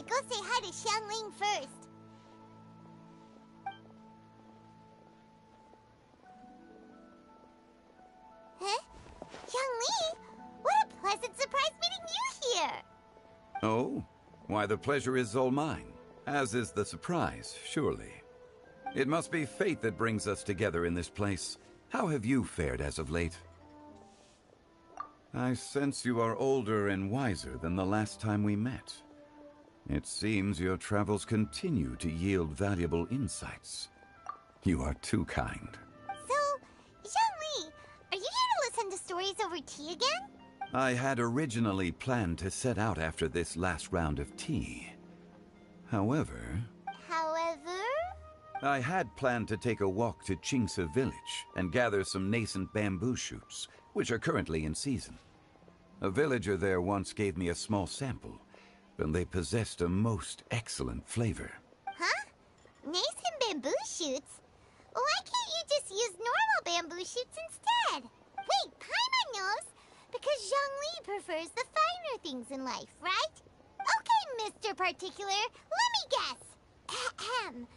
go say hi to Xiangling first. Huh? Xiangling? What a pleasant surprise meeting you here! Oh? Why, the pleasure is all mine, as is the surprise, surely. It must be fate that brings us together in this place. How have you fared as of late? I sense you are older and wiser than the last time we met. It seems your travels continue to yield valuable insights. You are too kind. So, Xiangling, are you here to listen to stories over tea again? I had originally planned to set out after this last round of tea. However, I had planned to take a walk to Qingce village and gather some nascent bamboo shoots, which are currently in season. A villager there once gave me a small sample, and they possessed a most excellent flavor. Huh? Nascent bamboo shoots? Why can't you just use normal bamboo shoots instead? Wait, Paimon knows! Because Zhongli prefers the finer things in life, right? Okay, Mr. Particular, let me guess. Ahem.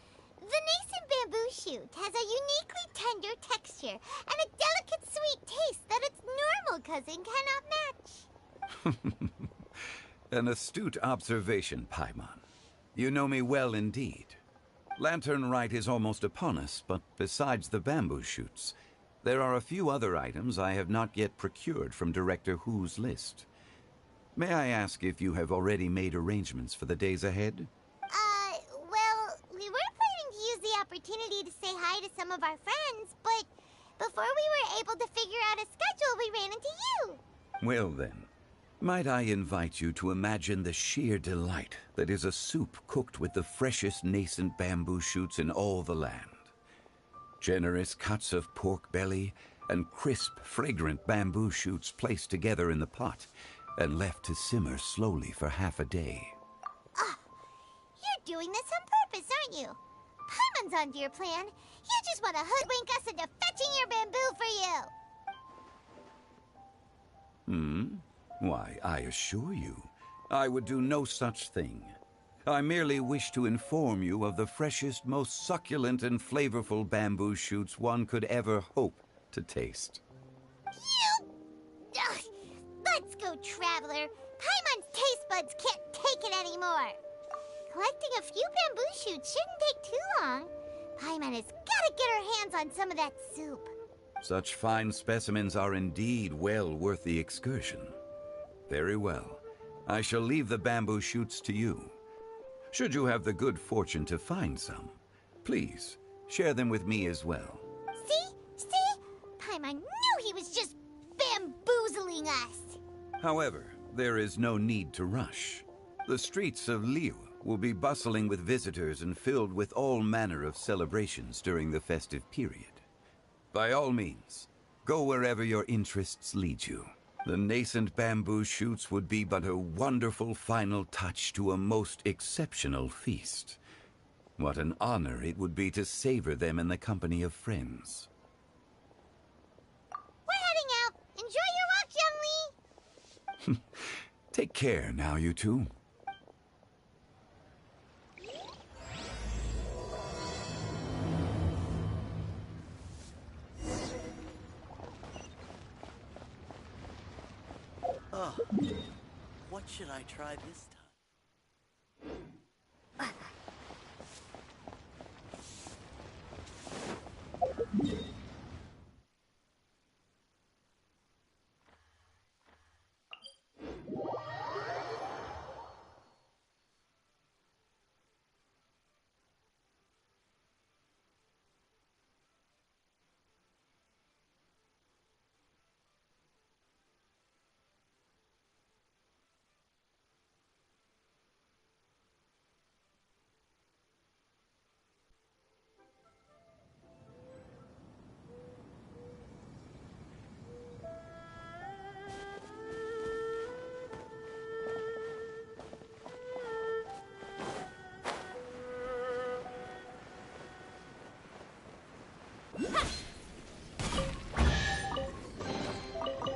The nascent bamboo shoot has a uniquely tender texture and a delicate sweet taste that its normal cousin cannot match. An astute observation, Paimon. You know me well indeed. Lantern Rite is almost upon us, but besides the bamboo shoots, there are a few other items I have not yet procured from Director Hu's list. May I ask if you have already made arrangements for the days ahead? Well, we were planning to use the opportunity to say hi to some of our friends, but before we were able to figure out a schedule, we ran into you. Well then, might I invite you to imagine the sheer delight that is a soup cooked with the freshest nascent bamboo shoots in all the land. Generous cuts of pork belly and crisp, fragrant bamboo shoots placed together in the pot and left to simmer slowly for half a day. You're doing this on purpose, aren't you? Paimon's onto your plan. You just want to hoodwink us into fetching your bamboo for you. Why, I assure you, I would do no such thing. I merely wish to inform you of the freshest, most succulent and flavorful bamboo shoots one could ever hope to taste. Ugh. Let's go, Traveler. Paimon's taste buds can't take it anymore. Collecting a few bamboo shoots shouldn't take too long. Paimon has got to get her hands on some of that soup. Such fine specimens are indeed well worth the excursion. Very well. I shall leave the bamboo shoots to you. Should you have the good fortune to find some, please share them with me as well. See? Paimon knew he was just bamboozling us. However, there is no need to rush. The streets of Liyue will be bustling with visitors and filled with all manner of celebrations during the festive period. By all means, go wherever your interests lead you. The nascent bamboo shoots would be but a wonderful final touch to a most exceptional feast. What an honor it would be to savor them in the company of friends. We're heading out. Enjoy your walk, Youngly. Take care now, you two. Oh, what should I try this time?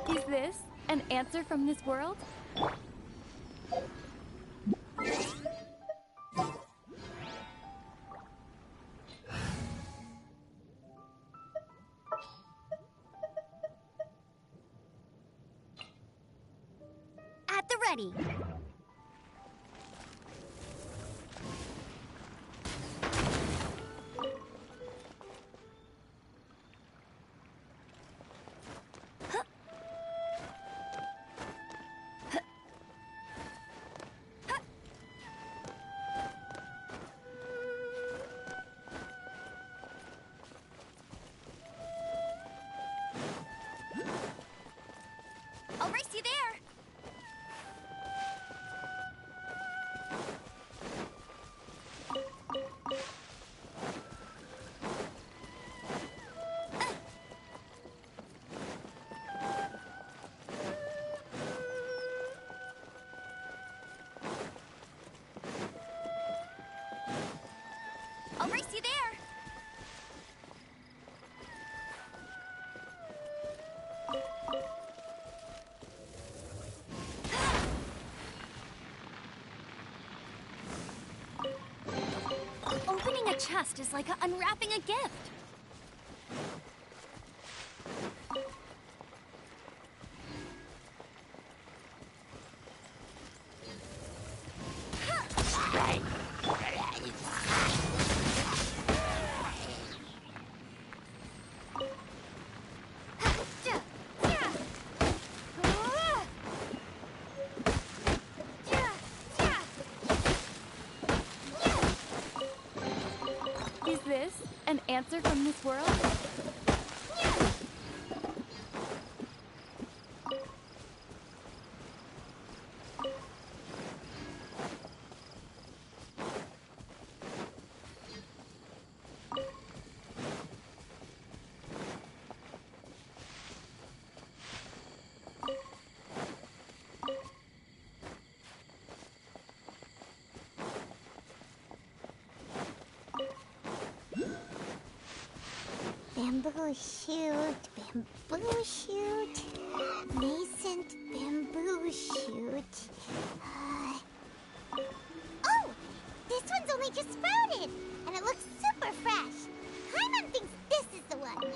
Is this an answer from this world? ready. I'll race you there! I'll race you there! Opening a chest is like unwrapping a gift. Is this an answer from this world? Bamboo shoot, nascent bamboo shoot. Oh! This one's only just sprouted, and it looks super fresh. Paimon thinks this is the one.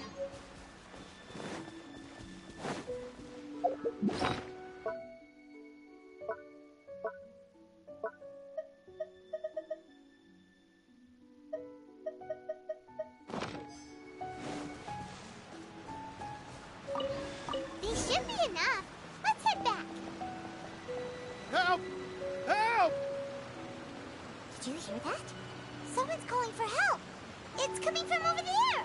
These should be enough. Let's head back. Help! Help! Did you hear that? Someone's calling for help. It's coming from over there.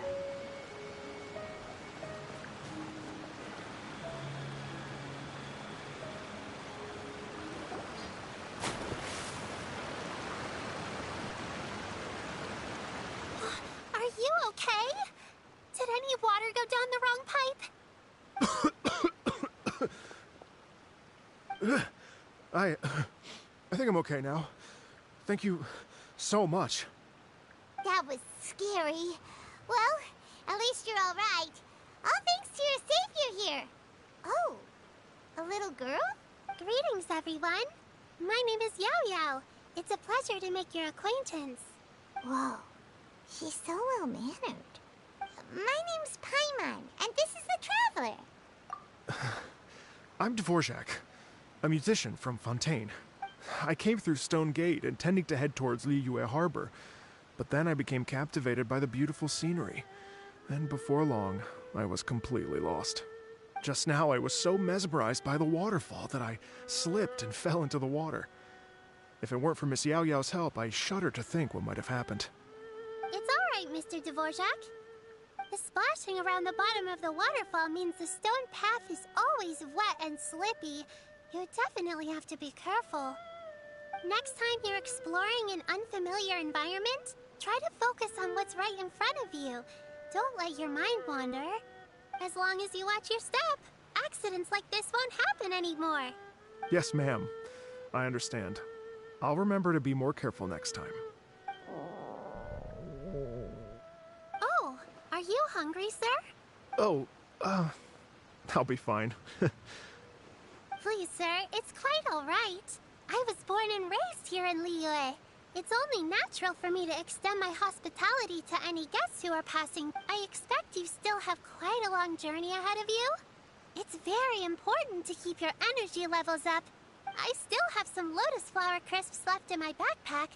Are you okay? Did any water go down the wrong pipe? I think I'm okay now. Thank you so much. That was scary. Well, at least you're all right. All thanks to your savior here. Oh, a little girl? Greetings, everyone. My name is Yao Yao. It's a pleasure to make your acquaintance. Whoa, she's so well-mannered. My name's Paimon, and this is the Traveler. I'm Dvorak, a musician from Fontaine. I came through Stone Gate, intending to head towards Liyue Harbor, but then I became captivated by the beautiful scenery. And before long, I was completely lost. Just now, I was so mesmerized by the waterfall that I slipped and fell into the water. If it weren't for Miss Yao Yao's help, I shudder to think what might have happened. It's all right, Mr. Dvorak. The splashing around the bottom of the waterfall means the stone path is always wet and slippy. You definitely have to be careful. Next time you're exploring an unfamiliar environment, try to focus on what's right in front of you. Don't let your mind wander. As long as you watch your step, accidents like this won't happen anymore. Yes, ma'am. I understand. I'll remember to be more careful next time. Oh, are you hungry, sir? Oh, I'll be fine. Please, sir, it's quite all right. I was born and raised here in Liyue. It's only natural for me to extend my hospitality to any guests who are passing. I expect you still have quite a long journey ahead of you. It's very important to keep your energy levels up. I still have some lotus flower crisps left in my backpack.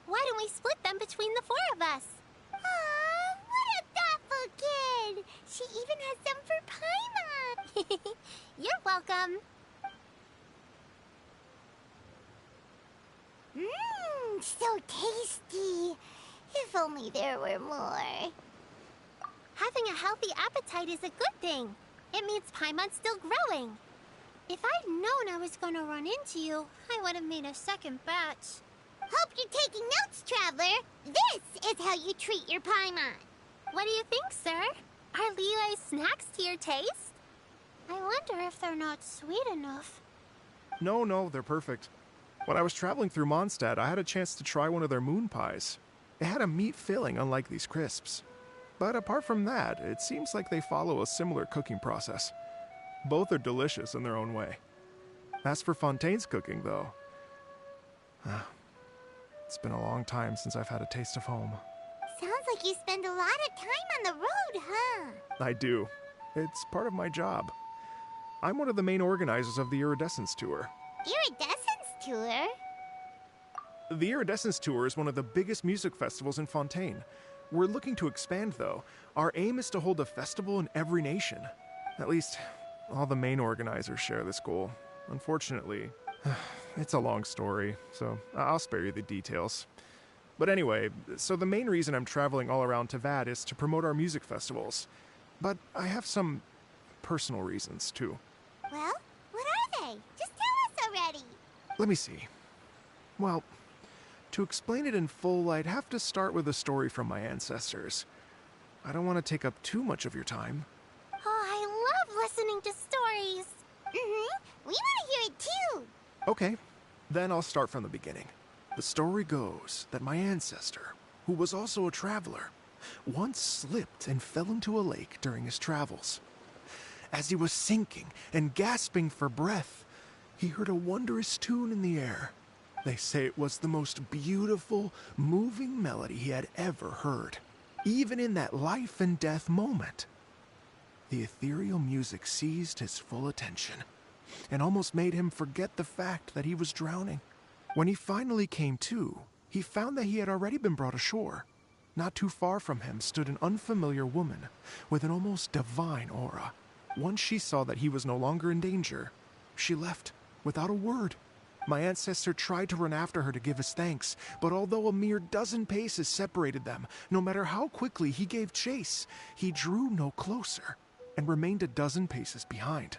Why don't we split them between the 4 of us? Aw, what a thoughtful kid! She even has some for Paimon! You're welcome. Mmm, so tasty. If only there were more. Having a healthy appetite is a good thing. It means Paimon's still growing. If I'd known I was gonna run into you, I would have made a second batch. Hope you're taking notes, Traveler. This is how you treat your Paimon. What do you think, sir? Are Liyue's snacks to your taste? I wonder if they're not sweet enough. No, they're perfect. When I was traveling through Mondstadt, I had a chance to try one of their moon pies. It had a meat filling, unlike these crisps. But apart from that, it seems like they follow a similar cooking process. Both are delicious in their own way. As for Fontaine's cooking, though, it's been a long time since I've had a taste of home. Sounds like you spend a lot of time on the road, huh? I do. It's part of my job. I'm one of the main organizers of the Iridescence Tour. Iridescence Tour? The Iridescence Tour is one of the biggest music festivals in Fontaine. We're looking to expand, though. Our aim is to hold a festival in every nation. At least, all the main organizers share this goal. Unfortunately, it's a long story, so I'll spare you the details. But anyway, so the main reason I'm traveling all around Tavad is to promote our music festivals. But I have some personal reasons, too. Well, what are they? Just tell us already. Let me see. Well, to explain it in full, I'd have to start with a story from my ancestors. I don't want to take up too much of your time. Oh, I love listening to stories. We want to hear it too. Okay, then I'll start from the beginning. The story goes that my ancestor, who was also a traveler, once slipped and fell into a lake during his travels. As he was sinking and gasping for breath, he heard a wondrous tune in the air. They say it was the most beautiful, moving melody he had ever heard, even in that life and death moment. The ethereal music seized his full attention and almost made him forget the fact that he was drowning. When he finally came to, he found that he had already been brought ashore. Not too far from him stood an unfamiliar woman with an almost divine aura. Once she saw that he was no longer in danger, she left without a word. My ancestor tried to run after her to give his thanks, but although a mere dozen paces separated them, no matter how quickly he gave chase, he drew no closer and remained a dozen paces behind.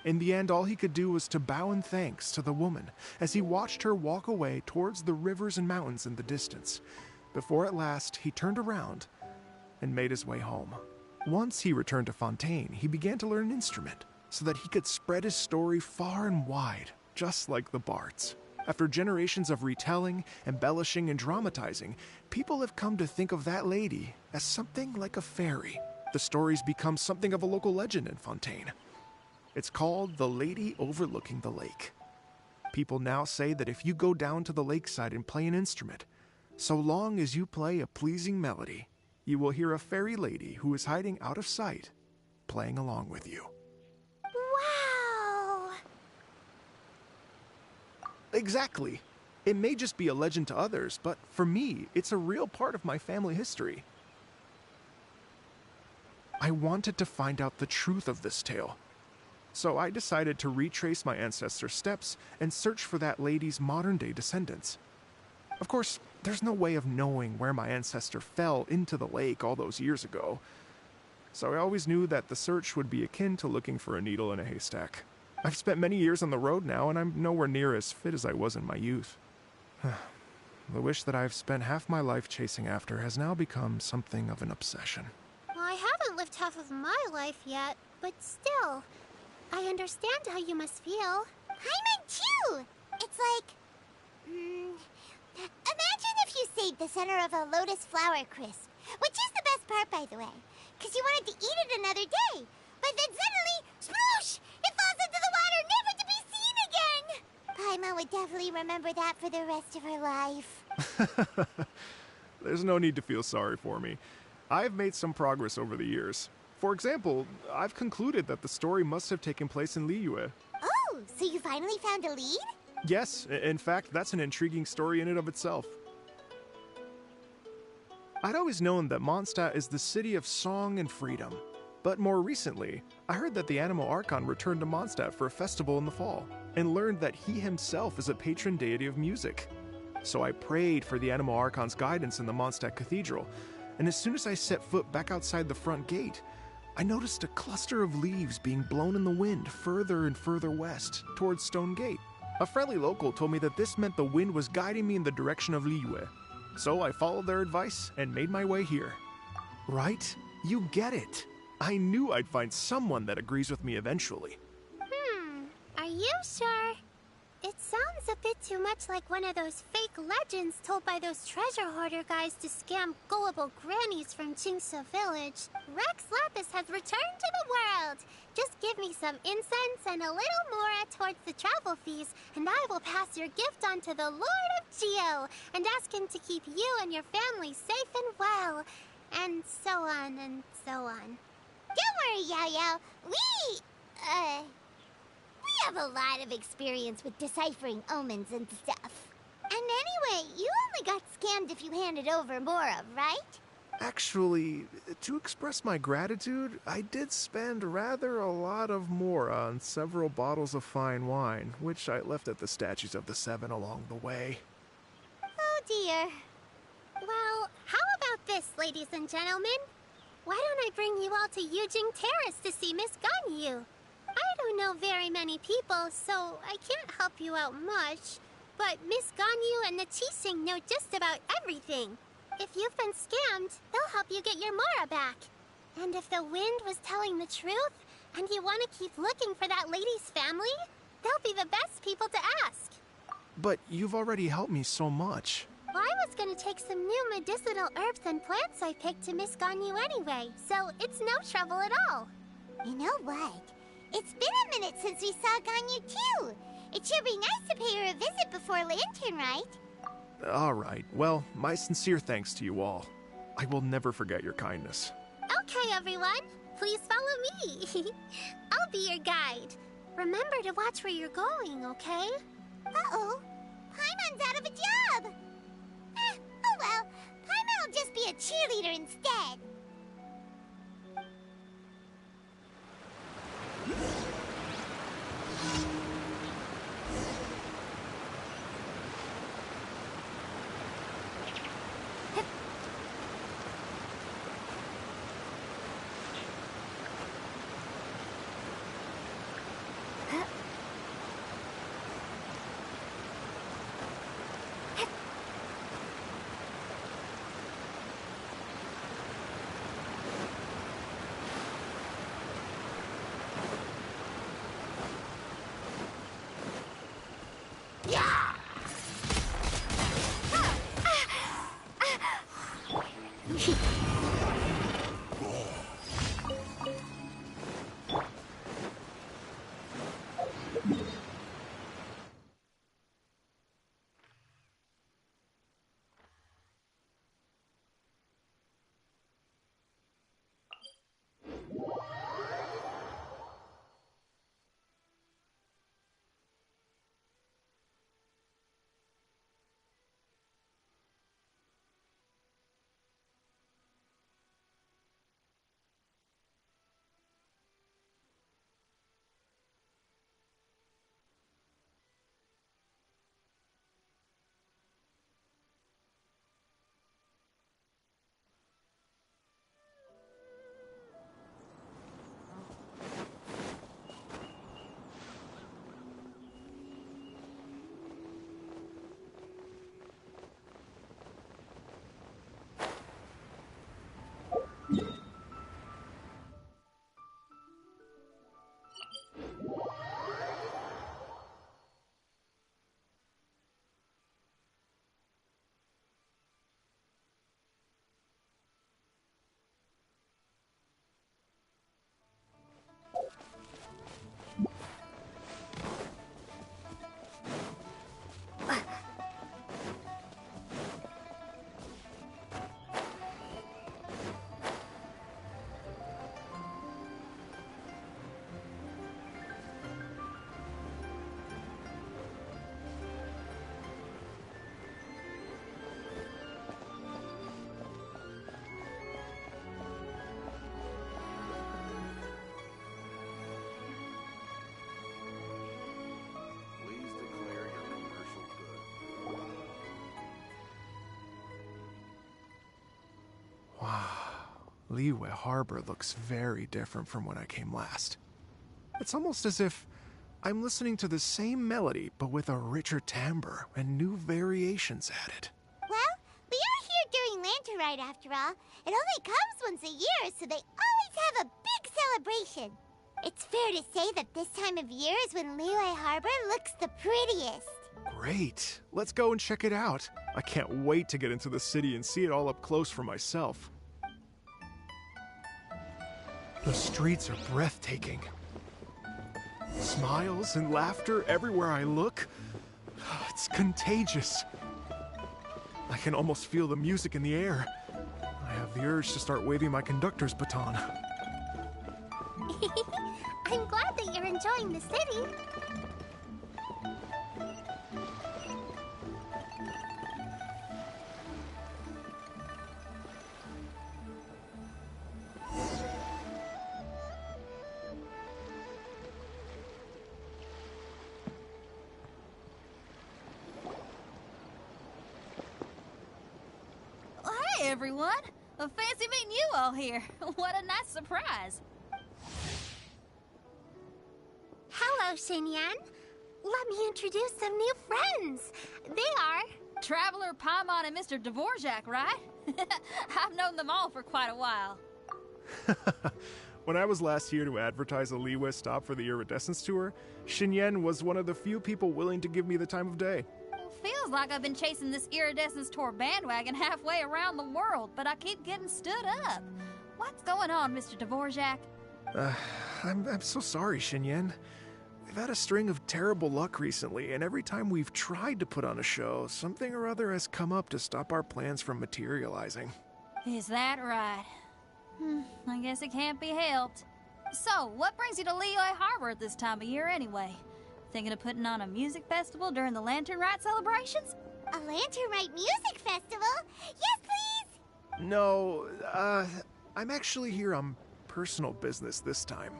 In the end, all he could do was to bow in thanks to the woman as he watched her walk away towards the rivers and mountains in the distance, before at last he turned around and made his way home. Once he returned to Fontaine, he began to learn an instrument so that he could spread his story far and wide, just like the bards. After generations of retelling, embellishing, and dramatizing, people have come to think of that lady as something like a fairy. The story's become something of a local legend in Fontaine. It's called the Lady Overlooking the Lake. People now say that if you go down to the lakeside and play an instrument, so long as you play a pleasing melody, you will hear a fairy lady who is hiding out of sight, playing along with you. Wow! Exactly. It may just be a legend to others, but for me, it's a real part of my family history. I wanted to find out the truth of this tale, so I decided to retrace my ancestors' steps and search for that lady's modern-day descendants. Of course, there's no way of knowing where my ancestor fell into the lake all those years ago, so I always knew that the search would be akin to looking for a needle in a haystack. I've spent many years on the road now, and I'm nowhere near as fit as I was in my youth. The wish that I've spent half my life chasing after has now become something of an obsession. I haven't lived half of my life yet, but still, I understand how you must feel. Paimon too! It's like... imagine if you saved the center of a lotus flower crisp, which is the best part, by the way, because you wanted to eat it another day. But then suddenly, sploosh! It falls into the water, never to be seen again! Paimon would definitely remember that for the rest of her life. There's no need to feel sorry for me. I've made some progress over the years. For example, I've concluded that the story must have taken place in Liyue. Oh, so you finally found a lead? Yes, in fact, that's an intriguing story in and of itself. I'd always known that Mondstadt is the city of song and freedom. But more recently, I heard that the Animal Archon returned to Mondstadt for a festival in the fall, and learned that he himself is a patron deity of music. So I prayed for the Animal Archon's guidance in the Mondstadt Cathedral, and as soon as I set foot back outside the front gate, I noticed a cluster of leaves being blown in the wind further and further west, towards Stone Gate. A friendly local told me that this meant the wind was guiding me in the direction of Liyue. So I followed their advice and made my way here. Right? You get it. I knew I'd find someone that agrees with me eventually. Are you sure? It sounds a bit too much like one of those fake legends told by those treasure hoarder guys to scam gullible grannies from Jingsa Village. Rex Lapis has returned to the world. Just give me some incense and a little more towards the travel fees, and I will pass your gift on to the Lord of Geo and ask him to keep you and your family safe and well. And so on and so on. Don't worry, Yao Yao. We have a lot of experience with deciphering omens and stuff. And anyway, you only got scammed if you handed over Mora, right? Actually, to express my gratitude, I did spend rather a lot of Mora on several bottles of fine wine, which I left at the Statues of the Seven along the way. Oh dear. Well, how about this, ladies and gentlemen? Why don't I bring you all to Yujing Terrace to see Miss Ganyu? I don't know very many people, so I can't help you out much. But Miss Ganyu and the Qixing know just about everything. If you've been scammed, they'll help you get your Mora back. And if the wind was telling the truth, and you want to keep looking for that lady's family, they'll be the best people to ask. But you've already helped me so much. Well, I was gonna take some new medicinal herbs and plants I picked to Miss Ganyu anyway, so it's no trouble at all. You know what? It's been a minute since we saw Ganyu too. It should be nice to pay her a visit before Lantern Rite. All right. Well, my sincere thanks to you all. I will never forget your kindness. Okay, everyone, please follow me. I'll be your guide. Remember to watch where you're going, okay? Uh-oh. Paimon's out of a job. Oh well. Paimon will just be a cheerleader instead. Liyue Harbor looks very different from when I came last. It's almost as if I'm listening to the same melody, but with a richer timbre and new variations added. Well, we are here during Lantern Rite after all. It only comes once a year, so they always have a big celebration. It's fair to say that this time of year is when Liyue Harbor looks the prettiest. Great. Let's go and check it out. I can't wait to get into the city and see it all up close for myself. The streets are breathtaking. Smiles and laughter everywhere I look. It's contagious. I can almost feel the music in the air. I have the urge to start waving my conductor's baton. I'm glad that you're enjoying the city. Hey, everyone! Fancy meeting you all here. What a nice surprise. Hello, Xinyan. Let me introduce some new friends. They are... Traveler, Paimon, and Mr. Dvorak, right? I've known them all for quite a while. When I was last here to advertise a Liyue stop for the Iridescence Tour, Xinyan was one of the few people willing to give me the time of day. Feels like I've been chasing this Iridescence Tour bandwagon halfway around the world, but I keep getting stood up. What's going on, Mr. Dvorak? I'm so sorry, Xinyan. We've had a string of terrible luck recently, and every time we've tried to put on a show, something or other has come up to stop our plans from materializing. Is that right? I guess it can't be helped. So, what brings you to Liyue Harbor at this time of year anyway? Thinking of putting on a music festival during the Lantern Rite celebrations? A Lantern Rite music festival? Yes, please! No, I'm actually here on personal business this time.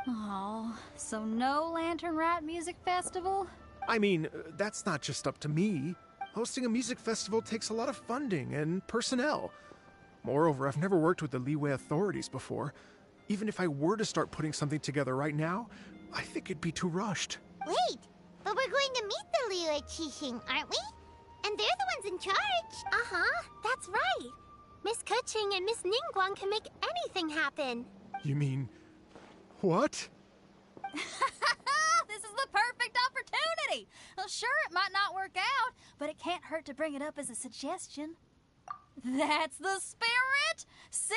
Oh, so no Lantern Rite music festival? I mean, that's not just up to me. Hosting a music festival takes a lot of funding and personnel. Moreover, I've never worked with the Liyue authorities before. Even if I were to start putting something together right now, I think it'd be too rushed. Wait, but we're going to meet the Liyue Qixing, aren't we? And they're the ones in charge. Uh-huh, that's right. Miss Kuching and Miss Ningguang can make anything happen. You mean... what? This is the perfect opportunity! Well, sure, it might not work out, but it can't hurt to bring it up as a suggestion. That's the spirit! See?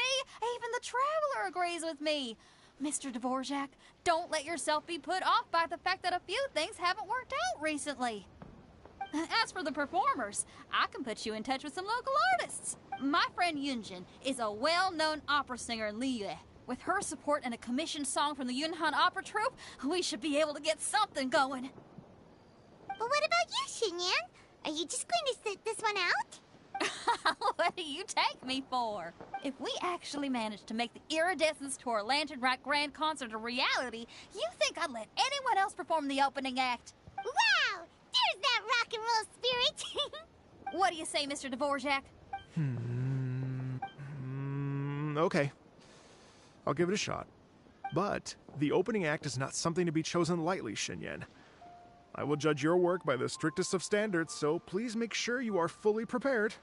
Even the Traveler agrees with me. Mr. Dvorak, don't let yourself be put off by the fact that a few things haven't worked out recently. As for the performers, I can put you in touch with some local artists. My friend Yunjin is a well-known opera singer in Liyue. With her support and a commissioned song from the Yunhan Opera Troupe, we should be able to get something going. But what about you, Xinyan? Are you just going to sit this one out? What do you take me for? If we actually manage to make the Iridescence Tour Lantern Rite Grand Concert a reality, you think I'd let anyone else perform the opening act? Wow! There's that rock and roll spirit! What do you say, Mr. Dvorak? Okay. I'll give it a shot. But the opening act is not something to be chosen lightly, Xinyan. I will judge your work by the strictest of standards, so please make sure you are fully prepared.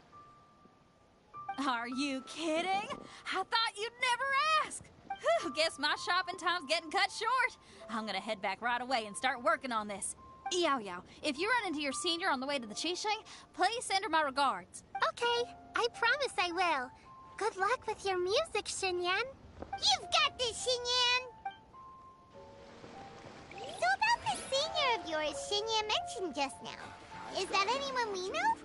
Are you kidding? I thought you'd never ask. Whew, guess my shopping time's getting cut short. I'm gonna head back right away and start working on this. Yao Yao, if you run into your senior on the way to the Qixing, please send her my regards. Okay, I promise I will. Good luck with your music, Xinyan. You've got this, Xinyan! So about the senior of yours Xinyan mentioned just now. Is that anyone we know?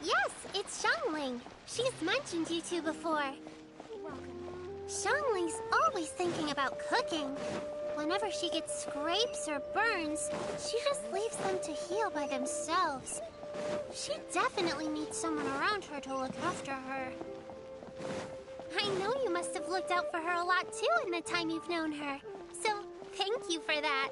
Yes, it's Xiangling. She's mentioned you two before. Xiangling's always thinking about cooking. Whenever she gets scrapes or burns, she just leaves them to heal by themselves. She definitely needs someone around her to look after her. I know you must have looked out for her a lot too in the time you've known her. So, thank you for that.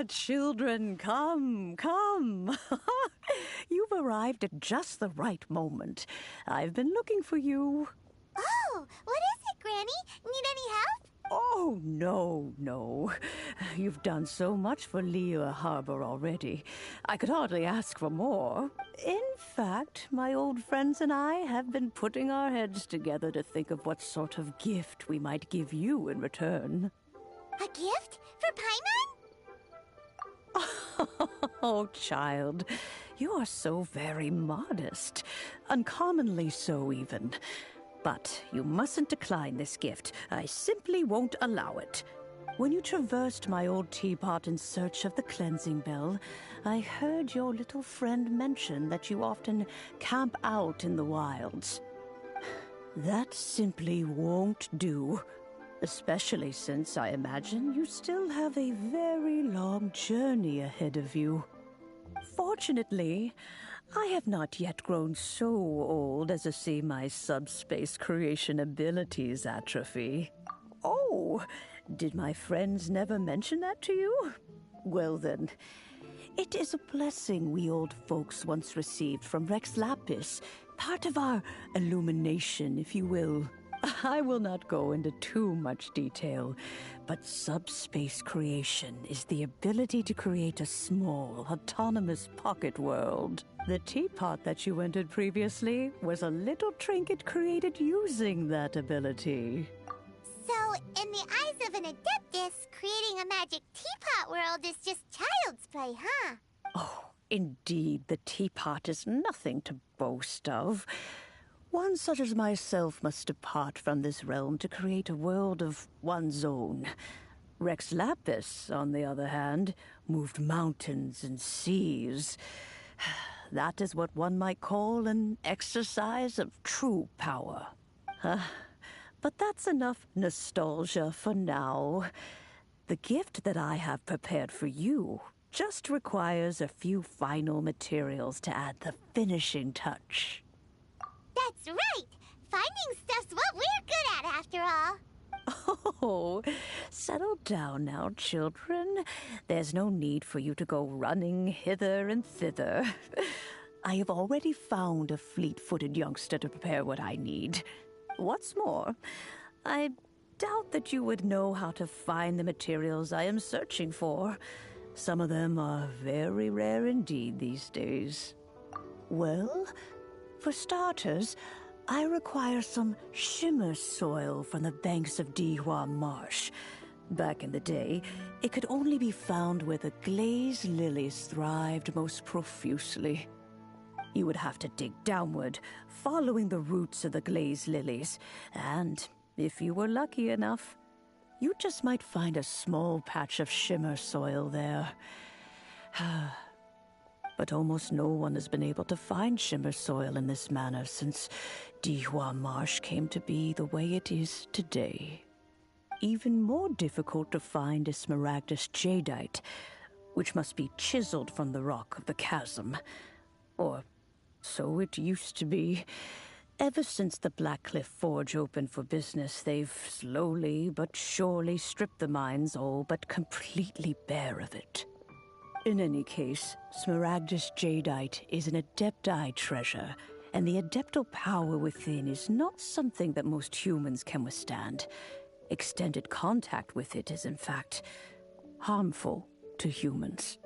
children, come, come. You've arrived at just the right moment. I've been looking for you. Oh, what is it, Granny? Need any help? Oh, no. You've done so much for Liyue Harbor already. I could hardly ask for more. In fact, my old friends and I have been putting our heads together to think of what sort of gift we might give you in return. A gift? For Paimon? Oh, child, you are so very modest. Uncommonly so, even. But you mustn't decline this gift. I simply won't allow it. When you traversed my old teapot in search of the cleansing bell, I heard your little friend mention that you often camp out in the wilds. That simply won't do. Especially since I imagine you still have a very long journey ahead of you. Fortunately, I have not yet grown so old as to see my subspace creation abilities atrophy. Oh, did my friends never mention that to you? Well then, it is a blessing we old folks once received from Rex Lapis, part of our illumination, if you will. I will not go into too much detail, but subspace creation is the ability to create a small, autonomous pocket world. The teapot that you entered previously was a little trinket created using that ability. So, in the eyes of an Adeptus, creating a magic teapot world is just child's play, huh? Oh, indeed, the teapot is nothing to boast of. One such as myself must depart from this realm to create a world of one's own. Rex Lapis, on the other hand, moved mountains and seas. That is what one might call an exercise of true power. But that's enough nostalgia for now. The gift that I have prepared for you just requires a few final materials to add the finishing touch. That's right! Finding stuff's what we're good at, after all. Oh, settle down now, children. There's no need for you to go running hither and thither. I have already found a fleet-footed youngster to prepare what I need. What's more, I doubt that you would know how to find the materials I am searching for. Some of them are very rare indeed these days. Well, for starters, I require some shimmer soil from the banks of Dihua Marsh. Back in the day, it could only be found where the glaze lilies thrived most profusely. You would have to dig downward, following the roots of the glaze lilies, and if you were lucky enough, you just might find a small patch of shimmer soil there. But almost no one has been able to find shimmer soil in this manner since Dihua Marsh came to be the way it is today. Even more difficult to find is smaragdus jadeite, which must be chiseled from the rock of the chasm. Or so it used to be. Ever since the Blackcliff Forge opened for business, they've slowly but surely stripped the mines all but completely bare of it. In any case, smaragdus jadeite is an adepti treasure, and the adeptal power within is not something that most humans can withstand. Extended contact with it is, in fact, harmful to humans.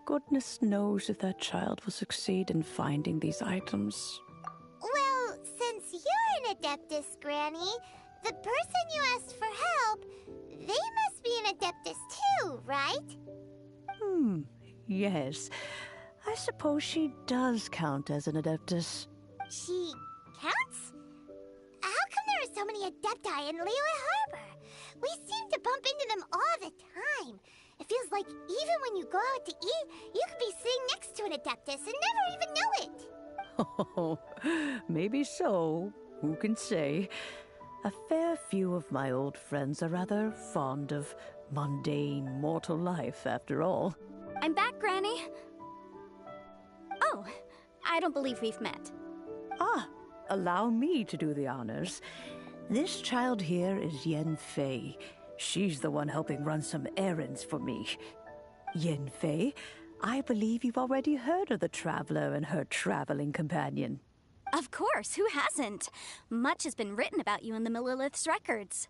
Goodness knows if that child will succeed in finding these items. Well, since you're an Adeptus, Granny, the person you asked for help, they must be an Adeptus too, right? Yes. I suppose she does count as an Adeptus. She counts? How come there are so many Adepti in Liyue Harbor? We seem to bump into them all the time. It feels like even when you go out to eat, you could be sitting next to an Adeptus and never even know it. Oh, maybe so. Who can say? A fair few of my old friends are rather fond of mundane mortal life, after all. I'm back, Granny. Oh, I don't believe we've met. Allow me to do the honors. This child here is Yen Fei. She's the one helping run some errands for me. Yenfei, I believe you've already heard of the Traveler and her traveling companion. Of course, who hasn't? Much has been written about you in the Millilith's records.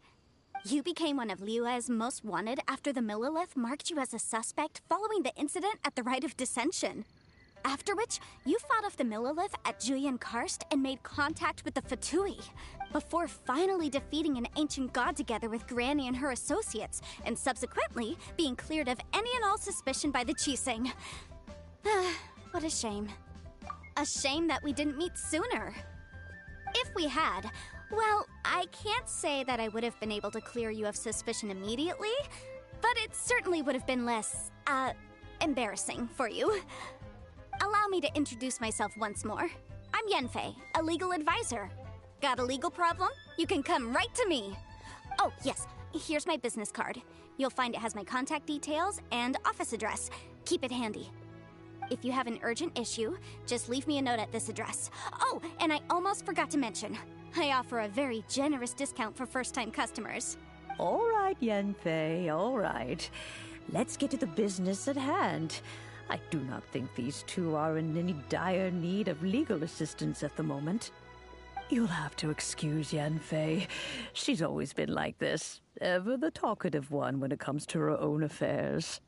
You became one of Liyue's most wanted after the Millilith marked you as a suspect following the incident at the Rite of Dissension. After which, you fought off the Millilith at Julian Karst and made contact with the Fatui, before finally defeating an ancient god together with Granny and her associates, and subsequently being cleared of any and all suspicion by the Chiseng. What a shame. A shame that we didn't meet sooner. If we had, well, I can't say that I would have been able to clear you of suspicion immediately, but it certainly would have been less, embarrassing for you. Allow me to introduce myself once more. I'm Yenfei, a legal advisor. Got a legal problem? You can come right to me. Oh, yes, here's my business card. You'll find it has my contact details and office address. Keep it handy. If you have an urgent issue, just leave me a note at this address. Oh, and I almost forgot to mention, I offer a very generous discount for first-time customers. All right, Yenfei, all right. Let's get to the business at hand. I do not think these two are in any dire need of legal assistance at the moment. You'll have to excuse Yenfei. She's always been like this, ever the talkative one when it comes to her own affairs.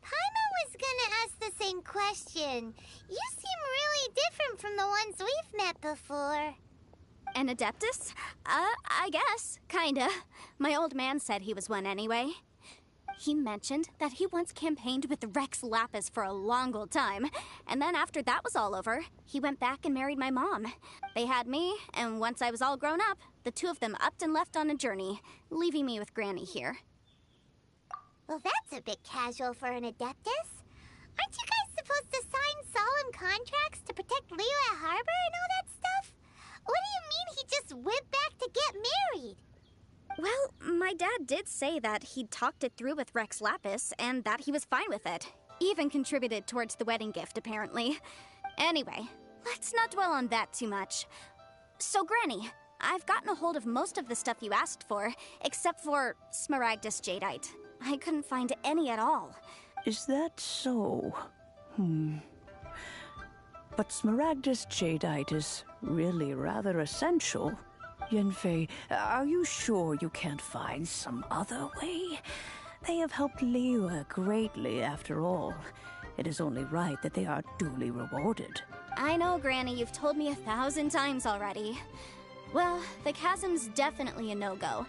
Paimon was gonna ask the same question. You seem really different from the ones we've met before. An Adeptus? I guess, kinda. My old man said he was one anyway. He mentioned that he once campaigned with Rex Lapis for a long old time, and then after that was all over, he went back and married my mom. They had me, and once I was all grown up, the two of them upped and left on a journey, leaving me with Granny here. Well, that's a bit casual for an Adeptus. Aren't you guys supposed to sign solemn contracts to protect Liyue Harbor and all that stuff? What do you mean he just went back to get married? Well, my dad did say that he'd talked it through with Rex Lapis, and that he was fine with it. Even contributed towards the wedding gift, apparently. Anyway, let's not dwell on that too much. So, Granny, I've gotten a hold of most of the stuff you asked for, except for Smaragdus Jadeite. I couldn't find any at all. Is that so? But Smaragdus Jadeite is really rather essential. Yenfei, are you sure you can't find some other way? They have helped Liyue greatly, after all. It is only right that they are duly rewarded. I know, Granny, you've told me 1,000 times already. Well, the chasm's definitely a no-go,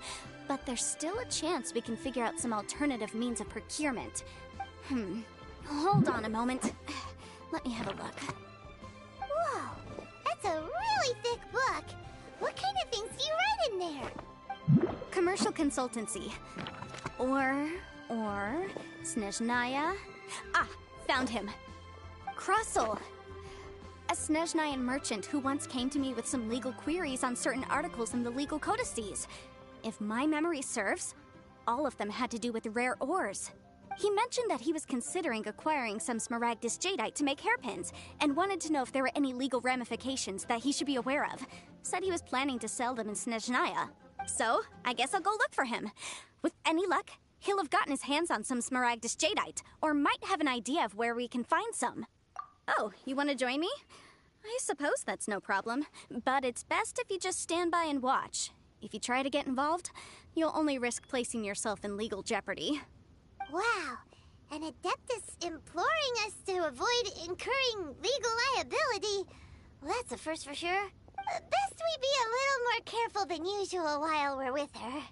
but there's still a chance we can figure out some alternative means of procurement. Hold on a moment. Let me have a look. Whoa, that's a really thick book. What kind of things do you write in there? Commercial consultancy. Or Snezhnaya. Ah, found him. Krusel. A Snezhnayan merchant who once came to me with some legal queries on certain articles in the legal codices. If my memory serves, all of them had to do with rare ores. He mentioned that he was considering acquiring some Smaragdus Jadeite to make hairpins, and wanted to know if there were any legal ramifications that he should be aware of. Said he was planning to sell them in Snezhnaya. So, I guess I'll go look for him. With any luck, he'll have gotten his hands on some Smaragdus Jadeite, or might have an idea of where we can find some. Oh, you want to join me? I suppose that's no problem, but it's best if you just stand by and watch. If you try to get involved, you'll only risk placing yourself in legal jeopardy. Wow, an Adeptus imploring us to avoid incurring legal liability. Well, that's a first for sure. Best we be a little more careful than usual while we're with her.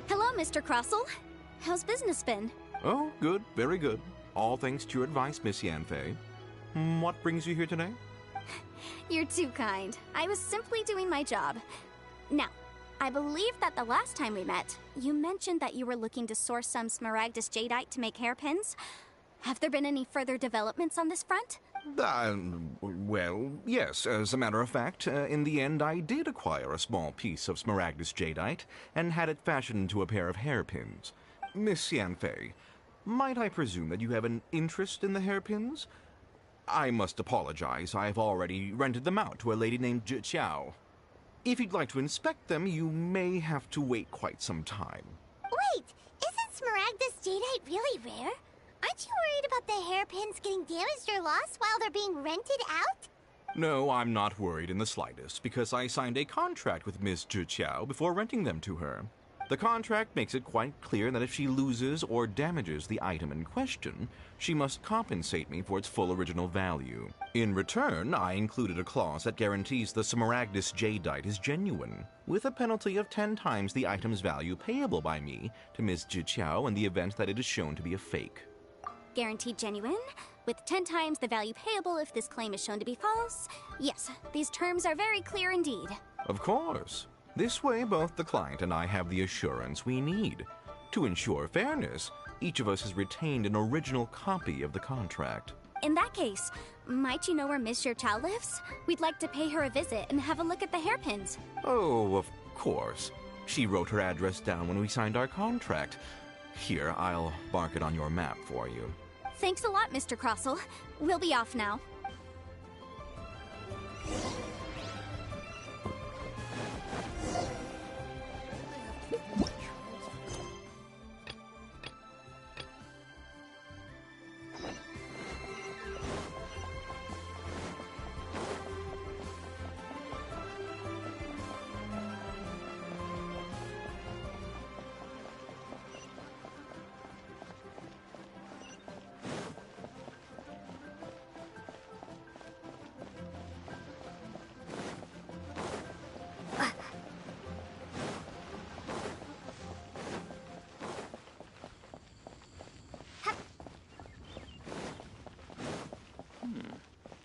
Hello, Mr. Crossell. How's business been? Oh, good, very good. All thanks to your advice, Miss Yanfei. What brings you here today? You're too kind. I was simply doing my job. Now, I believe that the last time we met, you mentioned that you were looking to source some Smaragdus Jadeite to make hairpins. Have there been any further developments on this front? Well, yes. As a matter of fact, in the end, I did acquire a small piece of Smaragdus Jadeite and had it fashioned into a pair of hairpins. Miss Yanfei, might I presume that you have an interest in the hairpins? I must apologize. I've already rented them out to a lady named Zhi. If you'd like to inspect them, you may have to wait quite some time. Wait, isn't Smaragdus Jadeite really rare? Aren't you worried about the hairpins getting damaged or lost while they're being rented out? No, I'm not worried in the slightest, because I signed a contract with Miss Zhi before renting them to her. The contract makes it quite clear that if she loses or damages the item in question, she must compensate me for its full original value. In return, I included a clause that guarantees the Smaragdus Jadeite is genuine, with a penalty of 10 times the item's value payable by me to Miss Zhi in the event that it is shown to be a fake. Guaranteed genuine, with 10 times the value payable if this claim is shown to be false. Yes, these terms are very clear indeed. Of course. This way, both the client and I have the assurance we need. To ensure fairness, each of us has retained an original copy of the contract. In that case, might you know where Miss Zhi lives? We'd like to pay her a visit and have a look at the hairpins. Oh, of course. She wrote her address down when we signed our contract. Here, I'll mark it on your map for you. Thanks a lot, Mr. Crossell. We'll be off now.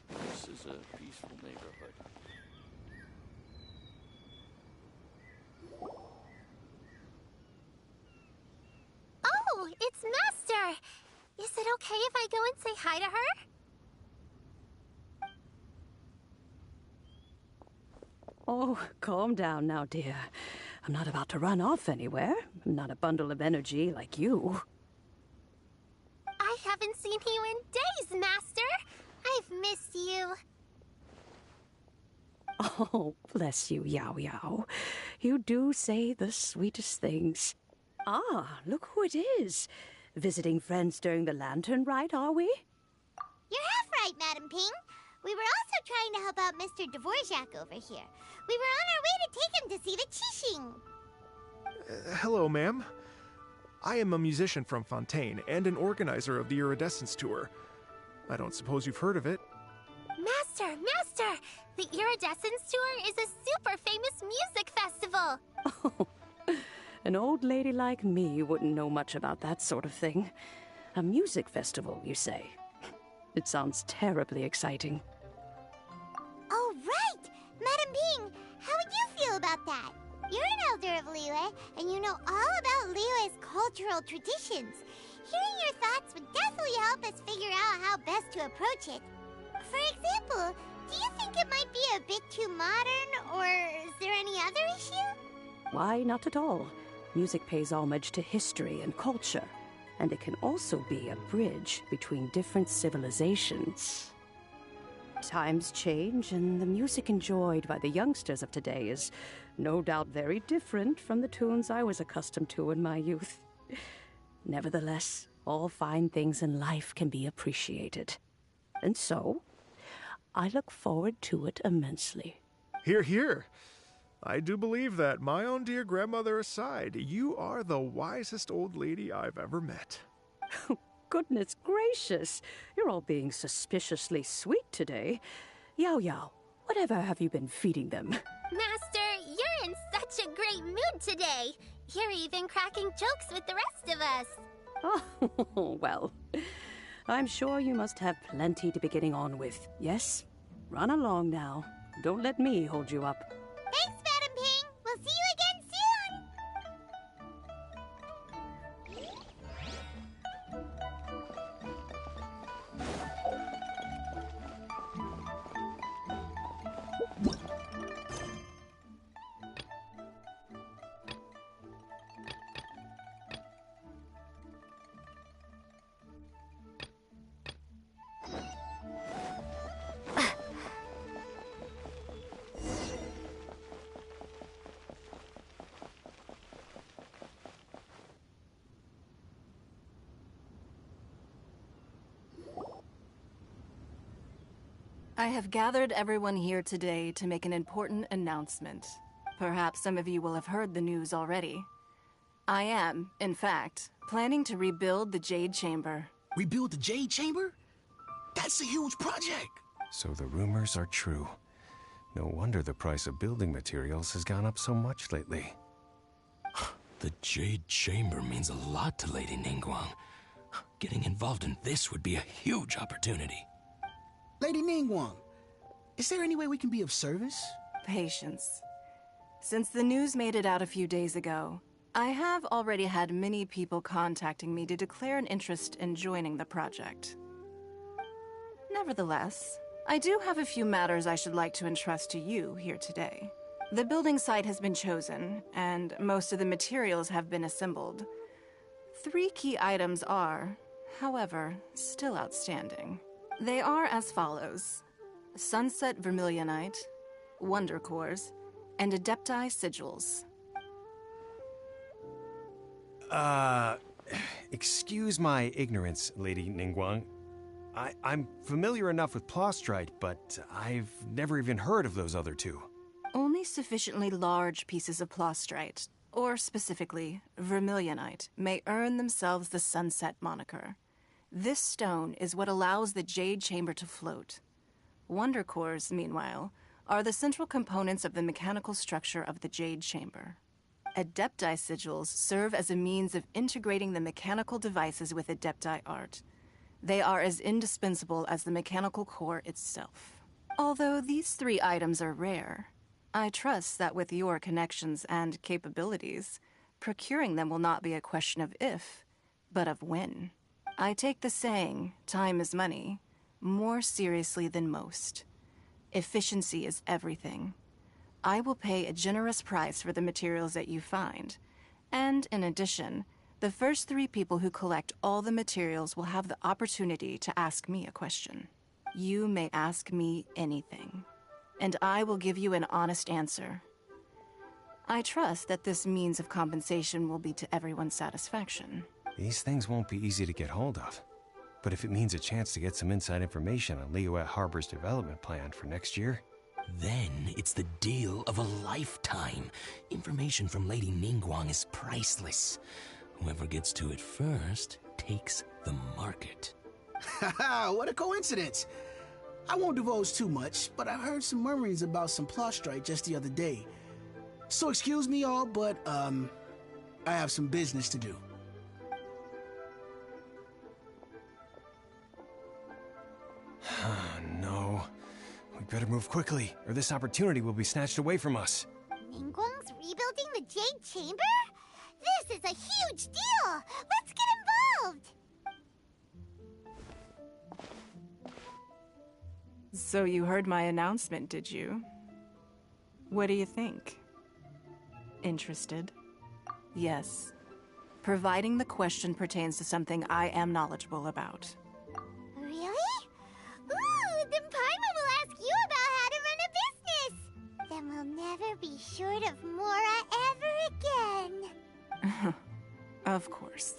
This is a peaceful neighborhood. Oh, it's Master! Is it okay if I go and say hi to her? Oh, calm down now, dear. I'm not about to run off anywhere. I'm not a bundle of energy like you. I haven't seen you in days, Master! I've missed you. Oh, bless you, Yao Yao. You do say the sweetest things. Ah, look who it is. Visiting friends during the Lantern Rite, are we? You're half right, Madam Ping. We were also trying to help out Mr. Dvorak over here. We were on our way to take him to see the Qixing. Hello, ma'am. I am a musician from Fontaine and an organizer of the Iridescence Tour. I don't suppose you've heard of it. Master! Master! The Iridescence Tour is a super famous music festival! Oh, an old lady like me wouldn't know much about that sort of thing. A music festival, you say? It sounds terribly exciting. Oh, right! Madam Ping, how would you feel about that? You're an elder of Liyue, and you know all about Liyue's cultural traditions. Hearing your thoughts would definitely help us figure out how best to approach it. For example, do you think it might be a bit too modern, or is there any other issue? Why, not at all. Music pays homage to history and culture, and it can also be a bridge between different civilizations. Times change, and the music enjoyed by the youngsters of today is no doubt very different from the tunes I was accustomed to in my youth. Nevertheless, all fine things in life can be appreciated. And so, I look forward to it immensely. Hear, hear. I do believe that, my own dear grandmother aside, you are the wisest old lady I've ever met. Goodness gracious, you're all being suspiciously sweet today. Yao Yao, whatever have you been feeding them? Master, you're in such a great mood today! You're even cracking jokes with the rest of us! Oh, well, I'm sure you must have plenty to be getting on with, yes? Run along now. Don't let me hold you up. Thanks, Madam Ping. We'll see you again soon. I have gathered everyone here today to make an important announcement. Perhaps some of you will have heard the news already. I am, in fact, planning to rebuild the Jade Chamber. Rebuild the Jade Chamber? That's a huge project! So the rumors are true. No wonder the price of building materials has gone up so much lately. The Jade Chamber means a lot to Lady Ningguang. Getting involved in this would be a huge opportunity. Lady Ningguang, is there any way we can be of service? Patience. Since the news made it out a few days ago, I have already had many people contacting me to declare an interest in joining the project. Nevertheless, I do have a few matters I should like to entrust to you here today. The building site has been chosen, and most of the materials have been assembled. 3 key items are, however, still outstanding. They are as follows: Sunset Vermilionite, Wonder Cores, and Adepti Sigils. Excuse my ignorance, Lady Ningguang. I'm familiar enough with Plostrite, but I've never even heard of those other 2. Only sufficiently large pieces of Plostrite, or specifically, Vermilionite, may earn themselves the Sunset moniker. This stone is what allows the Jade Chamber to float. Wonder Cores, meanwhile, are the central components of the mechanical structure of the Jade Chamber. Adepti Sigils serve as a means of integrating the mechanical devices with Adepti art. They are as indispensable as the mechanical core itself. Although these 3 items are rare, I trust that with your connections and capabilities, procuring them will not be a question of if, but of when. I take the saying, time is money, more seriously than most. Efficiency is everything. I will pay a generous price for the materials that you find, and in addition, the first 3 people who collect all the materials will have the opportunity to ask me a question. You may ask me anything, and I will give you an honest answer. I trust that this means of compensation will be to everyone's satisfaction. These things won't be easy to get hold of. But if it means a chance to get some inside information on Liyue Harbor's development plan for next year... Then it's the deal of a lifetime. Information from Lady Ningguang is priceless. Whoever gets to it first takes the market. Haha, what a coincidence. I won't divulge too much, but I heard some murmurings about some Plostrite just the other day. So excuse me all, but, I have some business to do. No. We better move quickly, or this opportunity will be snatched away from us. Ningguang's rebuilding the Jade Chamber? This is a huge deal! Let's get involved! So you heard my announcement, did you? What do you think? Interested? Yes. Providing the question pertains to something I am knowledgeable about. Really? Ooh, then Paimon will ask you about how to run a business! Then we'll never be short of Mora ever again. Of course.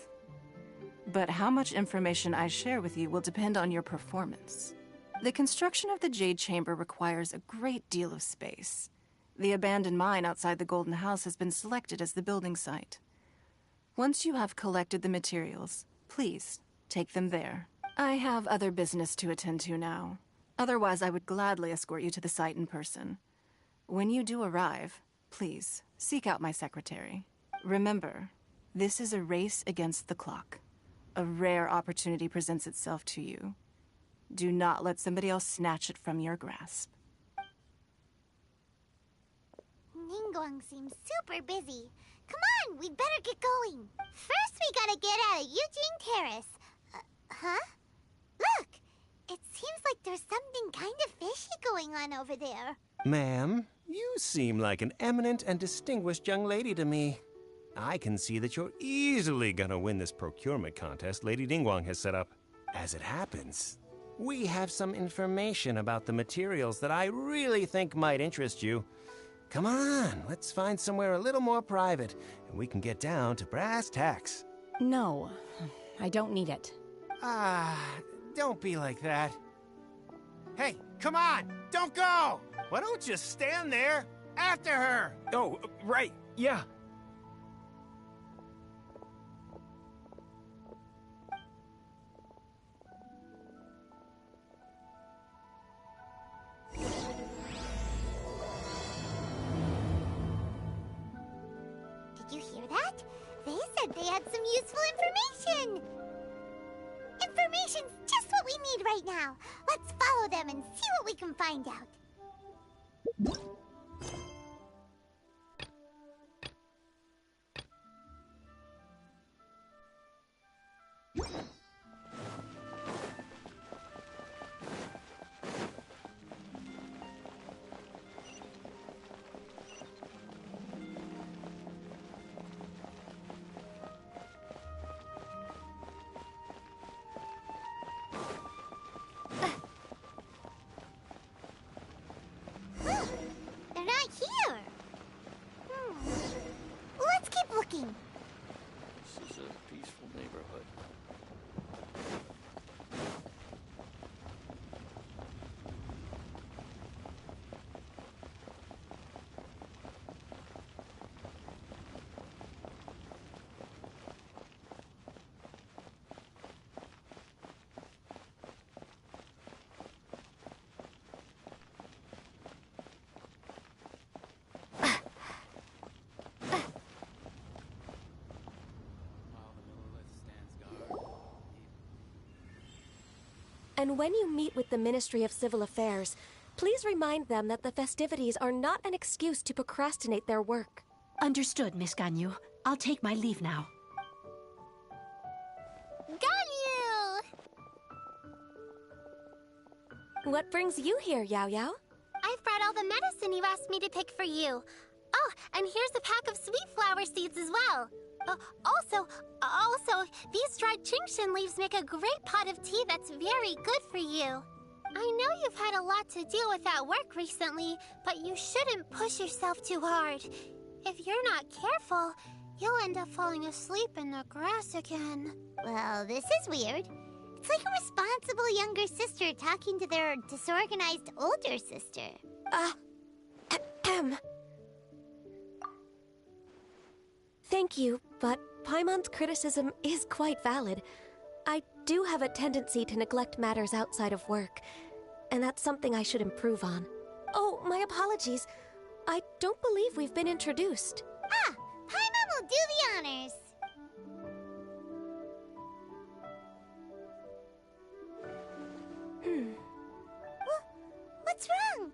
But how much information I share with you will depend on your performance. The construction of the Jade Chamber requires a great deal of space. The abandoned mine outside the Golden House has been selected as the building site. Once you have collected the materials, please take them there. I have other business to attend to now. Otherwise, I would gladly escort you to the site in person. When you do arrive, please seek out my secretary. Remember, this is a race against the clock. A rare opportunity presents itself to you. Do not let somebody else snatch it from your grasp. Ningguang seems super busy. Come on, we better get going. First, we gotta get out of Eugene Terrace. Huh? Look! It seems like there's something kind of fishy going on over there. Ma'am, you seem like an eminent and distinguished young lady to me. I can see that you're easily gonna win this procurement contest Lady Ningguang has set up. As it happens, we have some information about the materials that I really think might interest you. Come on, let's find somewhere a little more private, and we can get down to brass tacks. No, I don't need it. Don't be like that. Hey, come on, don't go! Why don't you stand there after her? Oh, right, yeah. Did you hear that? They said they had some useful information! Information's just what we need right now. Let's follow them and see what we can find out. And when you meet with the Ministry of Civil Affairs, please remind them that the festivities are not an excuse to procrastinate their work. Understood, Miss Ganyu. I'll take my leave now. Ganyu! What brings you here, Yao Yao? I've brought all the medicine you asked me to pick for you. Oh, and here's a pack of sweet flower seeds as well. Also, these dried Genshin leaves make a great pot of tea that's very good for you. I know you've had a lot to deal with at work recently, but you shouldn't push yourself too hard. If you're not careful, you'll end up falling asleep in the grass again. Well, this is weird. It's like a responsible younger sister talking to their disorganized older sister. Thank you, but Paimon's criticism is quite valid. I do have a tendency to neglect matters outside of work, and that's something I should improve on. Oh, my apologies. I don't believe we've been introduced. Paimon will do the honors. What's wrong?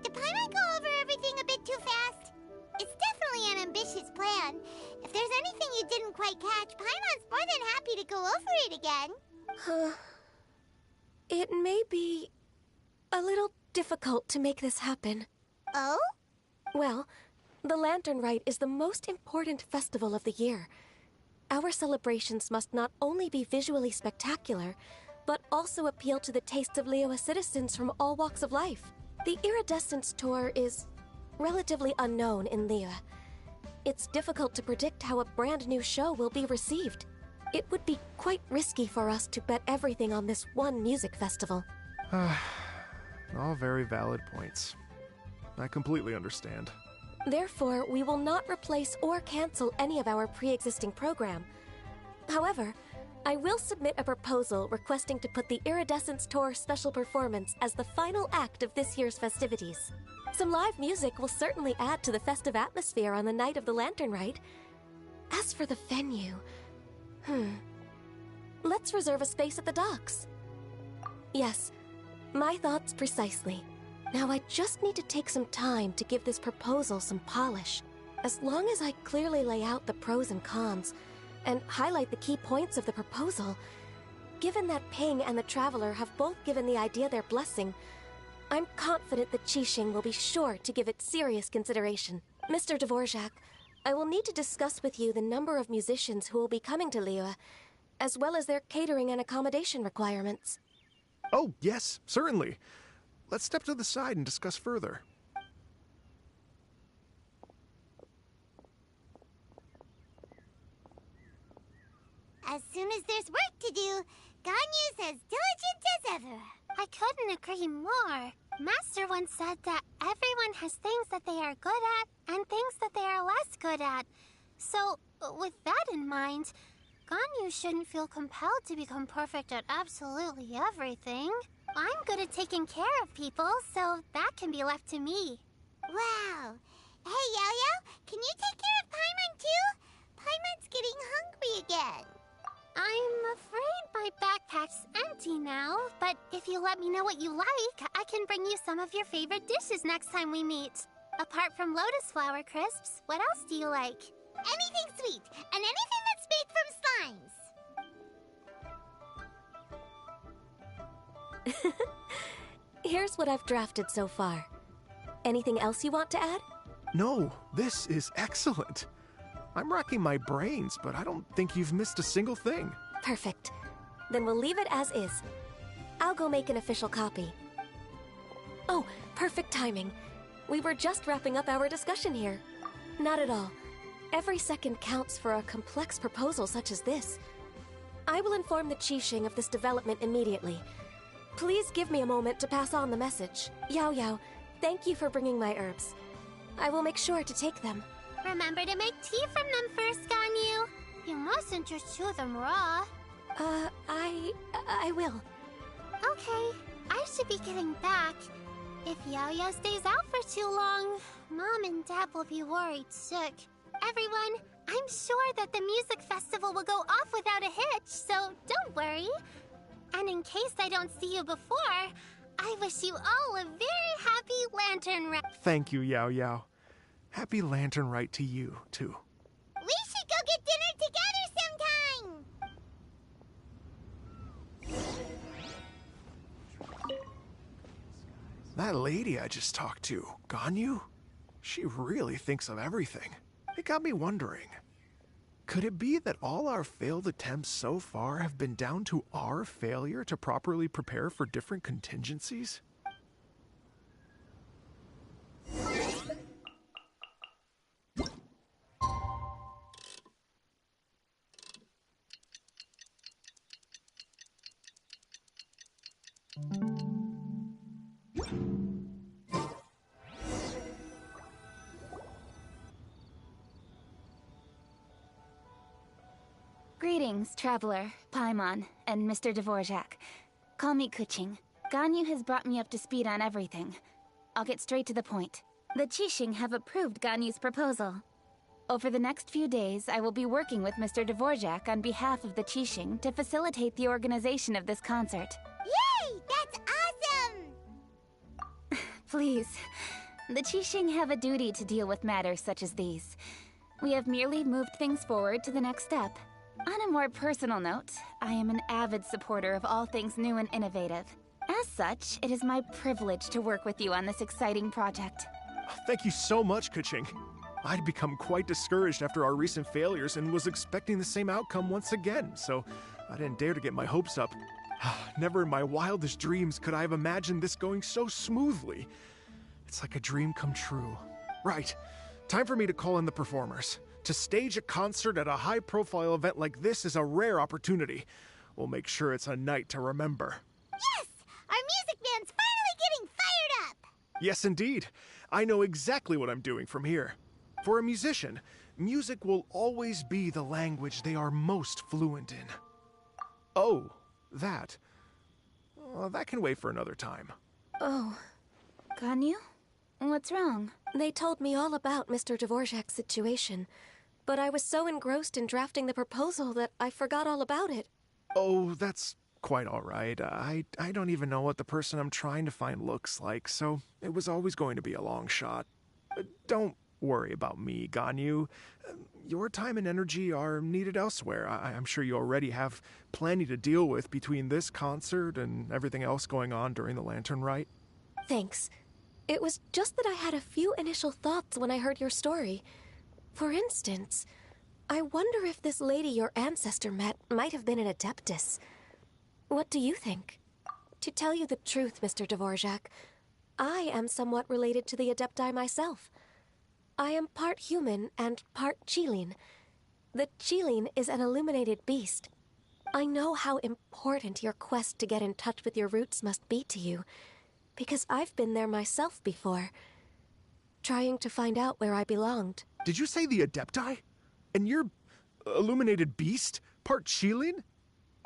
Did Paimon go over everything a bit too fast? It's definitely an ambitious plan. If there's anything you didn't quite catch, Paimon's more than happy to go over it again. It may be a little difficult to make this happen. Oh? Well, the Lantern Rite is the most important festival of the year. Our celebrations must not only be visually spectacular, but also appeal to the tastes of Liyue citizens from all walks of life. The Iridescence Tour is relatively unknown in Liyue. It's difficult to predict how a brand new show will be received. It would be quite risky for us to bet everything on this one music festival. All very valid points. I completely understand. Therefore, we will not replace or cancel any of our pre-existing program. However, I will submit a proposal requesting to put the Iridescence Tour special performance as the final act of this year's festivities. Some live music will certainly add to the festive atmosphere on the night of the Lantern Rite. As for the venue, let's reserve a space at the docks. Yes, my thoughts precisely. Now I just need to take some time to give this proposal some polish. As long as I clearly lay out the pros and cons, and highlight the key points of the proposal, given that Ping and the Traveler have both given the idea their blessing, I'm confident that Qixing will be sure to give it serious consideration. Mr. Dvorak, I will need to discuss with you the number of musicians who will be coming to Liyue, as well as their catering and accommodation requirements. Oh, yes, certainly. Let's step to the side and discuss further. As soon as there's work to do, Ganyu's as diligent as ever. I couldn't agree more. Master once said that everyone has things that they are good at and things that they are less good at. So, with that in mind, Ganyu shouldn't feel compelled to become perfect at absolutely everything. I'm good at taking care of people, so that can be left to me. Wow. Hey, Yao-Yao, can you take care of Paimon too? Paimon's getting hungry again. I'm afraid my backpack's empty now, but if you let me know what you like, I can bring you some of your favorite dishes next time we meet. Apart from lotus flower crisps, what else do you like? Anything sweet, and anything that's made from slimes. Here's what I've drafted so far. Anything else you want to add? No, this is excellent. I'm racking my brains, but I don't think you've missed a single thing. Perfect. Then we'll leave it as is. I'll go make an official copy. Oh, perfect timing. We were just wrapping up our discussion here. Not at all. Every second counts for a complex proposal such as this. I will inform the Qixing of this development immediately. Please give me a moment to pass on the message. Yao Yao, thank you for bringing my herbs. I will make sure to take them. Remember to make tea from them first, Ganyu. You mustn't just chew them raw. I will. Okay, I should be getting back. If Yao-Yao stays out for too long, Mom and Dad will be worried sick. Everyone, I'm sure that the music festival will go off without a hitch, so don't worry. And in case I don't see you before, I wish you all a very happy Lantern Rite. Thank you, Yao Yao. Happy Lantern Rite to you, too. We should go get dinner together sometime! That lady I just talked to, Ganyu, she really thinks of everything. It got me wondering, could it be that all our failed attempts so far have been down to our failure to properly prepare for different contingencies? Greetings, Traveler, Paimon, and Mr. Dvorak. Call me Kuching. Ganyu has brought me up to speed on everything. I'll get straight to the point. The Qixing have approved Ganyu's proposal. Over the next few days, I will be working with Mr. Dvorak on behalf of the Qixing to facilitate the organization of this concert. Yay! That's awesome! Please. The Qixing have a duty to deal with matters such as these. We have merely moved things forward to the next step. On a more personal note, I am an avid supporter of all things new and innovative. As such, it is my privilege to work with you on this exciting project. Thank you so much, Kuching. I'd become quite discouraged after our recent failures and was expecting the same outcome once again, so I didn't dare to get my hopes up. Never in my wildest dreams could I have imagined this going so smoothly. It's like a dream come true. Right, time for me to call in the performers. To stage a concert at a high-profile event like this is a rare opportunity. We'll make sure it's a night to remember. Yes! Our music band's finally getting fired up! Yes, indeed. I know exactly what I'm doing from here. For a musician, music will always be the language they are most fluent in. Oh, that. Well, that can wait for another time. Oh. Ganyu? What's wrong? They told me all about Mr. Dvorak's situation, but I was so engrossed in drafting the proposal that I forgot all about it. Oh, that's quite all right. I don't even know what the person I'm trying to find looks like, so it was always going to be a long shot. Don't worry about me, Ganyu. Your time and energy are needed elsewhere. I'm sure you already have plenty to deal with between this concert and everything else going on during the Lantern Rite. Thanks. It was just that I had a few initial thoughts when I heard your story. For instance, I wonder if this lady your ancestor met might have been an Adeptus. What do you think? To tell you the truth, Mr. Dvorak, I am somewhat related to the Adepti myself. I am part human and part Qilin. The Qilin is an illuminated beast. I know how important your quest to get in touch with your roots must be to you, because I've been there myself before, trying to find out where I belonged. Did you say the Adepti? And you're illuminated beast? Part Qilin?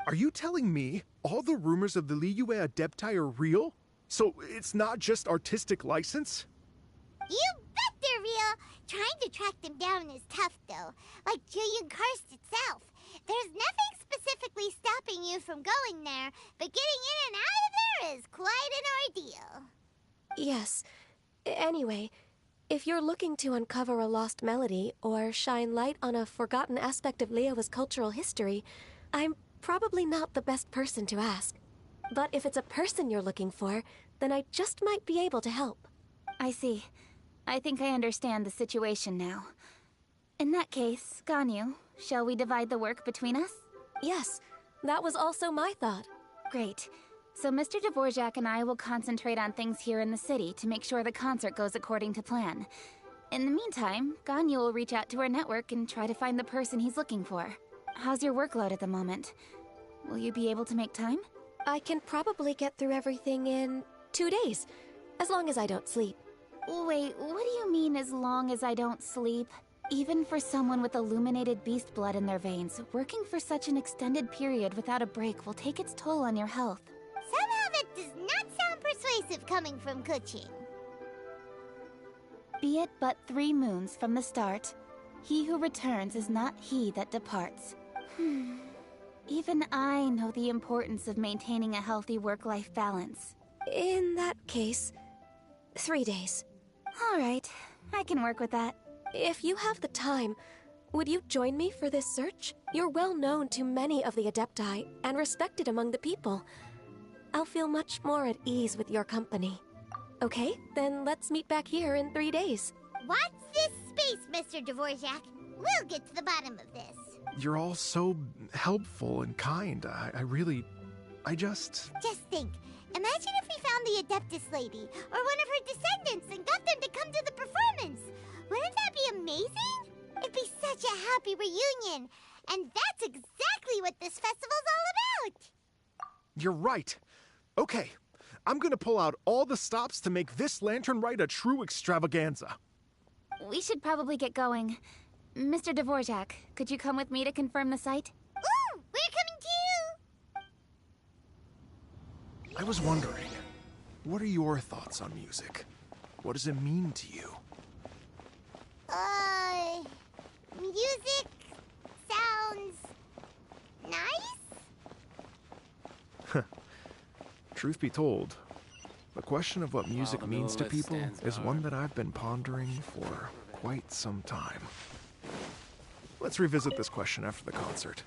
Are you telling me all the rumors of the Liyue Adepti are real? So it's not just artistic license? You bet they're real! Trying to track them down is tough, though. Like Julian Karst itself. There's nothing specifically stopping you from going there, but getting in and out of there is quite an ordeal. Yes. Anyway, if you're looking to uncover a lost melody or shine light on a forgotten aspect of Liyue's cultural history, I'm probably not the best person to ask. But if it's a person you're looking for, then I just might be able to help. I see. I think I understand the situation now. In that case, Ganyu, shall we divide the work between us? Yes, that was also my thought. Great. So Mr. Dvorak and I will concentrate on things here in the city to make sure the concert goes according to plan. In the meantime, Ganyu will reach out to our network and try to find the person he's looking for. How's your workload at the moment? Will you be able to make time? I can probably get through everything in 2 days, as long as I don't sleep. Wait, what do you mean as long as I don't sleep? Even for someone with illuminated beast blood in their veins, working for such an extended period without a break will take its toll on your health. Somehow that does not sound persuasive coming from Kuching. Be it but 3 moons from the start, he who returns is not he that departs. Even I know the importance of maintaining a healthy work-life balance. In that case, 3 days. All right, I can work with that. If you have the time, would you join me for this search? You're well known to many of the Adepti and respected among the people. I'll feel much more at ease with your company. Okay, then let's meet back here in 3 days. Watch this space, Mr. Dvorak. We'll get to the bottom of this. You're all so helpful and kind. I just... Just think. Imagine if we found the Adeptus lady, or one of her descendants, and got them to come to the performance. Wouldn't that be amazing? It'd be such a happy reunion. And that's exactly what this festival's all about. You're right. Okay, I'm gonna pull out all the stops to make this Lantern Rite a true extravaganza. We should probably get going. Mr. Dvorak, could you come with me to confirm the site? Ooh, we're coming too! I was wondering, what are your thoughts on music? What does it mean to you? Music sounds nice? Truth be told, the question of what music means to people is one that I've been pondering for quite some time. Let's revisit this question after the concert.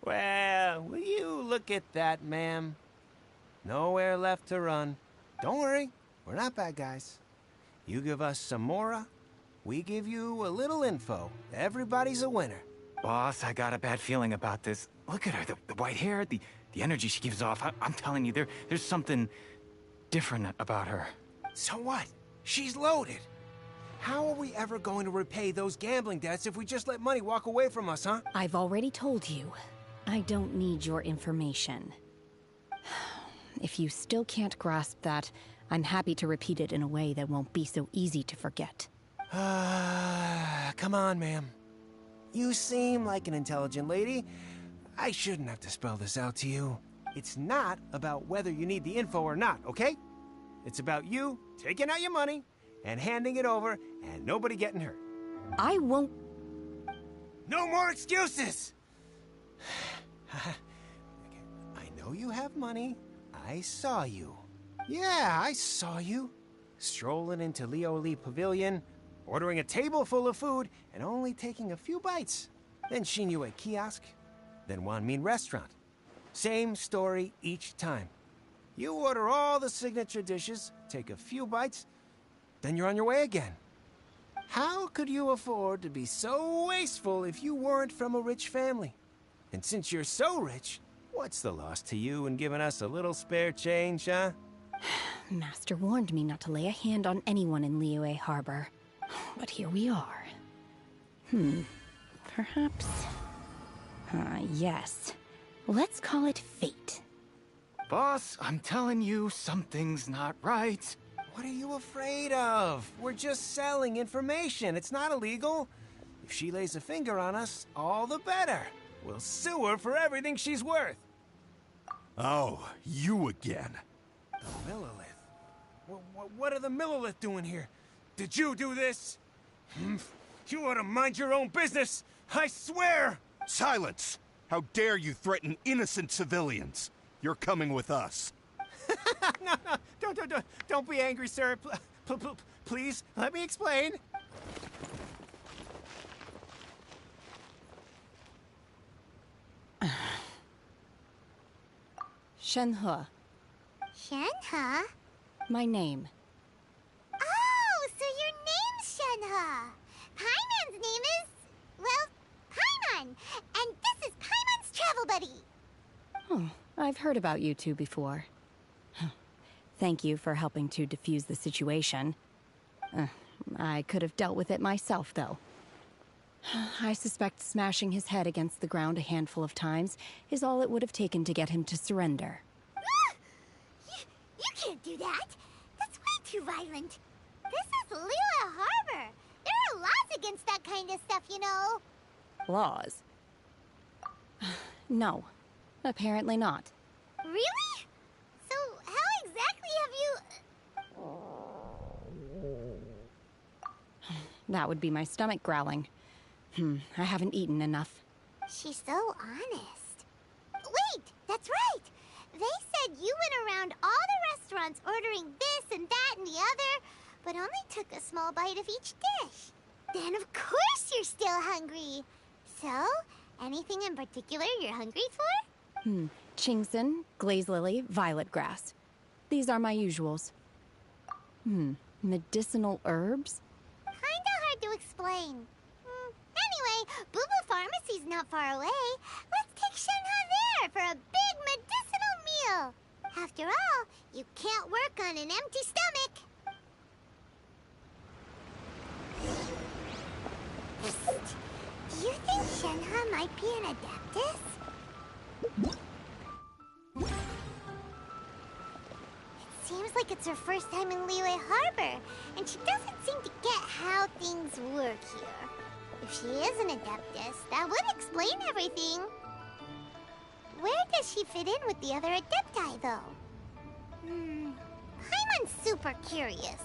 Well, will you look at that, ma'am? Nowhere left to run. Don't worry, we're not bad guys. You give us some mora, we give you a little info. Everybody's a winner. Boss, I got a bad feeling about this. Look at her, the white hair, the energy she gives off. I'm telling you, there's something different about her. So what? She's loaded. How are we ever going to repay those gambling debts if we just let money walk away from us, huh? I've already told you, I don't need your information. If you still can't grasp that, I'm happy to repeat it in a way that won't be so easy to forget. Come on, ma'am. You seem like an intelligent lady. I shouldn't have to spell this out to you. It's not about whether you need the info or not, okay? It's about you taking out your money and handing it over and nobody getting hurt. I won't... No more excuses! I know you have money. I saw you. Yeah, I saw you. Strolling into Leo Lee Pavilion, ordering a table full of food, and only taking a few bites. Then Shinyue Kiosk, then Wanmin Restaurant. Same story each time. You order all the signature dishes, take a few bites, then you're on your way again. How could you afford to be so wasteful if you weren't from a rich family? And since you're so rich, what's the loss to you in giving us a little spare change, huh? Master warned me not to lay a hand on anyone in Liyue Harbor. But here we are. Perhaps... yes. Let's call it fate. Boss, I'm telling you, something's not right. What are you afraid of? We're just selling information. It's not illegal. If she lays a finger on us, all the better. We'll sue her for everything she's worth. Oh, you again. The Millilith? What are the Millilith doing here? Did you do this? You ought to mind your own business. I swear! Silence! How dare you threaten innocent civilians? You're coming with us. No, don't be angry, sir. Please, let me explain. Shenhe. Shenhe? My name. Oh, so your name's Shenhe. Paimon's name is... well, Paimon. And this is Paimon's travel buddy. Oh, I've heard about you two before. Thank you for helping to defuse the situation. I could have dealt with it myself, though. I suspect smashing his head against the ground a handful of times is all it would have taken to get him to surrender. You can't do that. That's way too violent. This is Liyue Harbor. There are laws against that kind of stuff, you know. Laws? No, apparently not. Really? So how exactly have you... That would be my stomach growling. I haven't eaten enough. She's so honest. Wait, that's right. They said you went around all the restaurants ordering this and that and the other, but only took a small bite of each dish. Then of course you're still hungry. So, anything in particular you're hungry for? Chingson, glaze lily, violet grass. These are my usuals. Medicinal herbs? Kinda hard to explain. Anyway, Boo Boo Pharmacy's not far away. Let's take Shenhe there for a big medicinal meal. After all, you can't work on an empty stomach. Psst. Do you think Shenhe might be an Adeptus? It seems like it's her first time in Liyue Harbor, and she doesn't seem to get how things work here. If she is an Adeptus, that would explain everything. Where does she fit in with the other Adepti, though? Paimon's super curious.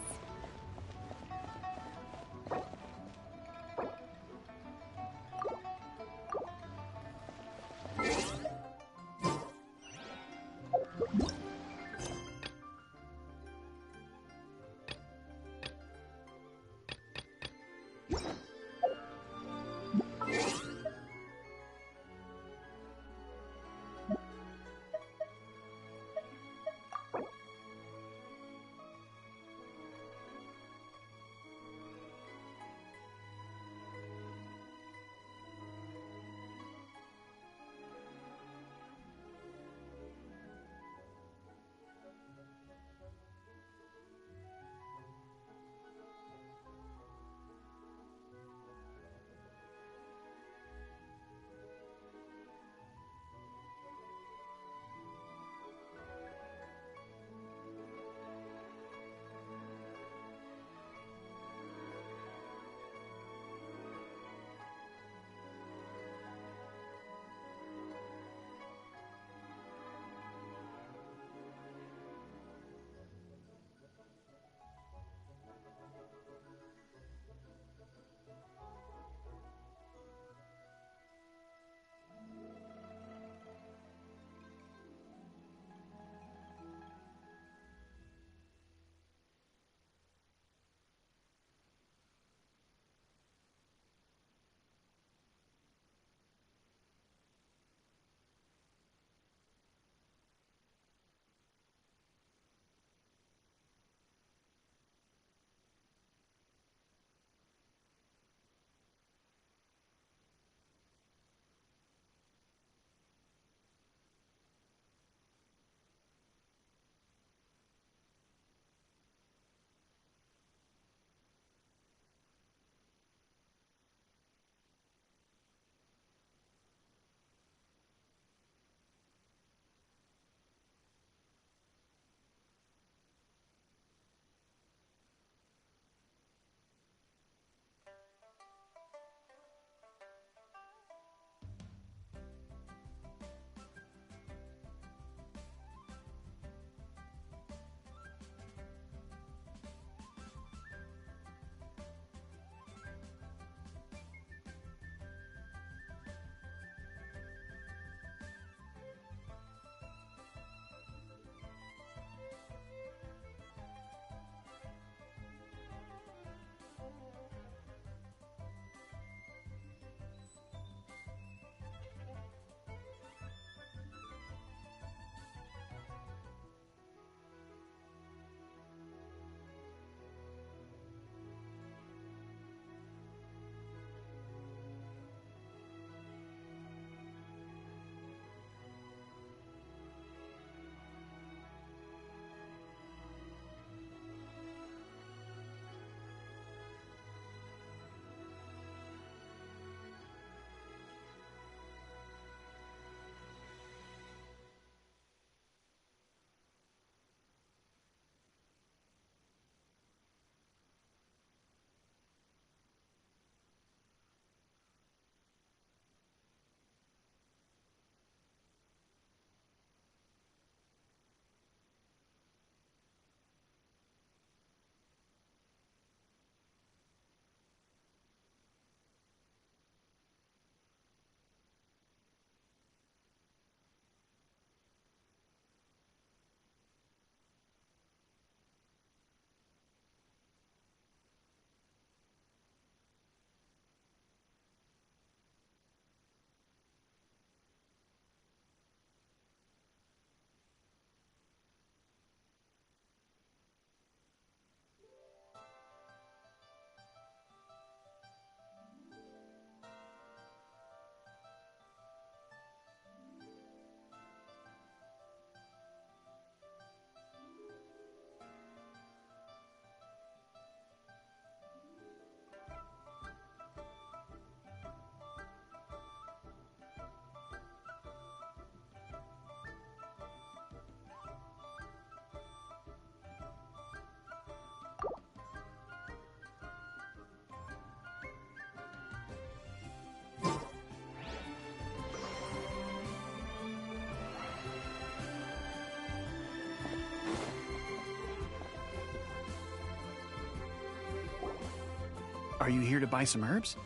Are you here to buy some herbs?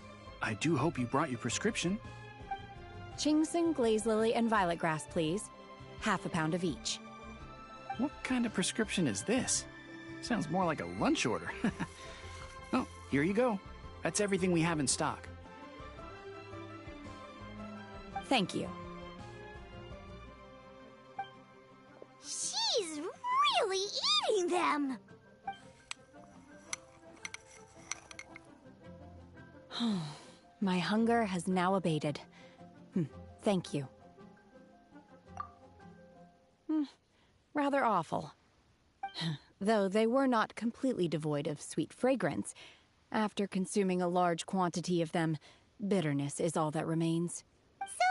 I do hope you brought your prescription. Ginseng, glaze lily, and violet grass, please. Half a pound of each. What kind of prescription is this? Sounds more like a lunch order. Oh, here you go. That's everything we have in stock. Thank you. She's really eating them! My hunger has now abated. Thank you. Rather awful. Though they were not completely devoid of sweet fragrance. After consuming a large quantity of them, bitterness is all that remains. So,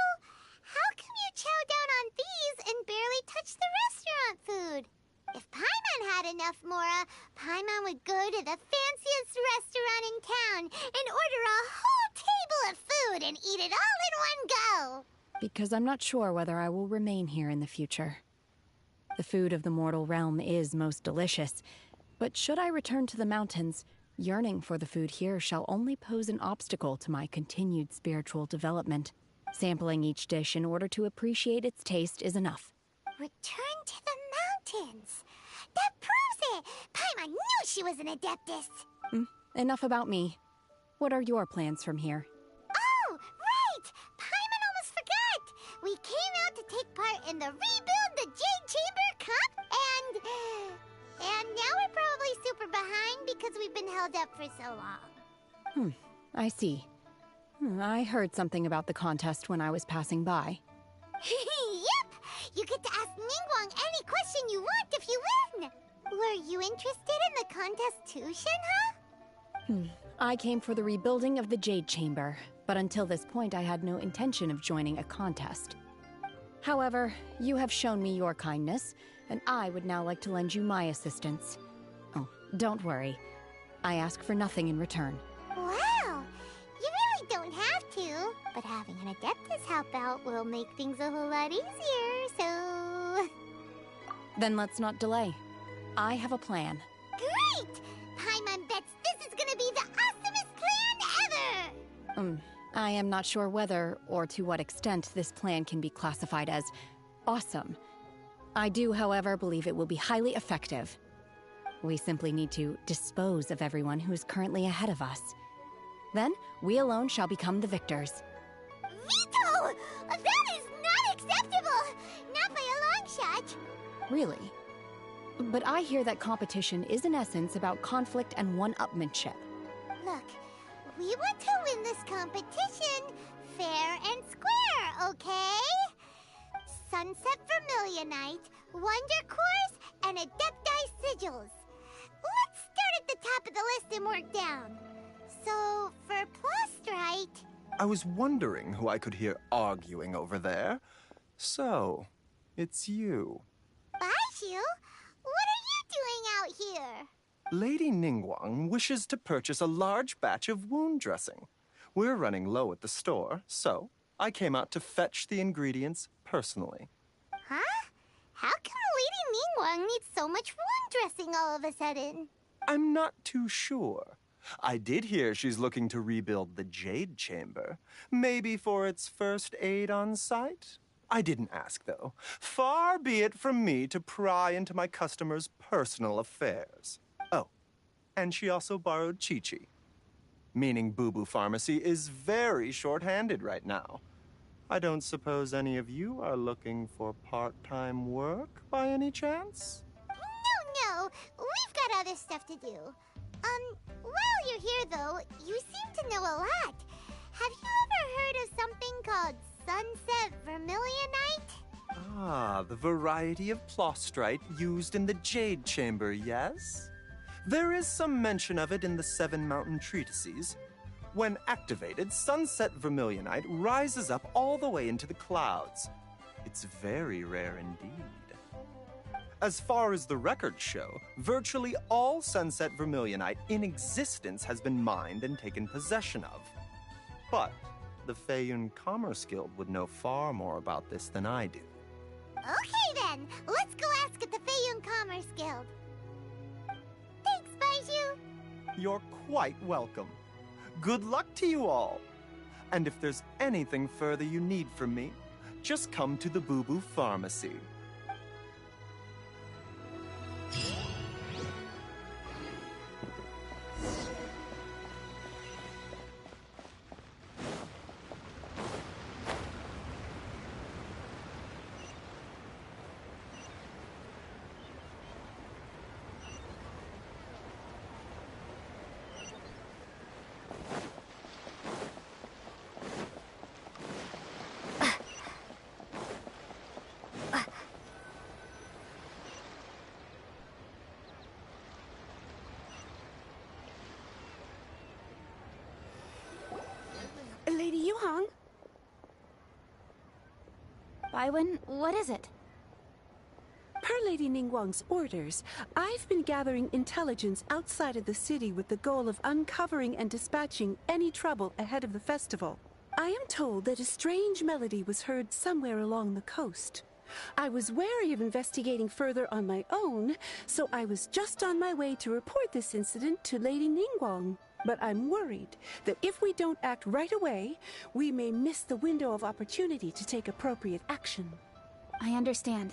how come you chow down on these and barely touch the restaurant food? If Paimon had enough Mora, Paimon would go to the fanciest restaurant in town and order a whole table of food and eat it all in one go. Because I'm not sure whether I will remain here in the future. The food of the mortal realm is most delicious, but should I return to the mountains, yearning for the food here shall only pose an obstacle to my continued spiritual development. Sampling each dish in order to appreciate its taste is enough. Return to the mountains. That proves it. Paimon knew she was an adeptus. Enough about me. What are your plans from here? Oh, right! Paimon almost forgot! We came out to take part in the Rebuild the Jade Chamber Cup, and now we're probably super behind because we've been held up for so long. I see. I heard something about the contest when I was passing by. Yep! You get to ask Ningguang any question you want if you win! Were you interested in the contest too, Shenhe? I came for the rebuilding of the Jade Chamber, but until this point I had no intention of joining a contest. However, you have shown me your kindness, and I would now like to lend you my assistance. Oh, don't worry. I ask for nothing in return. Wow! You really don't have to, but having an adeptus help out will make things a whole lot easier, so... Then let's not delay. I have a plan. Great! Paimon bets this is gonna be the awesomest plan ever! I am not sure whether, or to what extent, this plan can be classified as awesome. I do, however, believe it will be highly effective. We simply need to dispose of everyone who is currently ahead of us. Then, we alone shall become the victors. Veto! That is not acceptable! Not by a long shot! Really? But I hear that competition is in essence about conflict and one-upmanship. Look, we want to win this competition fair and square, okay? Sunset Vermilionite, Wonder Cores, and Adepti Sigils. Let's start at the top of the list and work down. So, for Plostrite... I was wondering who I could hear arguing over there. So, it's you. Baishu? What are you doing out here? Lady Ningguang wishes to purchase a large batch of wound dressing. We're running low at the store, so I came out to fetch the ingredients personally. Huh? How come Lady Ningguang needs so much wound dressing all of a sudden? I'm not too sure. I did hear she's looking to rebuild the Jade Chamber. Maybe for its first aid on site? I didn't ask, though. Far be it from me to pry into my customers' personal affairs. Oh, and she also borrowed Chi-Chi. Meaning Boo Boo Pharmacy is very short-handed right now. I don't suppose any of you are looking for part-time work by any chance? No, we've got other stuff to do. While you're here though, you seem to know a lot. Have you ever heard of something called Sunset Vermilionite? Ah, the variety of Plostrite used in the Jade Chamber, yes? There is some mention of it in the Seven Mountain Treatises. When activated, Sunset Vermilionite rises up all the way into the clouds. It's very rare indeed. As far as the records show, virtually all Sunset Vermilionite in existence has been mined and taken possession of. But the Feiyun Commerce Guild would know far more about this than I do. Okay then, let's go ask at the Feiyun Commerce Guild. Thanks, Baiju. You're quite welcome. Good luck to you all. And if there's anything further you need from me, just come to the Boo Boo Pharmacy. Lady Yuhang? Baiwen, what is it? Per Lady Ningguang's orders, I've been gathering intelligence outside of the city with the goal of uncovering and dispatching any trouble ahead of the festival. I am told that a strange melody was heard somewhere along the coast. I was wary of investigating further on my own, so I was just on my way to report this incident to Lady Ningguang. But I'm worried that if we don't act right away, we may miss the window of opportunity to take appropriate action. I understand.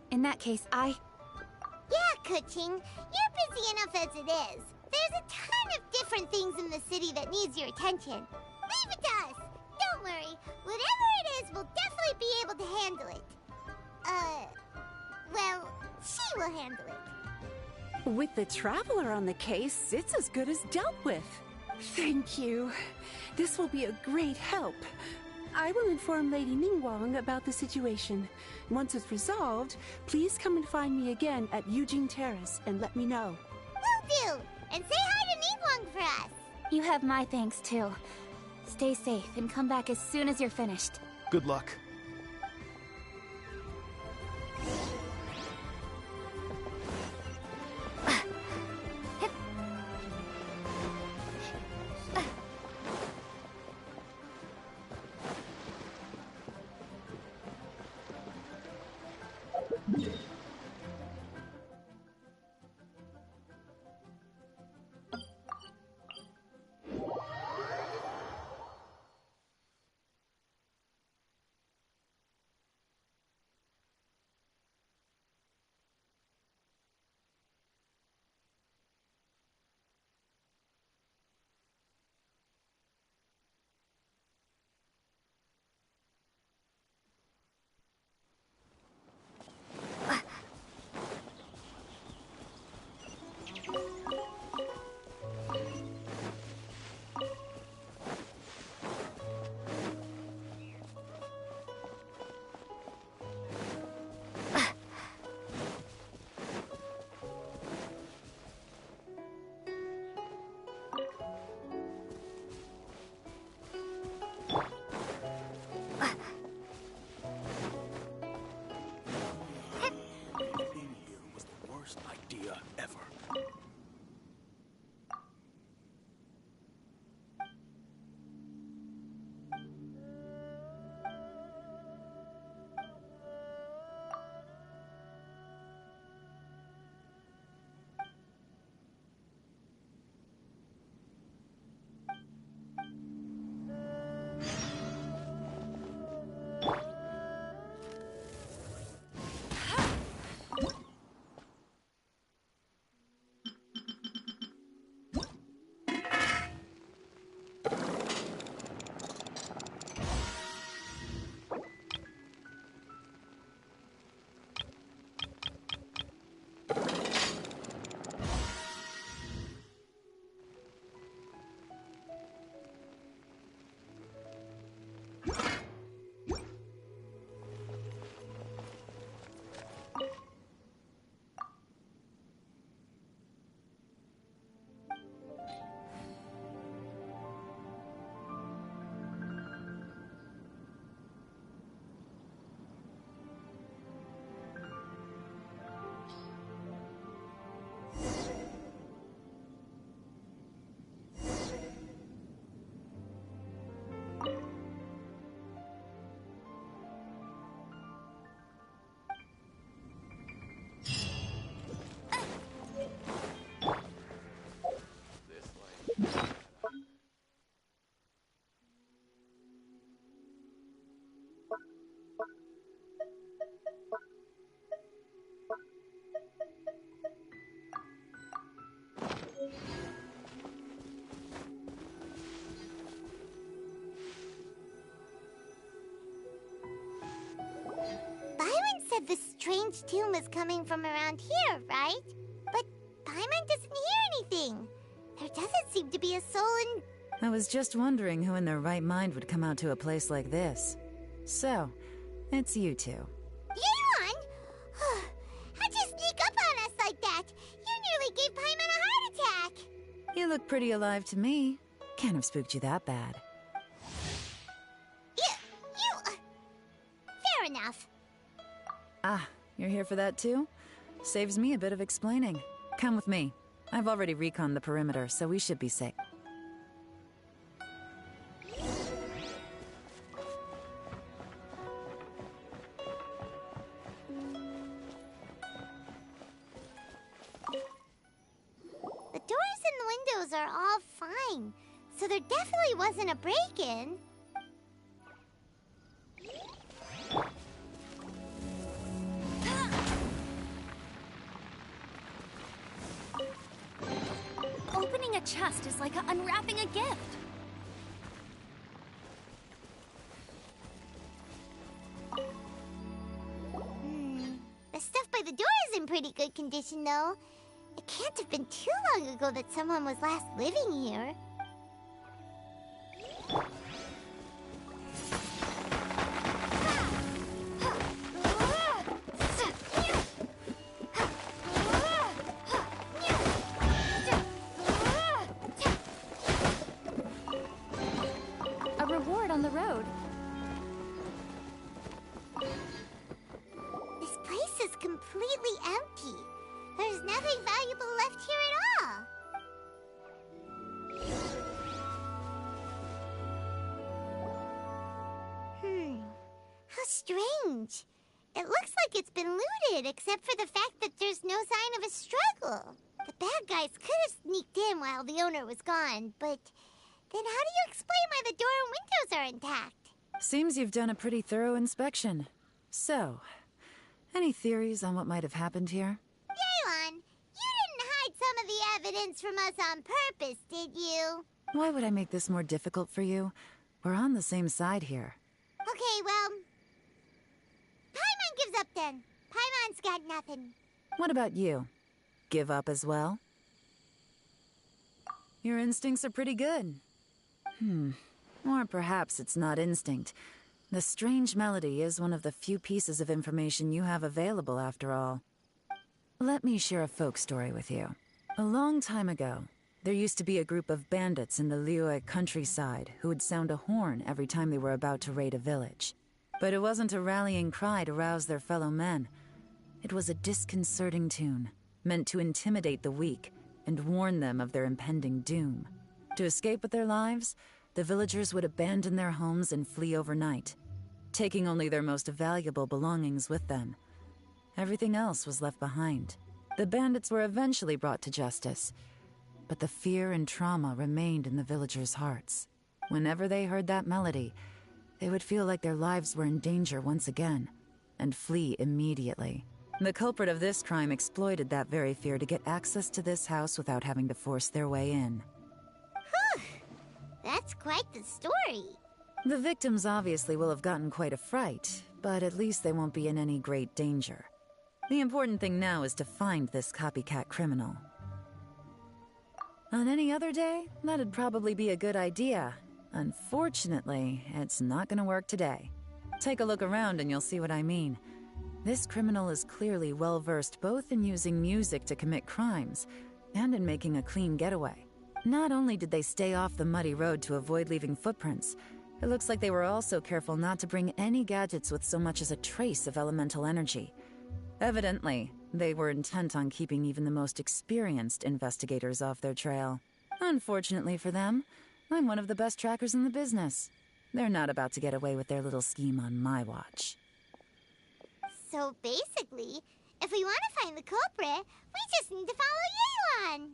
In that case, Yeah, Kuching, you're busy enough as it is. There's a ton of different things in the city that needs your attention. Leave it to us. Don't worry. Whatever it is, we'll definitely be able to handle it. Well, she will handle it. With the Traveler on the case, it's as good as dealt with. Thank you. This will be a great help. I will inform Lady Ningguang about the situation. Once it's resolved, please come and find me again at Yujing Terrace and let me know. Will do! And say hi to Ningguang for us! you have my thanks too. Stay safe and come back as soon as you're finished. Good luck. strange tune was coming from around here, right? But Paimon doesn't hear anything. There doesn't seem to be a soul in... I was just wondering who in their right mind would come out to a place like this. So, it's you two. Yeon! How'd you sneak up on us like that? You nearly gave Paimon a heart attack! You look pretty alive to me. Can't have spooked you that bad. Fair enough. Ah, you're here for that too? Saves me a bit of explaining. Come with me. I've already reconned the perimeter, so we should be safe. The doors and the windows are all fine, so there definitely wasn't a break-in. Opening a chest is like unwrapping a gift. The stuff by the door is in pretty good condition, though. It can't have been too long ago that someone was last living here. A reward on the road. This place is completely empty. There's nothing valuable left here at all. How strange. It looks like it's been looted, except for the fact that there's no sign of a struggle. The bad guys could have sneaked in while the owner was gone, but then how do you explain why the door and windows are intact? Seems you've done a pretty thorough inspection. So, any theories on what might have happened here? Yeon, you didn't hide some of the evidence from us on purpose, did you? Why would I make this more difficult for you? We're on the same side here. Okay, well... Paimon gives up then. Paimon's got nothing. What about you? Give up as well? Your instincts are pretty good. Or perhaps it's not instinct. The strange melody is one of the few pieces of information you have available, after all. Let me share a folk story with you. A long time ago, there used to be a group of bandits in the Liyue countryside who would sound a horn every time they were about to raid a village. But it wasn't a rallying cry to rouse their fellow men. It was a disconcerting tune, meant to intimidate the weak and warn them of their impending doom. To escape with their lives, the villagers would abandon their homes and flee overnight, taking only their most valuable belongings with them. Everything else was left behind. The bandits were eventually brought to justice, but the fear and trauma remained in the villagers' hearts. Whenever they heard that melody, they would feel like their lives were in danger once again, and flee immediately. The culprit of this crime exploited that very fear to get access to this house without having to force their way in. Whew! That's quite the story. The victims obviously will have gotten quite a fright, but at least they won't be in any great danger. The important thing now is to find this copycat criminal. On any other day, that'd probably be a good idea. Unfortunately, it's not gonna work today. Take a look around and you'll see what I mean. This criminal is clearly well-versed both in using music to commit crimes and in making a clean getaway. Not only did they stay off the muddy road to avoid leaving footprints, it looks like they were also careful not to bring any gadgets with so much as a trace of elemental energy. Evidently, they were intent on keeping even the most experienced investigators off their trail. Unfortunately for them, I'm one of the best trackers in the business. They're not about to get away with their little scheme on my watch. So basically, if we want to find the culprit, we just need to follow Yeon.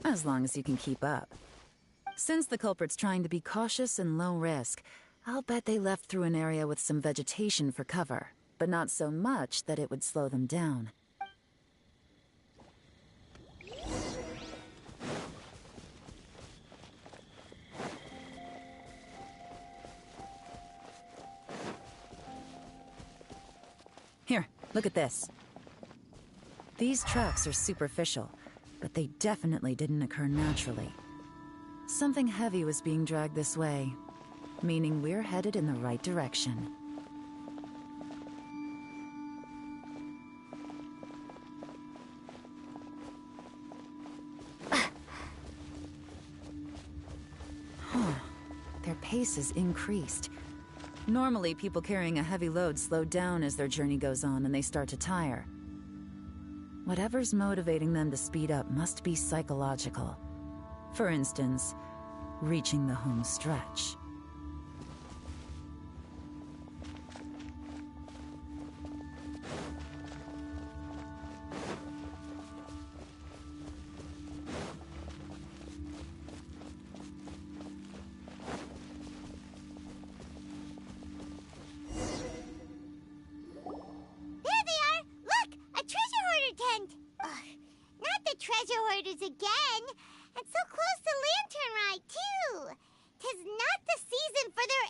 As long as you can keep up. Since the culprit's trying to be cautious and low risk, I'll bet they left through an area with some vegetation for cover, but not so much that it would slow them down. Here, look at this. These tracks are superficial, but they definitely didn't occur naturally. Something heavy was being dragged this way, meaning we're headed in the right direction. Their pace is increased. Normally, people carrying a heavy load slow down as their journey goes on and they start to tire. Whatever's motivating them to speed up must be psychological. For instance, reaching the home stretch. Again, and so close to Lantern Rite, too. 'Tis not the season for their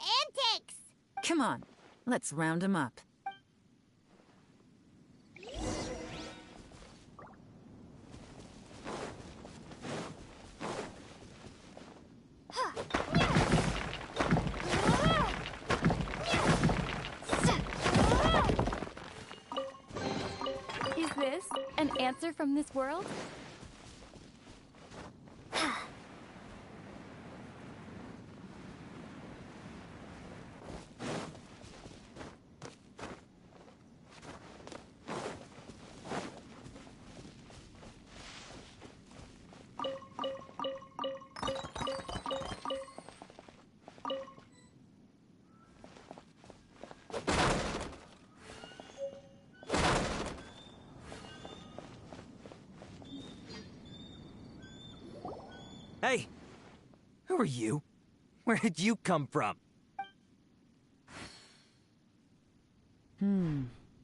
antics. Come on, let's round them up. Is this an answer from this world? Hey! Who are you? Where did you come from?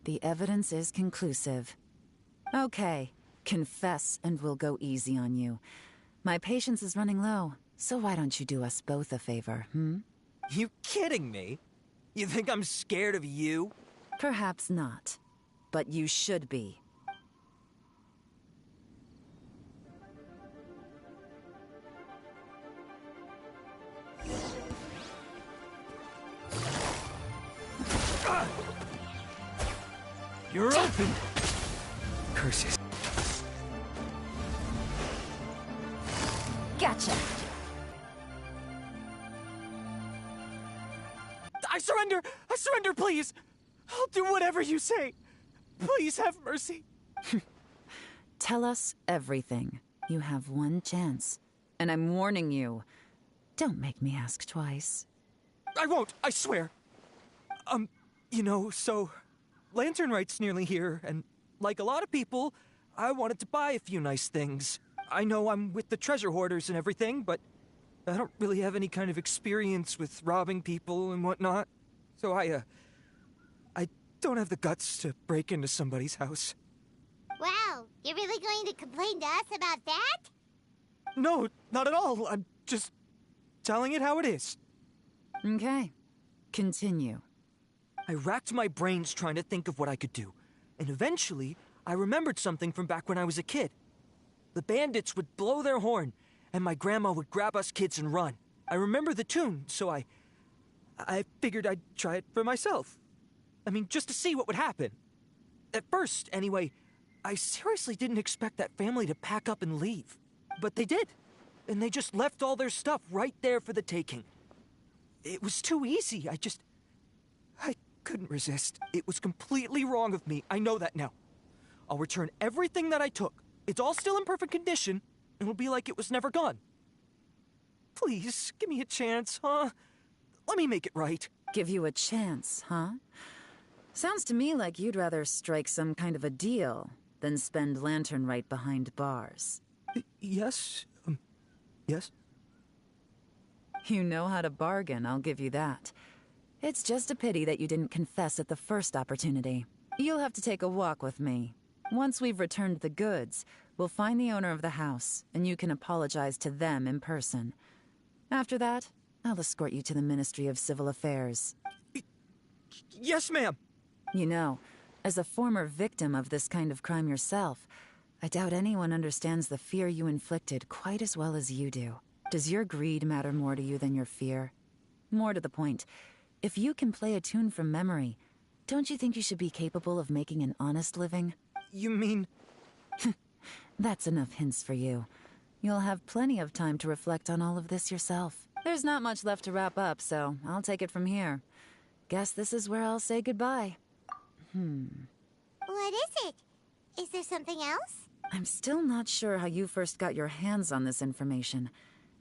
The evidence is conclusive. Okay, confess and we'll go easy on you. My patience is running low, so why don't you do us both a favor, You kidding me? You think I'm scared of you? Perhaps not, but you should be. You're open! Curses. Gotcha! I surrender! I surrender, please! I'll do whatever you say! Please have mercy! Tell us everything. You have one chance. And I'm warning you. Don't make me ask twice. I won't, I swear! So... Lantern Rite's nearly here, and like a lot of people, I wanted to buy a few nice things. I know I'm with the treasure hoarders and everything, but I don't really have any kind of experience with robbing people and whatnot. So I don't have the guts to break into somebody's house. Wow, you're really going to complain to us about that? No, not at all. I'm just telling it how it is. Okay, continue. I racked my brains trying to think of what I could do, and eventually, I remembered something from back when I was a kid. The bandits would blow their horn, and my grandma would grab us kids and run. I remember the tune, so I figured I'd try it for myself. I mean, just to see what would happen. At first, anyway, I seriously didn't expect that family to pack up and leave. But they did, and they just left all their stuff right there for the taking. It was too easy, I couldn't resist. It was completely wrong of me. I know that now. I'll return everything that I took. It's all still in perfect condition, and it'll be like it was never gone. Please, give me a chance, huh? Let me make it right. Give you a chance, huh? Sounds to me like you'd rather strike some kind of a deal than spend Lantern Rite behind bars. Yes? Yes? You know how to bargain, I'll give you that. It's just a pity that you didn't confess at the first opportunity. You'll have to take a walk with me. Once we've returned the goods, we'll find the owner of the house, and you can apologize to them in person. After that, I'll escort you to the Ministry of Civil Affairs. Yes, ma'am. You know, As a former victim of this kind of crime yourself, I doubt anyone understands the fear you inflicted quite as well as you do. Does your greed matter more to you than your fear? More to the point, if you can play a tune from memory, don't you think you should be capable of making an honest living? You mean... That's enough hints for you. You'll have plenty of time to reflect on all of this yourself. There's not much left to wrap up, so I'll take it from here. Guess this is where I'll say goodbye. What is it? Is there something else? I'm still not sure how you first got your hands on this information,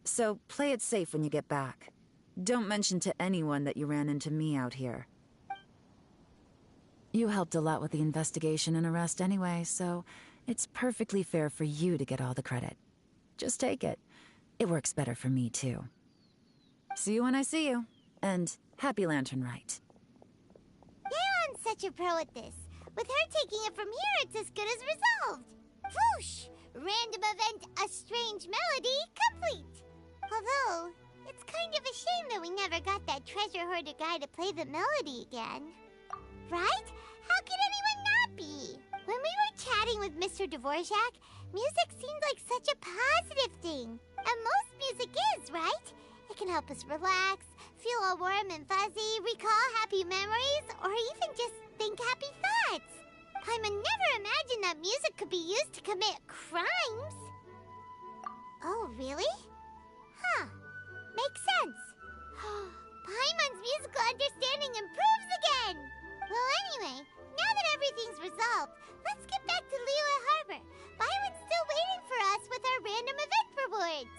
so play it safe when you get back. Don't mention to anyone that you ran into me out here. You helped a lot with the investigation and arrest anyway, so it's perfectly fair for you to get all the credit. Just take it. It works better for me, too. See you when I see you, and happy Lantern Rite. Leon's such a pro at this. With her taking it from here, it's as good as resolved. Whoosh! Random event, a strange melody, complete. Although, it's kind of a shame that we never got that treasure hoarder guy to play the melody again. Right? How could anyone not be? When we were chatting with Mr. Dvorak, music seemed like such a positive thing. And most music is, right? It can help us relax, feel all warm and fuzzy, recall happy memories, or even just think happy thoughts. Paimon never imagined that music could be used to commit crimes. Oh, really? Huh. Makes sense. Paimon's musical understanding improves again. Well, anyway, now that everything's resolved, let's get back to Liyue Harbor. Byron's still waiting for us with our random event rewards.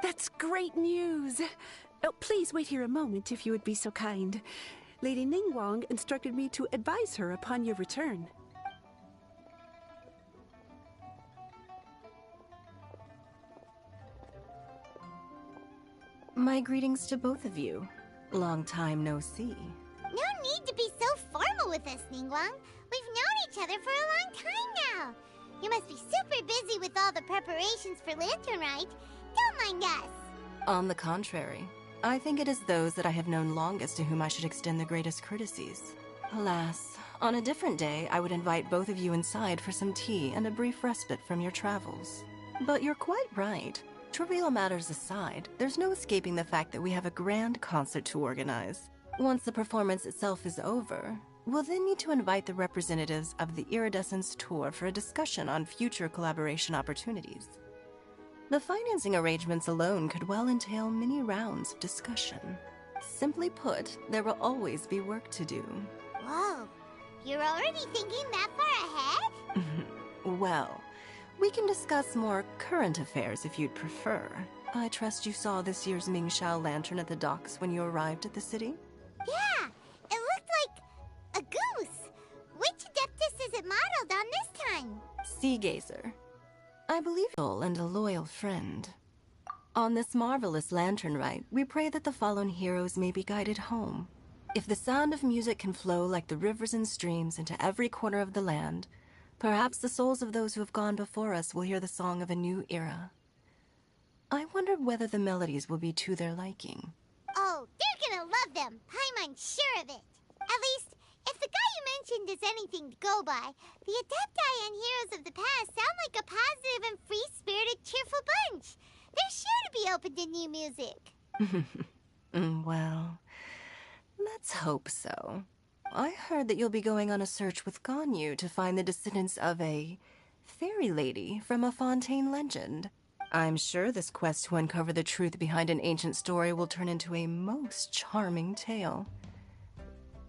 That's great news! Oh, please wait here a moment if you would be so kind. Lady Ningguang instructed me to advise her upon your return. My greetings to both of you. Long time no see. No need to be so formal with us, Ningguang. We've known each other for a long time now. You must be super busy with all the preparations for Lantern Rite. Don't mind us. On the contrary, I think it is those that I have known longest to whom I should extend the greatest courtesies. Alas, on a different day, I would invite both of you inside for some tea and a brief respite from your travels. But you're quite right. Trivial matters aside, there's no escaping the fact that we have a grand concert to organize. Once the performance itself is over, we'll then need to invite the representatives of the Iridescence Tour for a discussion on future collaboration opportunities. The financing arrangements alone could well entail many rounds of discussion. Simply put, there will always be work to do. Whoa, you're already thinking that far ahead? Well, we can discuss more current affairs if you'd prefer. I trust you saw this year's Mingxiao lantern at the docks when you arrived at the city? Yeah, it looked like a goose. Which Adeptus is it modeled on this time? Sea Gazer. I believe you're and a loyal friend. On this marvelous Lantern Rite, we pray that the fallen heroes may be guided home. If the sound of music can flow like the rivers and streams into every corner of the land, perhaps the souls of those who have gone before us will hear the song of a new era. I wonder whether the melodies will be to their liking. Oh, they're gonna love them. Paimon's sure of it. At least, if the guy you legend is anything to go by, the Adepti and Heroes of the Past sound like a positive and free-spirited, cheerful bunch. They're sure to be open to new music. Well, let's hope so. I heard that you'll be going on a search with Ganyu to find the descendants of a fairy lady from a Fontaine legend. I'm sure this quest to uncover the truth behind an ancient story will turn into a most charming tale.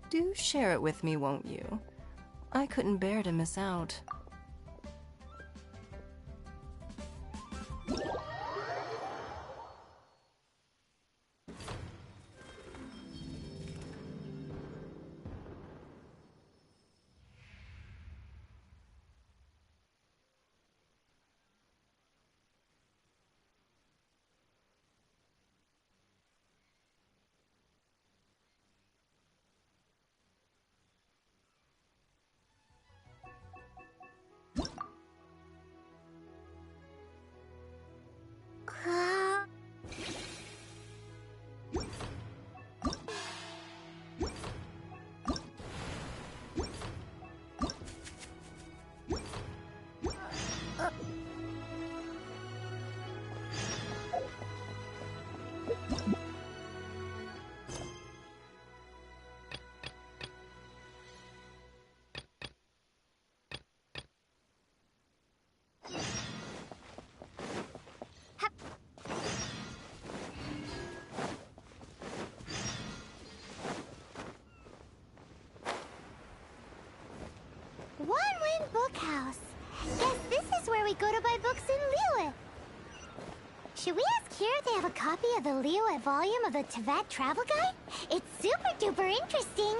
Do share it with me, won't you? I couldn't bear to miss out. One-Wind Bookhouse. Guess this is where we go to buy books in Liyue. Should we ask here if they have a copy of the Liyue volume of the Teyvat Travel Guide? It's super-duper interesting.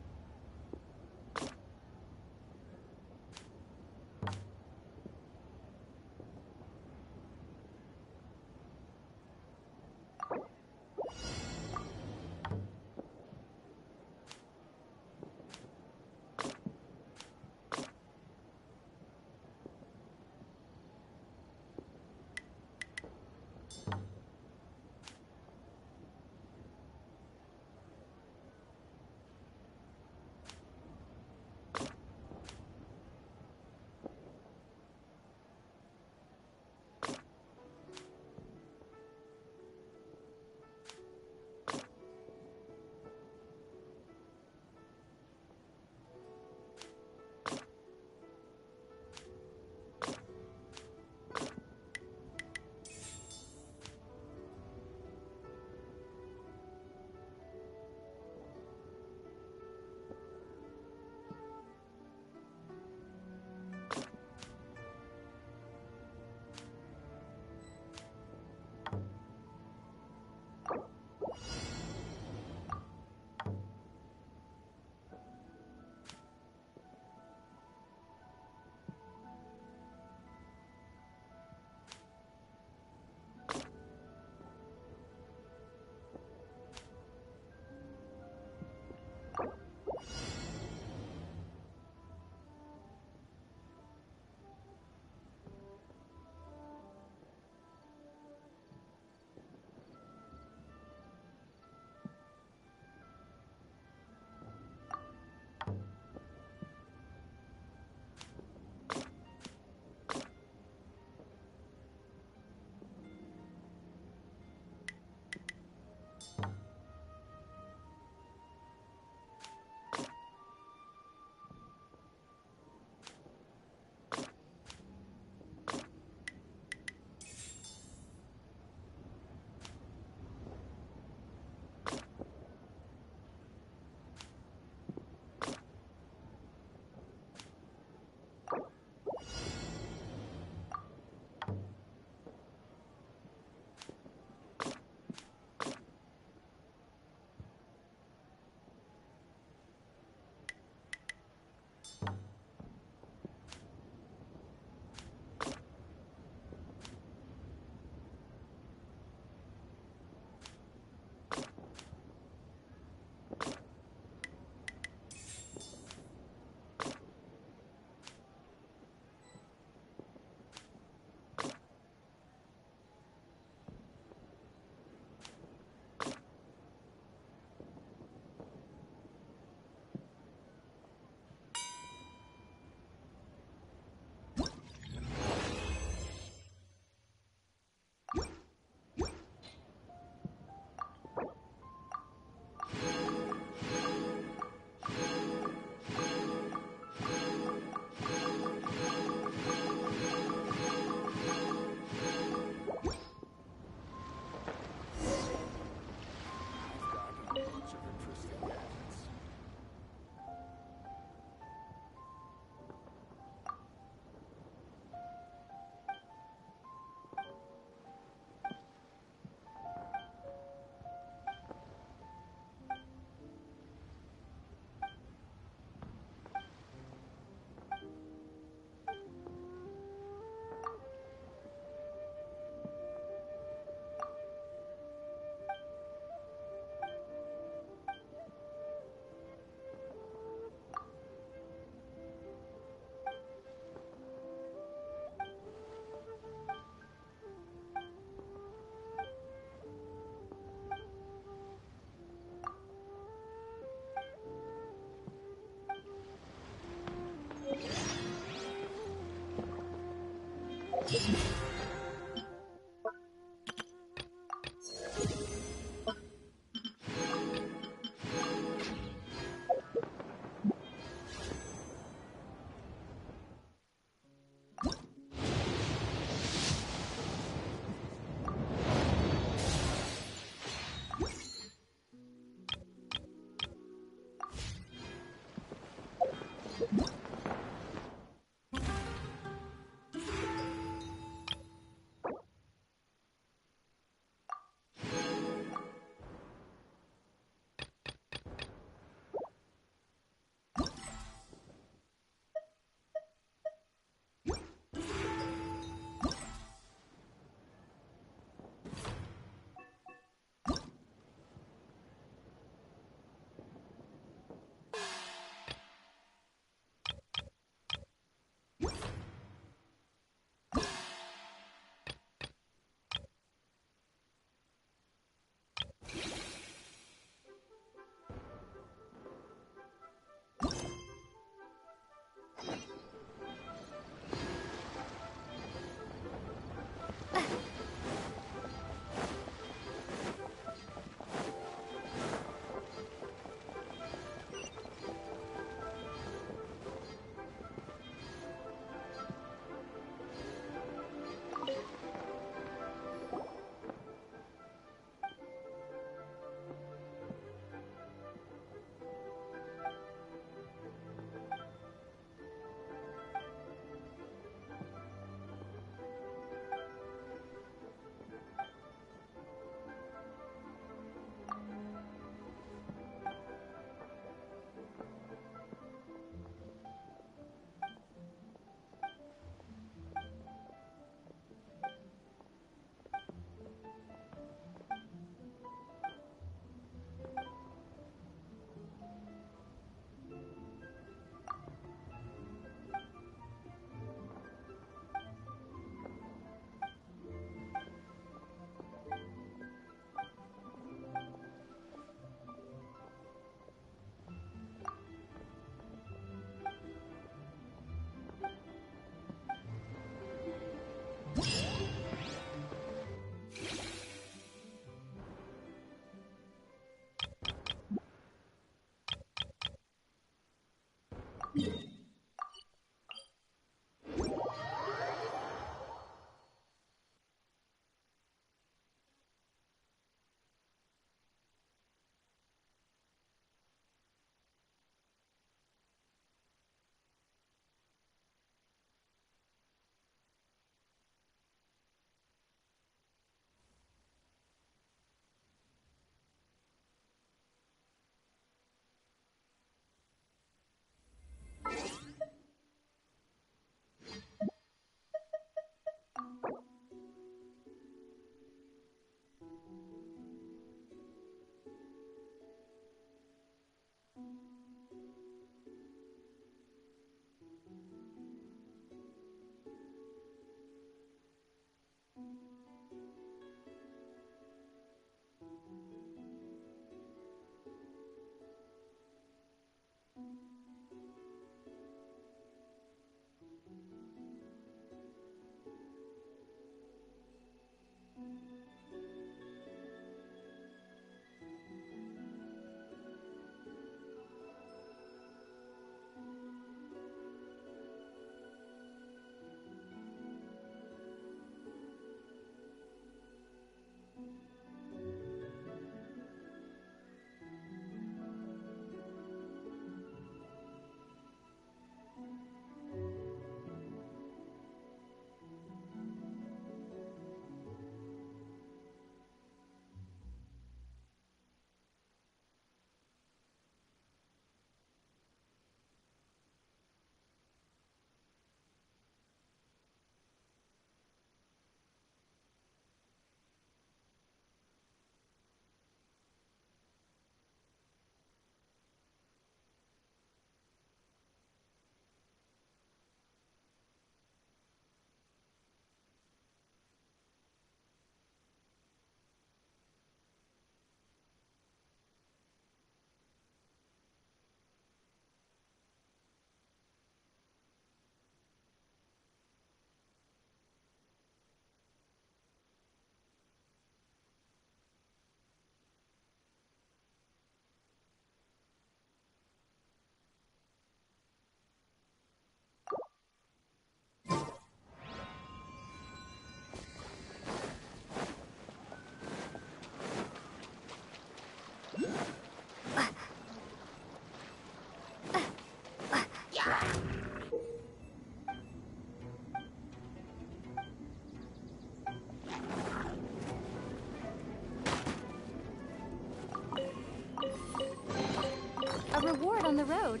on the road.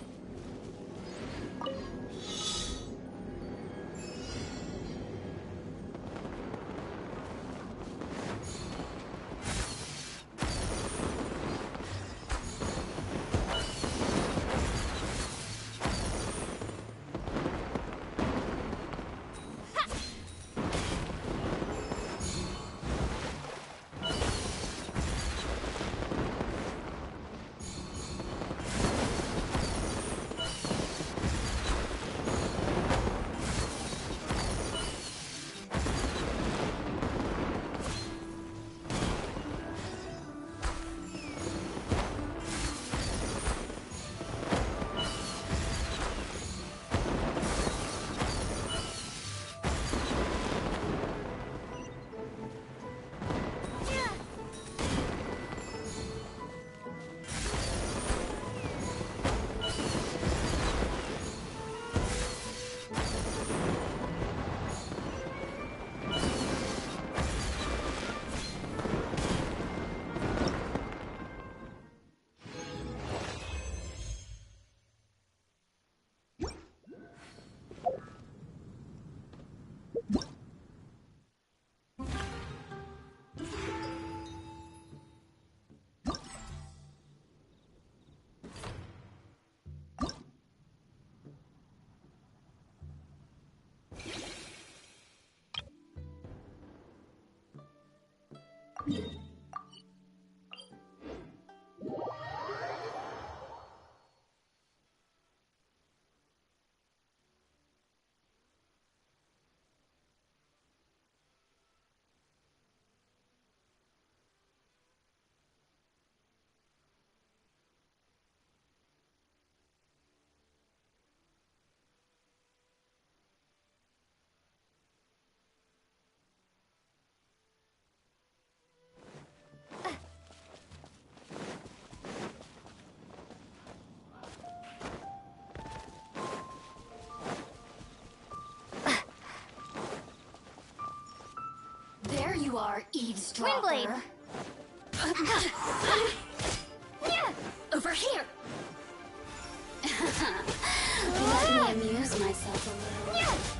There you are, eavesdropper. Windblade! Over here! Let me amuse myself a little.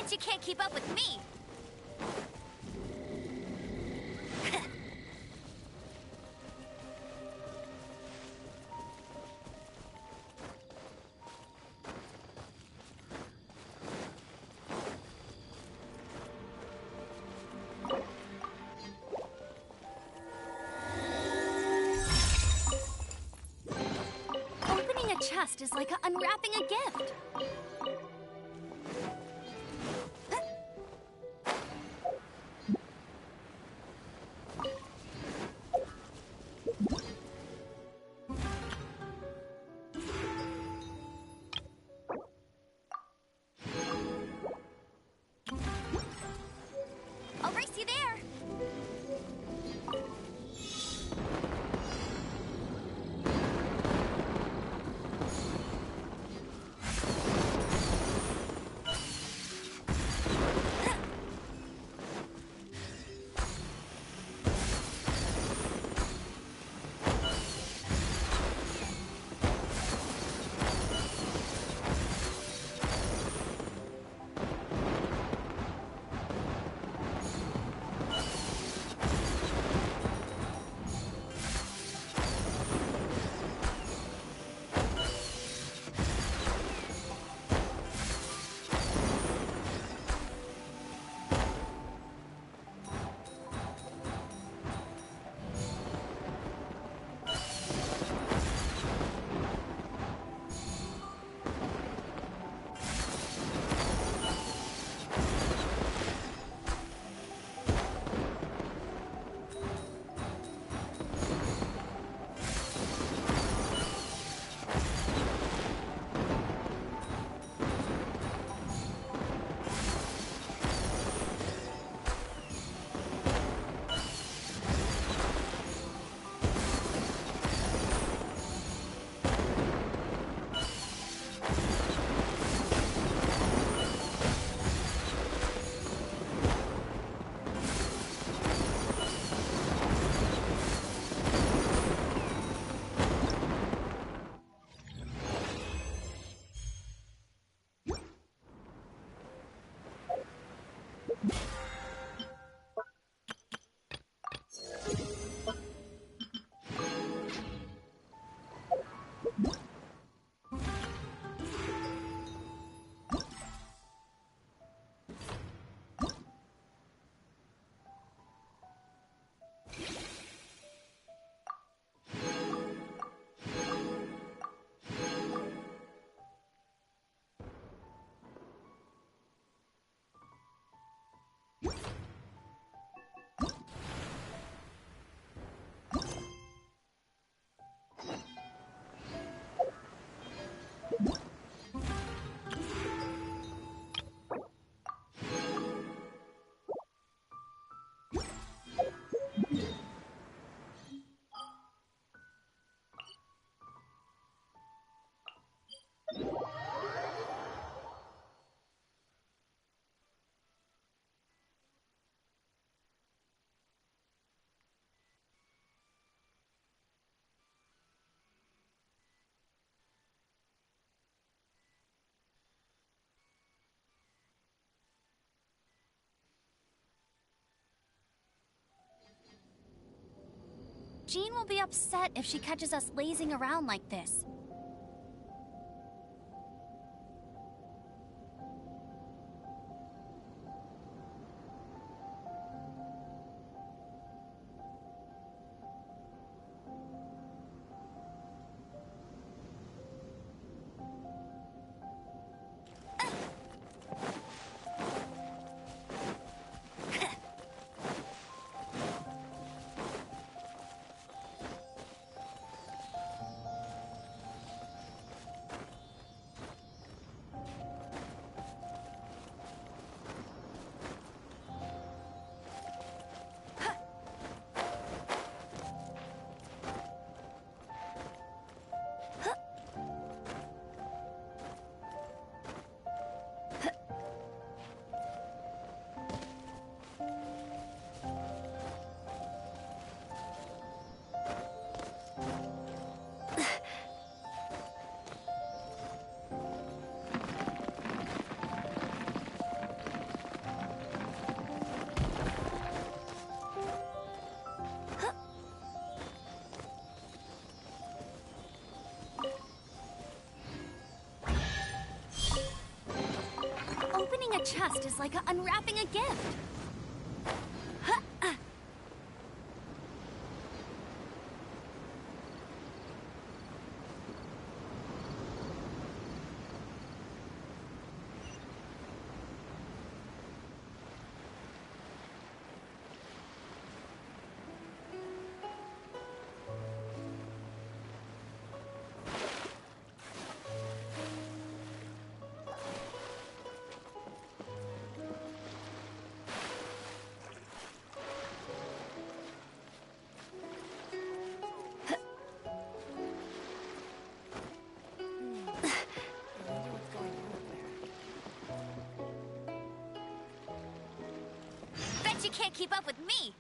Bet you can't keep up with me! Opening a chest is like unwrapping a gift. I'll race you there. Jean will be upset if she catches us lazing around like this. almost is like unwrapping a gift. Bet you can't keep up with me!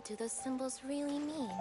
do those symbols really mean?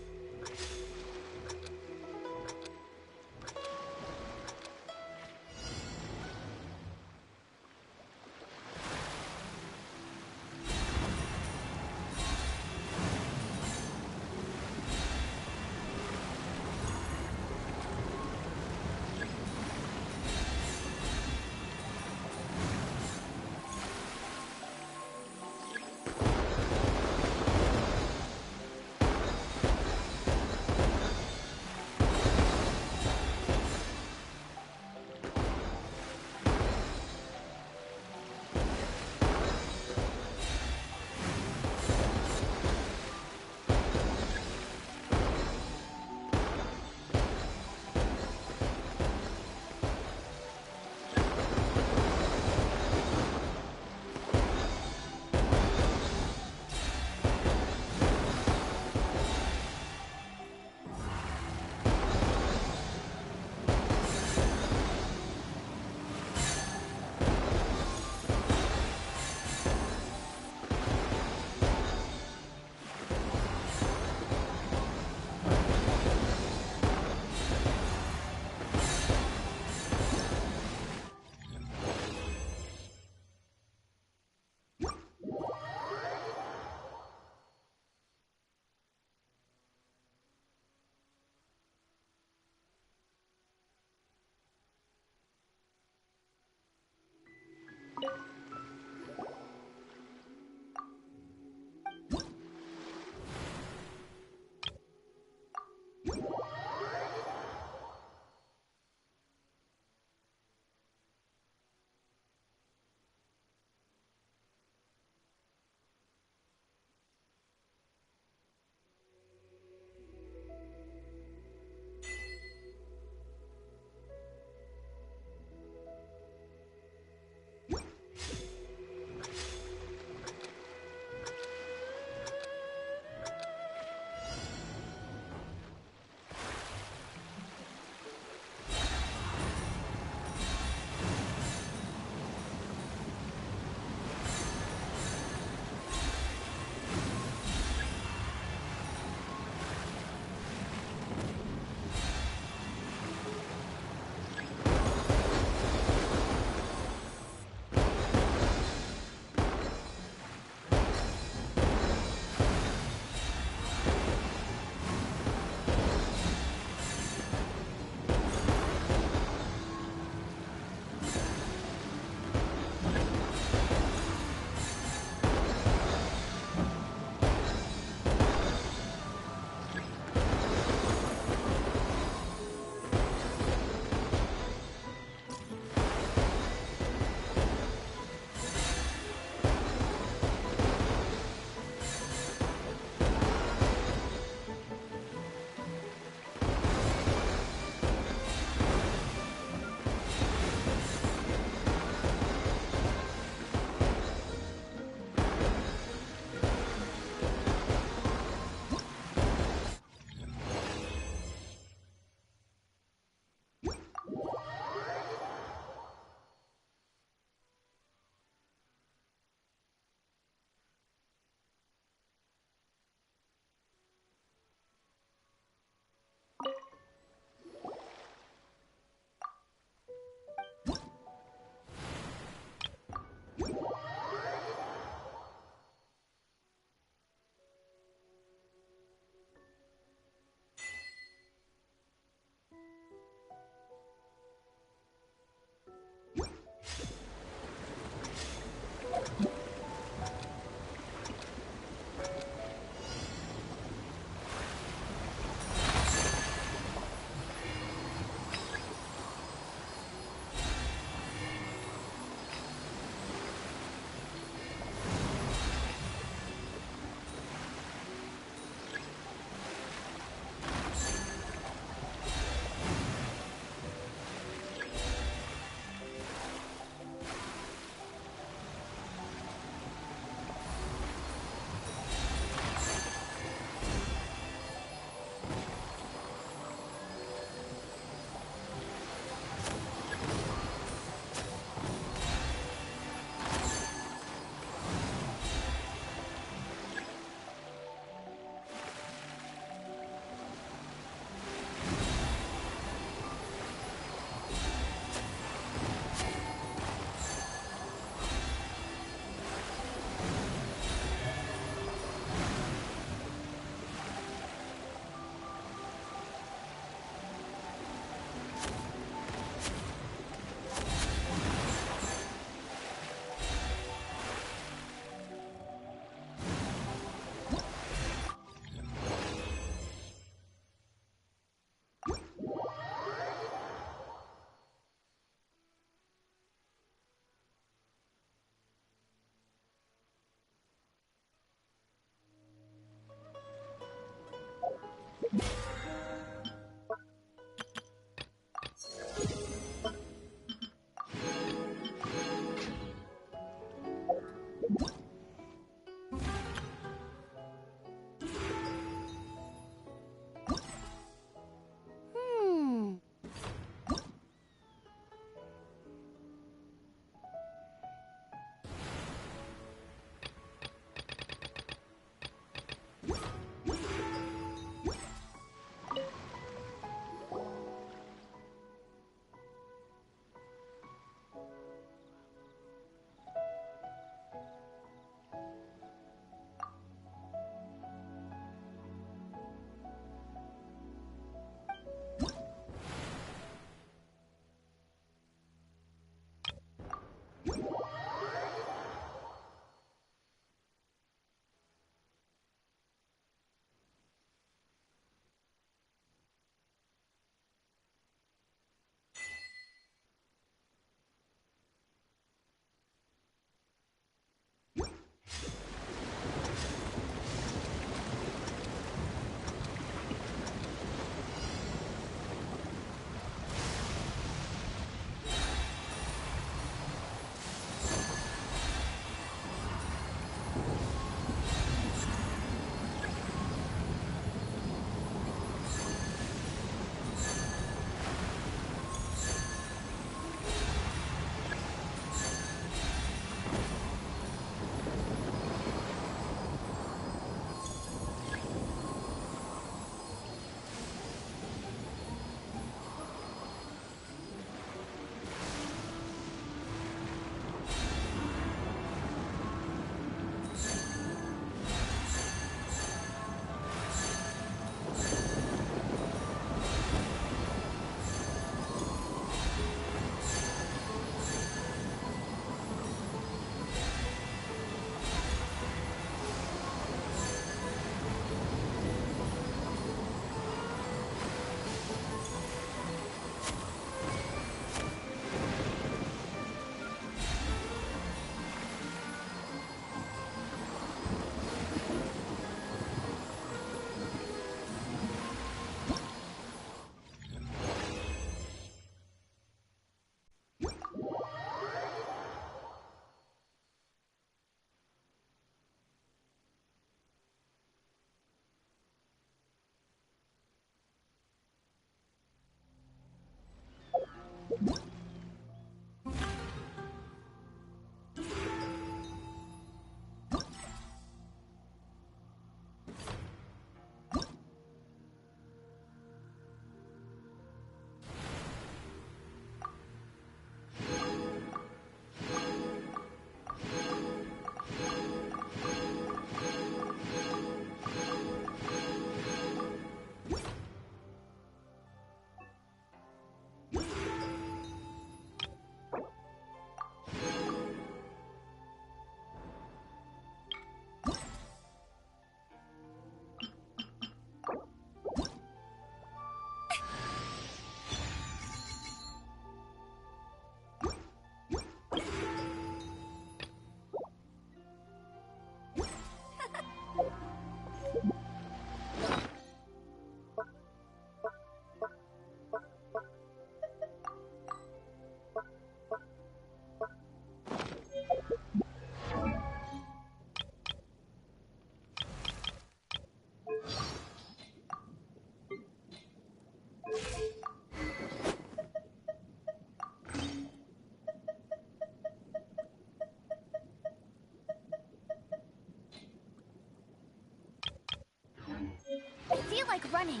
I feel like running.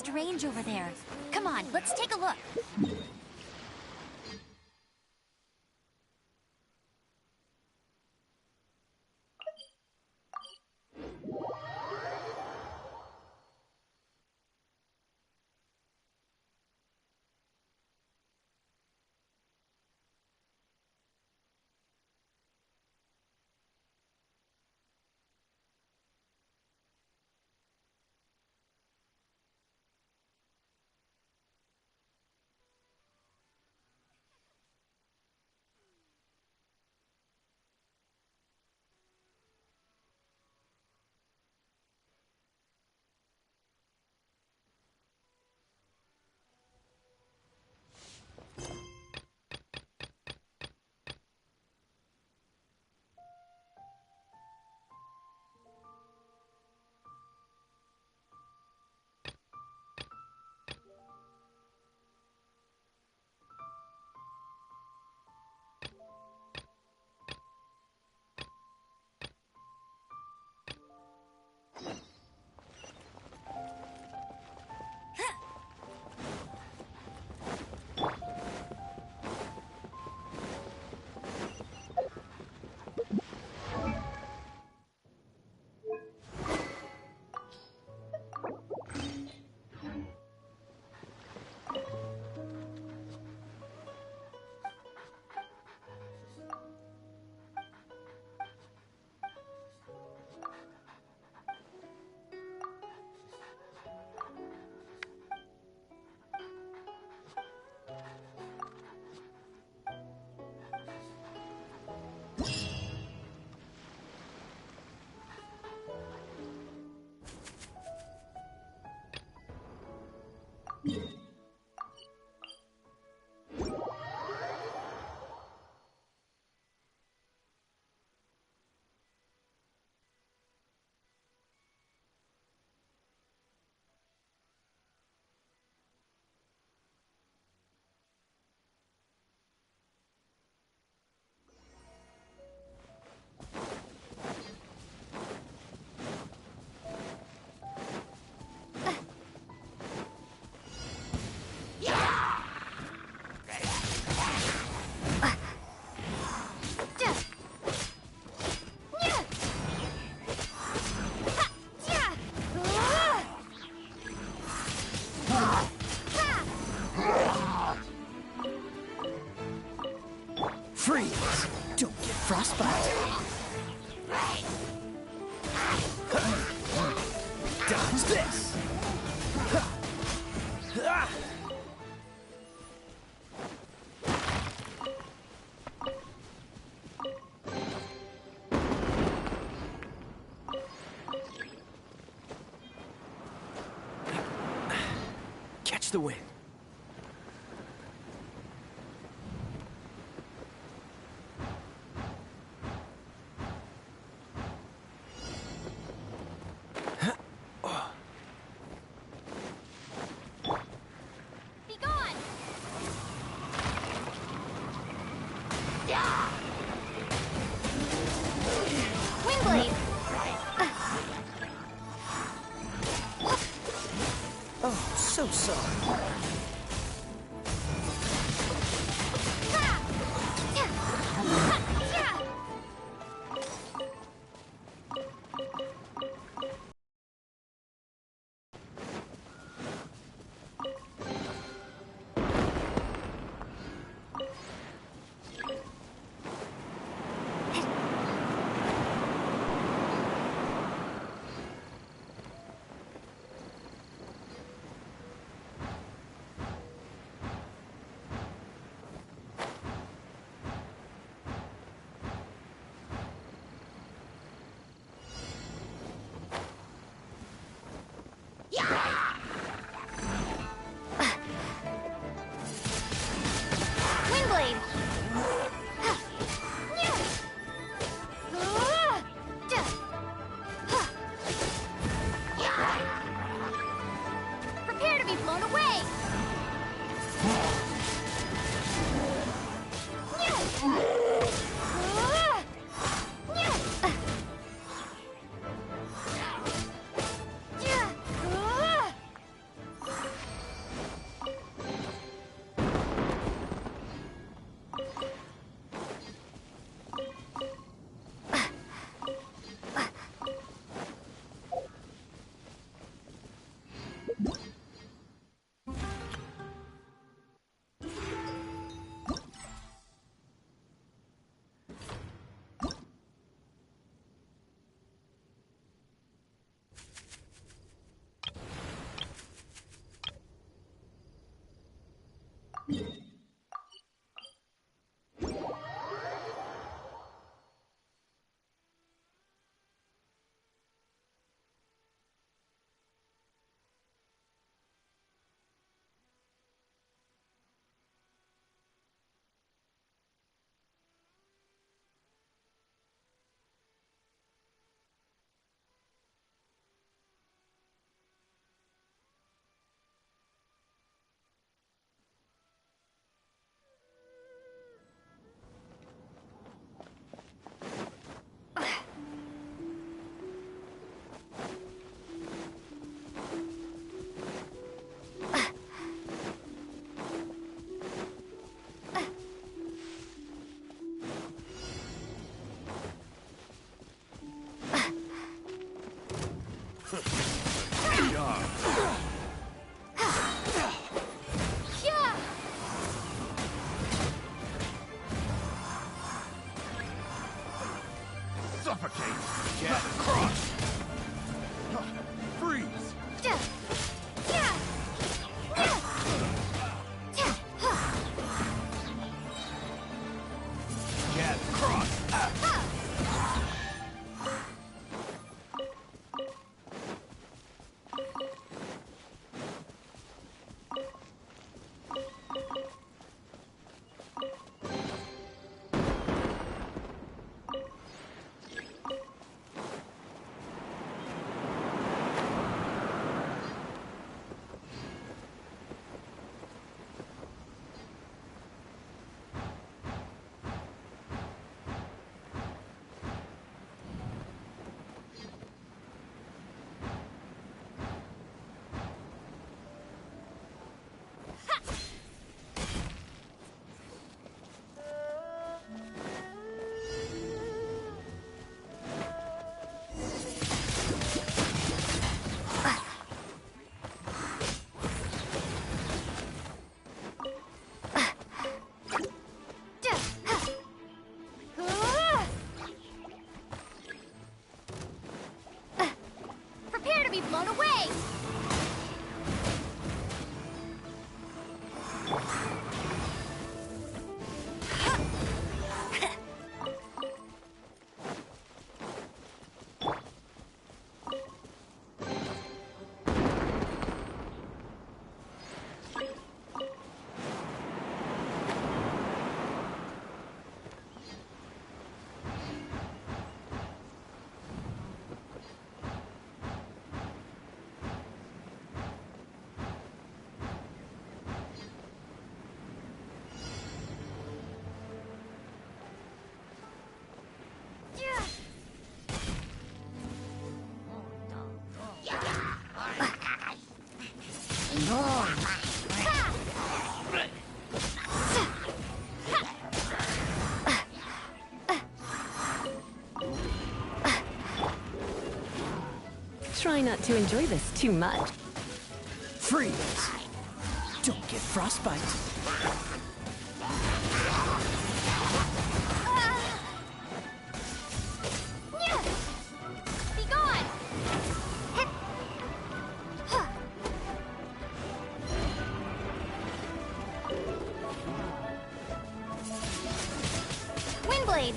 strange over there. Come on, let's take a look. Freeze! Don't get frostbite. Dodge this! Catch the wind. Oh, so sorry. Suffocate! Jab! Cross! Freeze! Jab! Cross! Prepare to be blown away! Try not to enjoy this too much. Freeze! Don't get frostbite. Be gone! Windblade!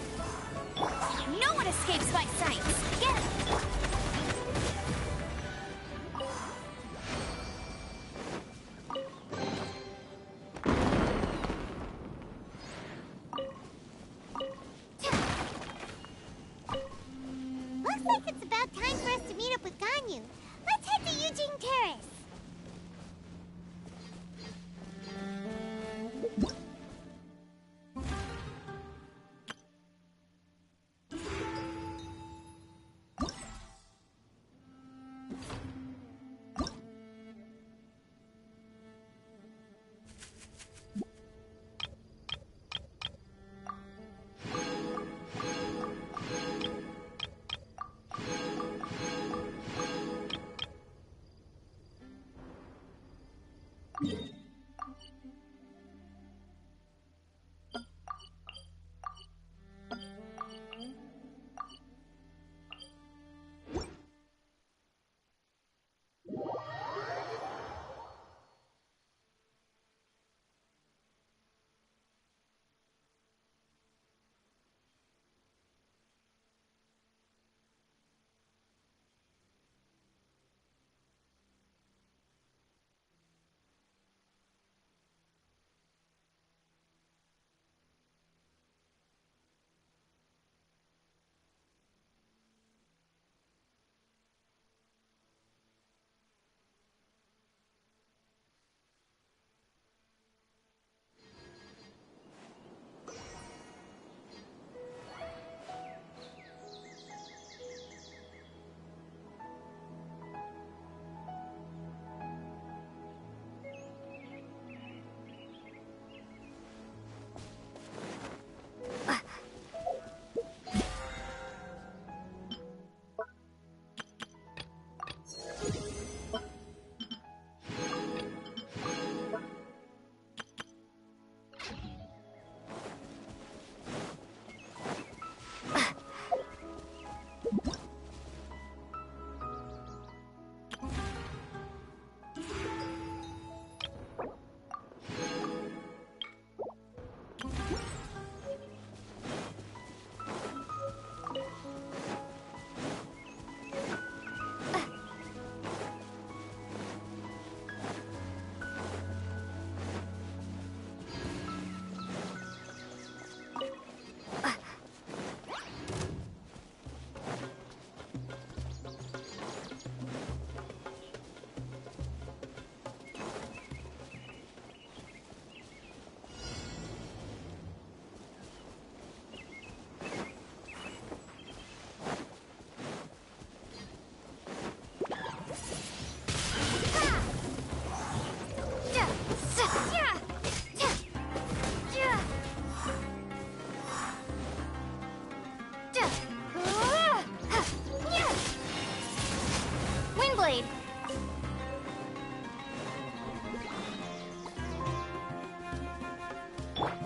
No one escapes my sight! Get it! Looks like it's about time for us to meet up with Ganyu. Let's head to Eugene Terrace.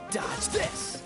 Dodge this!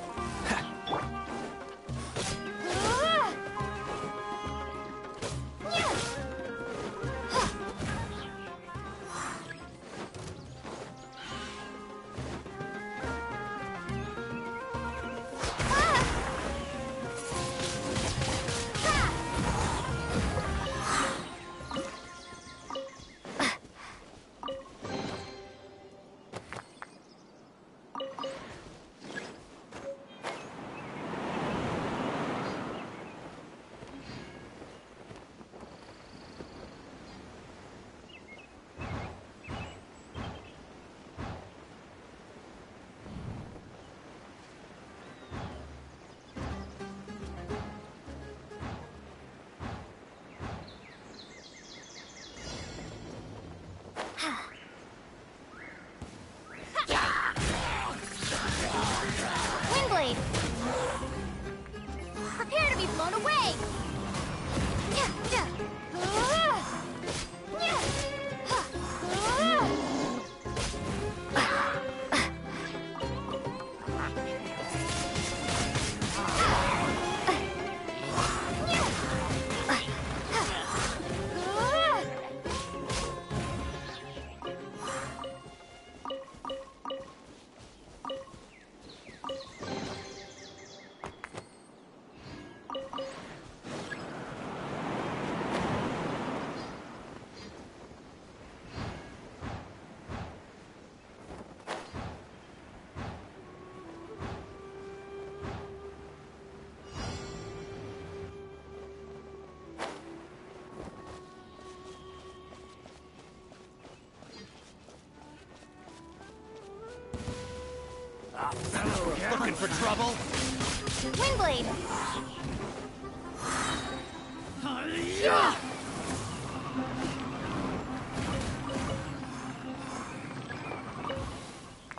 Windblade! Prepare to be blown away! Looking for trouble? Windblade!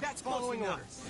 That's following orders.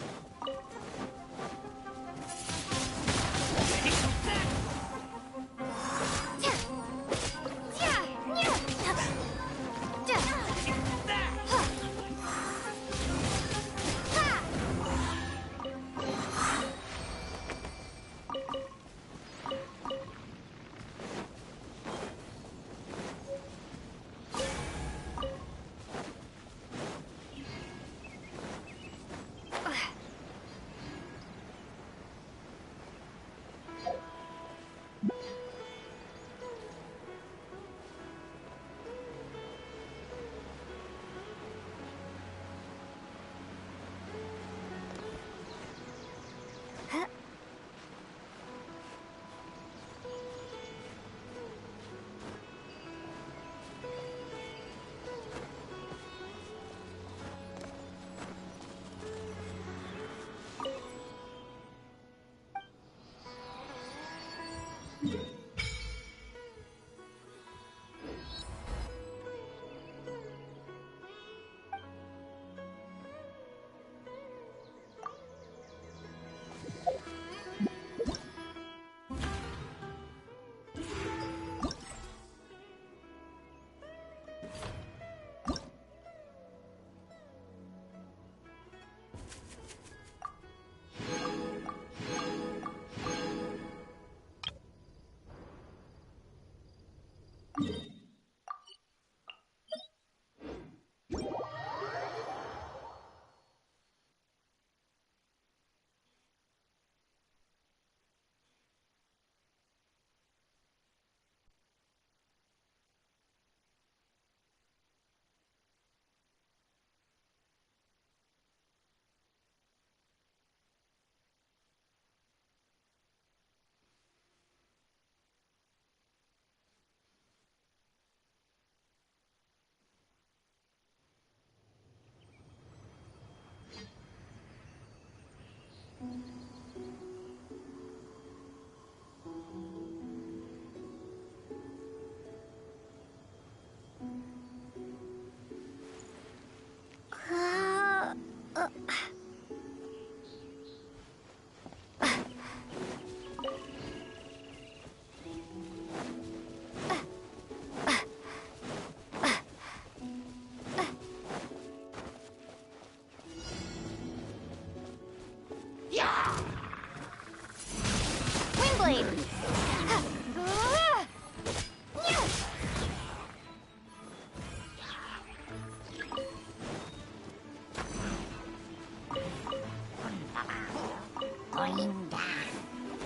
going down.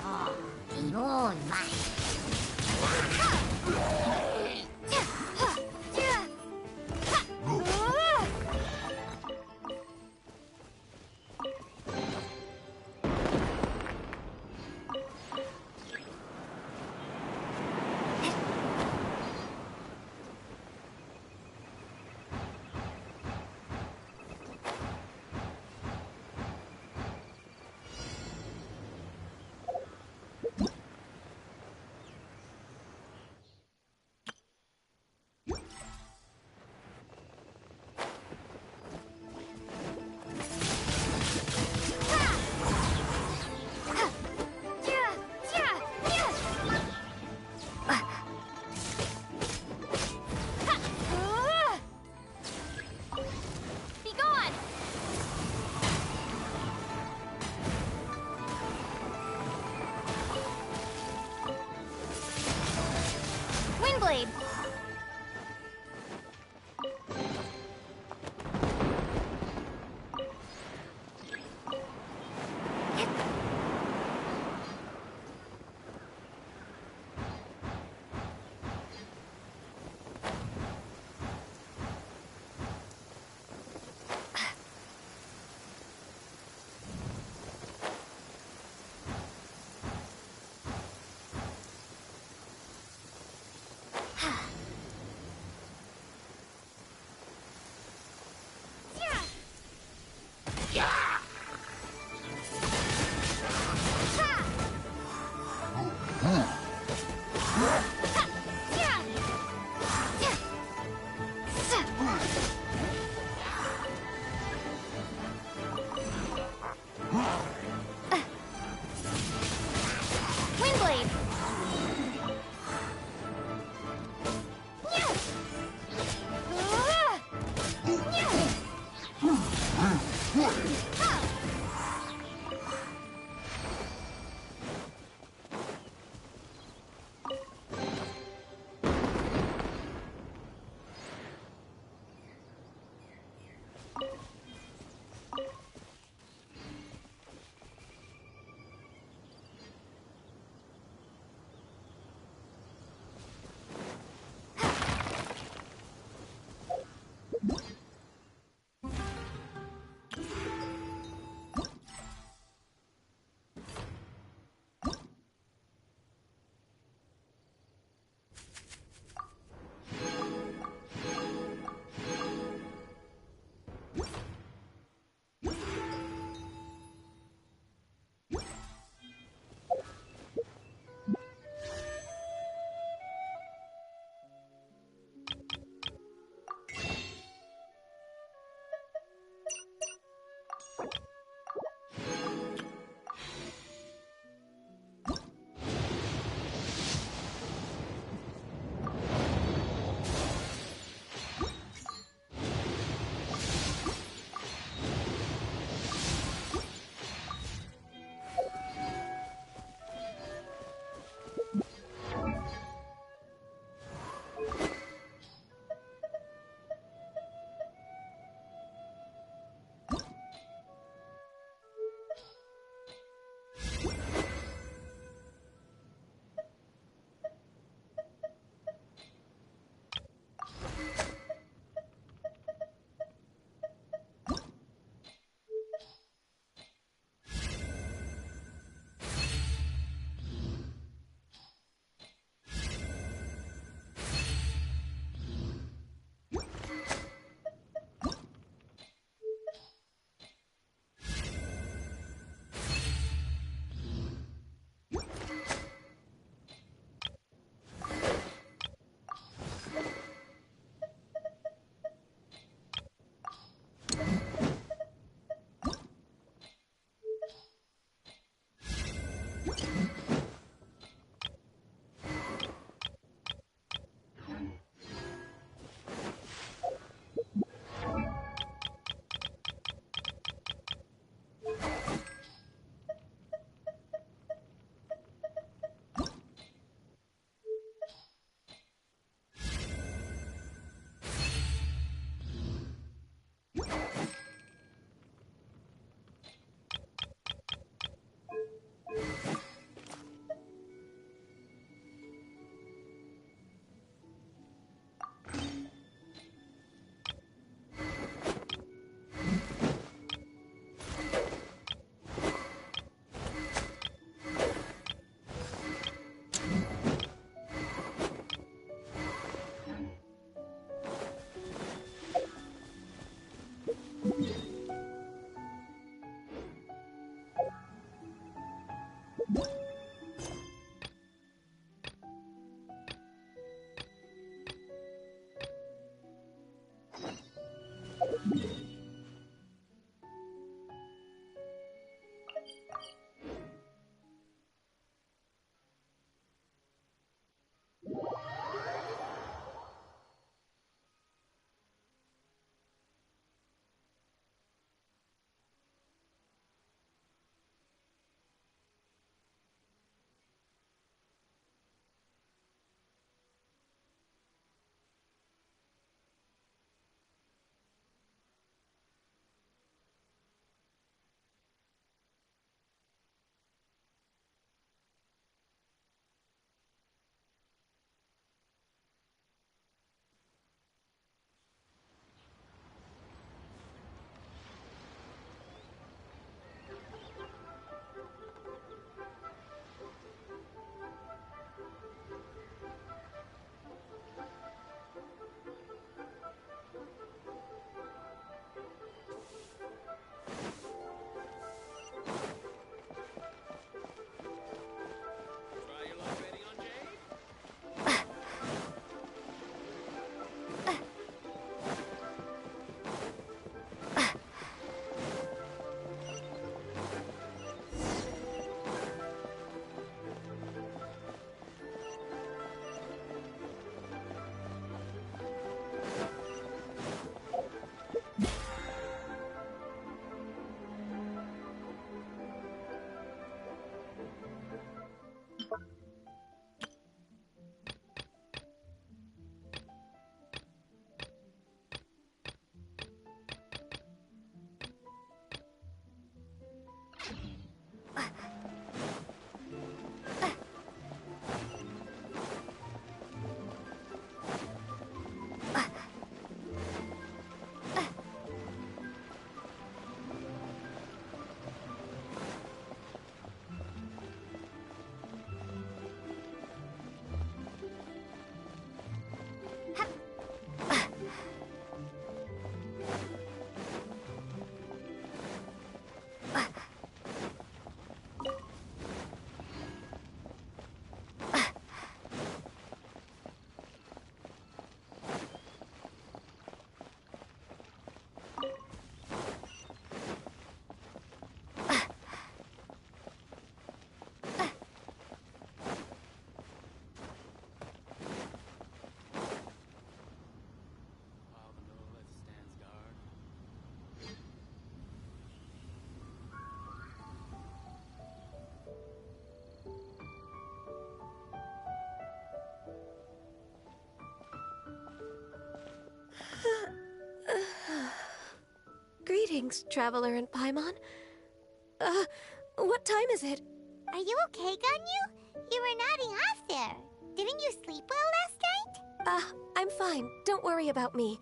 Oh, the old life. Windblade! Windblade! Thanks, Traveler and Paimon. What time is it? Are you okay, Ganyu? You were nodding off there. Didn't you sleep well last night? I'm fine. Don't worry about me.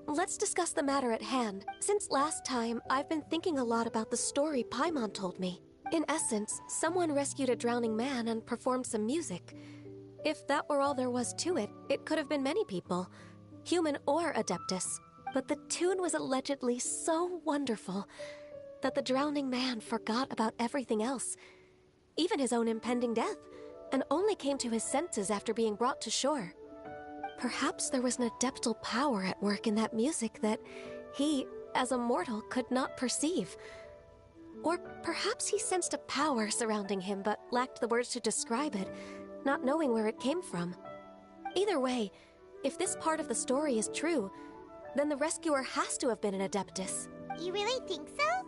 Let's discuss the matter at hand. Since last time, I've been thinking a lot about the story Paimon told me. In essence, someone rescued a drowning man and performed some music. If that were all there was to it, it could have been many people, human or Adeptus. But the tune was allegedly so wonderful that the drowning man forgot about everything else, even his own impending death, and only came to his senses after being brought to shore. Perhaps there was an adeptal power at work in that music that he, as a mortal, could not perceive. Or perhaps he sensed a power surrounding him but lacked the words to describe it, not knowing where it came from. Either way, if this part of the story is true, then the rescuer has to have been an Adeptus. You really think so?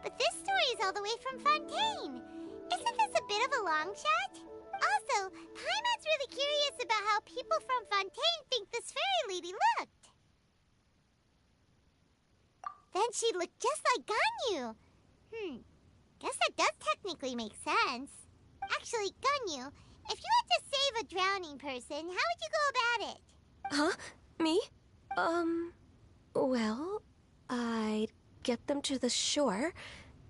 But this story is all the way from Fontaine. Isn't this a bit of a long shot? Also, Paimon's really curious about how people from Fontaine think this fairy lady looked. Then she looked just like Ganyu. Guess that does technically make sense. Actually, Ganyu, if you had to save a drowning person, how would you go about it? Huh? Me? Well, I'd get them to the shore,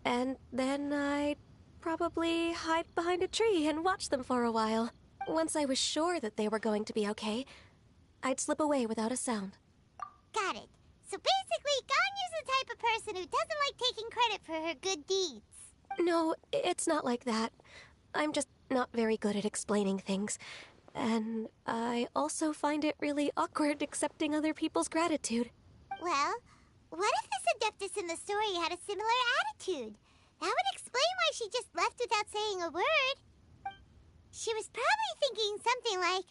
and then I'd probably hide behind a tree and watch them for a while. Once I was sure that they were going to be okay, I'd slip away without a sound. Got it. So basically, Ganyu's the type of person who doesn't like taking credit for her good deeds. No, it's not like that. I'm just not very good at explaining things. And I also find it really awkward accepting other people's gratitude. Well, what if this Adeptus in the story had a similar attitude? That would explain why she just left without saying a word. She was probably thinking something like,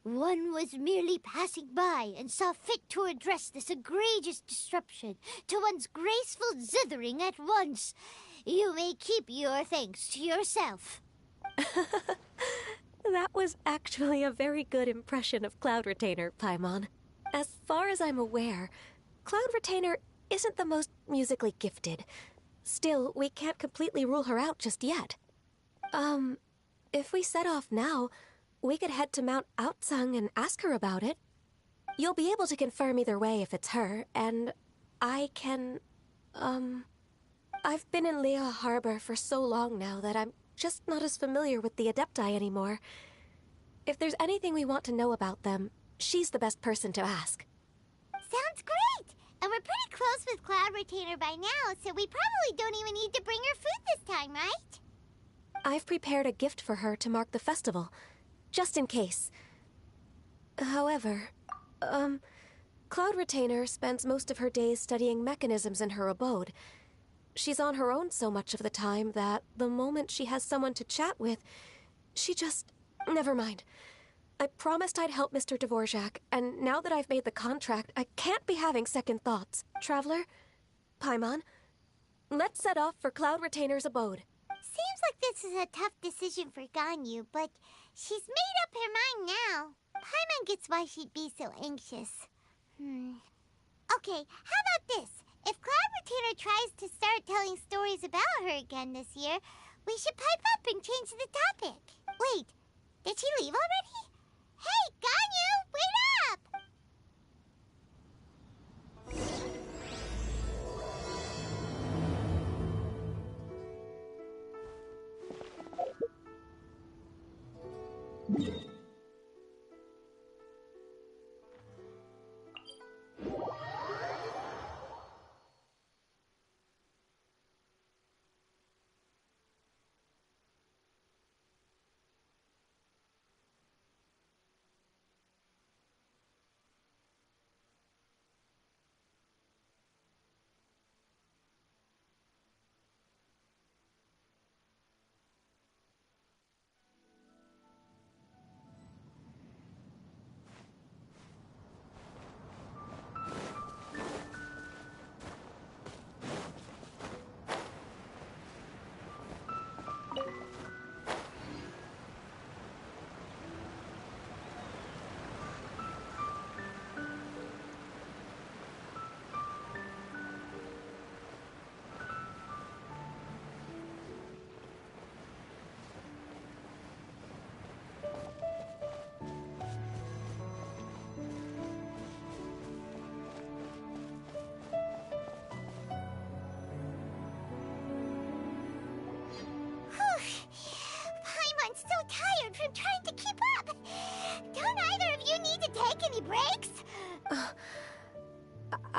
one was merely passing by and saw fit to address this egregious disruption to one's graceful zithering at once. You may keep your thanks to yourself. That was actually a very good impression of Cloud Retainer, Paimon. As far as I'm aware, Cloud Retainer isn't the most musically gifted. Still, we can't completely rule her out just yet. If we set off now, we could head to Mount Outsung and ask her about it. You'll be able to confirm either way if it's her, and I can, I've been in Lea Harbor for so long now that I'm just not as familiar with the Adepti anymore. If there's anything we want to know about them, she's the best person to ask. Sounds great! And we're pretty close with Cloud Retainer by now, so we probably don't even need to bring her food this time, right? I've prepared a gift for her to mark the festival, just in case. However, Cloud Retainer spends most of her days studying mechanisms in her abode. She's on her own so much of the time that the moment she has someone to chat with, she just... Never mind. I promised I'd help Mr. Dvorak, and now that I've made the contract, I can't be having second thoughts. Traveler, Paimon, let's set off for Cloud Retainer's abode. Seems like this is a tough decision for Ganyu, but she's made up her mind now. Paimon gets why she'd be so anxious. Okay, how about this? If Cloud Retainer tries to start telling stories about her again this year, we should pipe up and change the topic. Wait, did she leave already? Hey, Ganyu, wait up!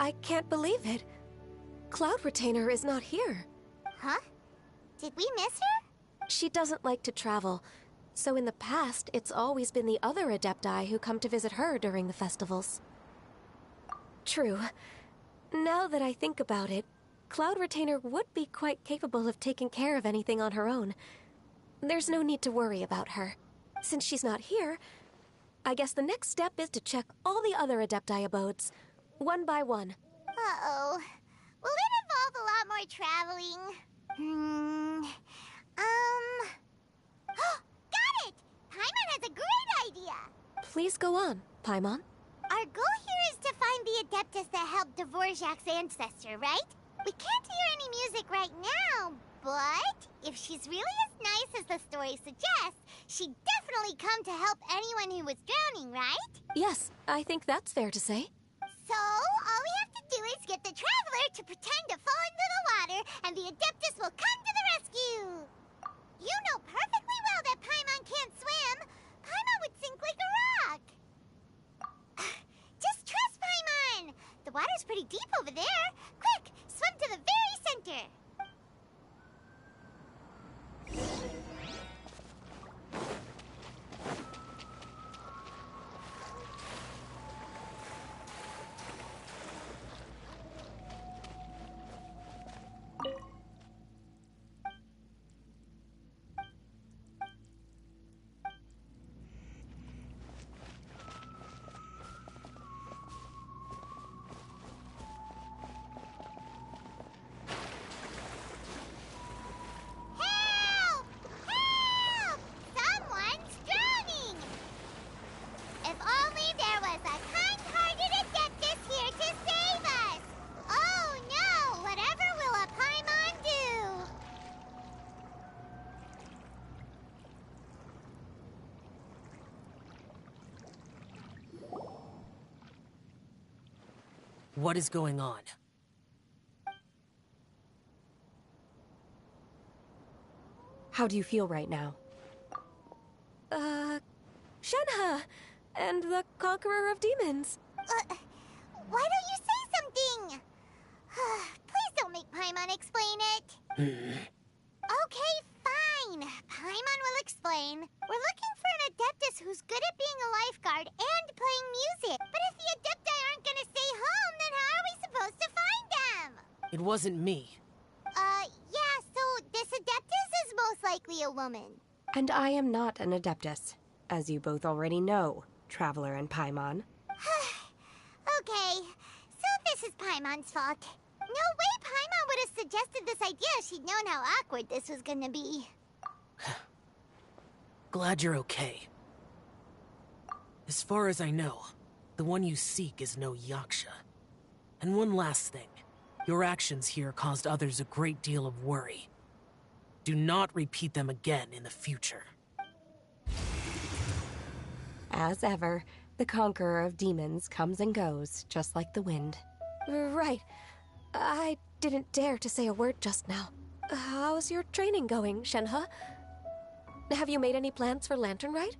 I can't believe it. Cloud Retainer is not here. Huh? Did we miss her? She doesn't like to travel, so in the past, it's always been the other Adepti who come to visit her during the festivals. True. Now that I think about it, Cloud Retainer would be quite capable of taking care of anything on her own. There's no need to worry about her. Since she's not here, I guess the next step is to check all the other Adepti abodes, one by one. Uh-oh. Will it involve a lot more traveling? Got it! Paimon has a great idea! Please go on, Paimon. Our goal here is to find the Adeptus that helped Dvorak's ancestor, right? We can't hear any music right now, but if she's really as nice as the story suggests, she'd definitely come to help anyone who was drowning, right? Yes, I think that's fair to say. So, all we have to do is get the Traveler to pretend to fall into the water, and the Adeptus will come to the rescue! You know perfectly well that Paimon can't swim! Paimon would sink like a rock! Just trust Paimon! The water's pretty deep over there. Quick, swim to the very center! What is going on? How do you feel right now? Shenhe! And the Conqueror of Demons. Why don't you say something? Please don't make Paimon explain it. Okay, fine. Paimon will explain. We're looking for an Adeptus who's good at being a lifeguard and playing music. But if the Adepti aren't gonna stay home, then how are we supposed to find them? It wasn't me. Yeah, so this Adeptus is most likely a woman. And I am not an Adeptus, as you both already know, Traveler and Paimon. Okay, so this is Paimon's fault. No way Paimon would have suggested this idea if she'd known how awkward this was gonna be. Glad you're okay. As far as I know, the one you seek is no Yaksha. And one last thing. Your actions here caused others a great deal of worry. Do not repeat them again in the future. As ever, the Conqueror of Demons comes and goes, just like the wind. Right. I didn't dare to say a word just now. How's your training going, Shenhe? Have you made any plans for Lantern Rite?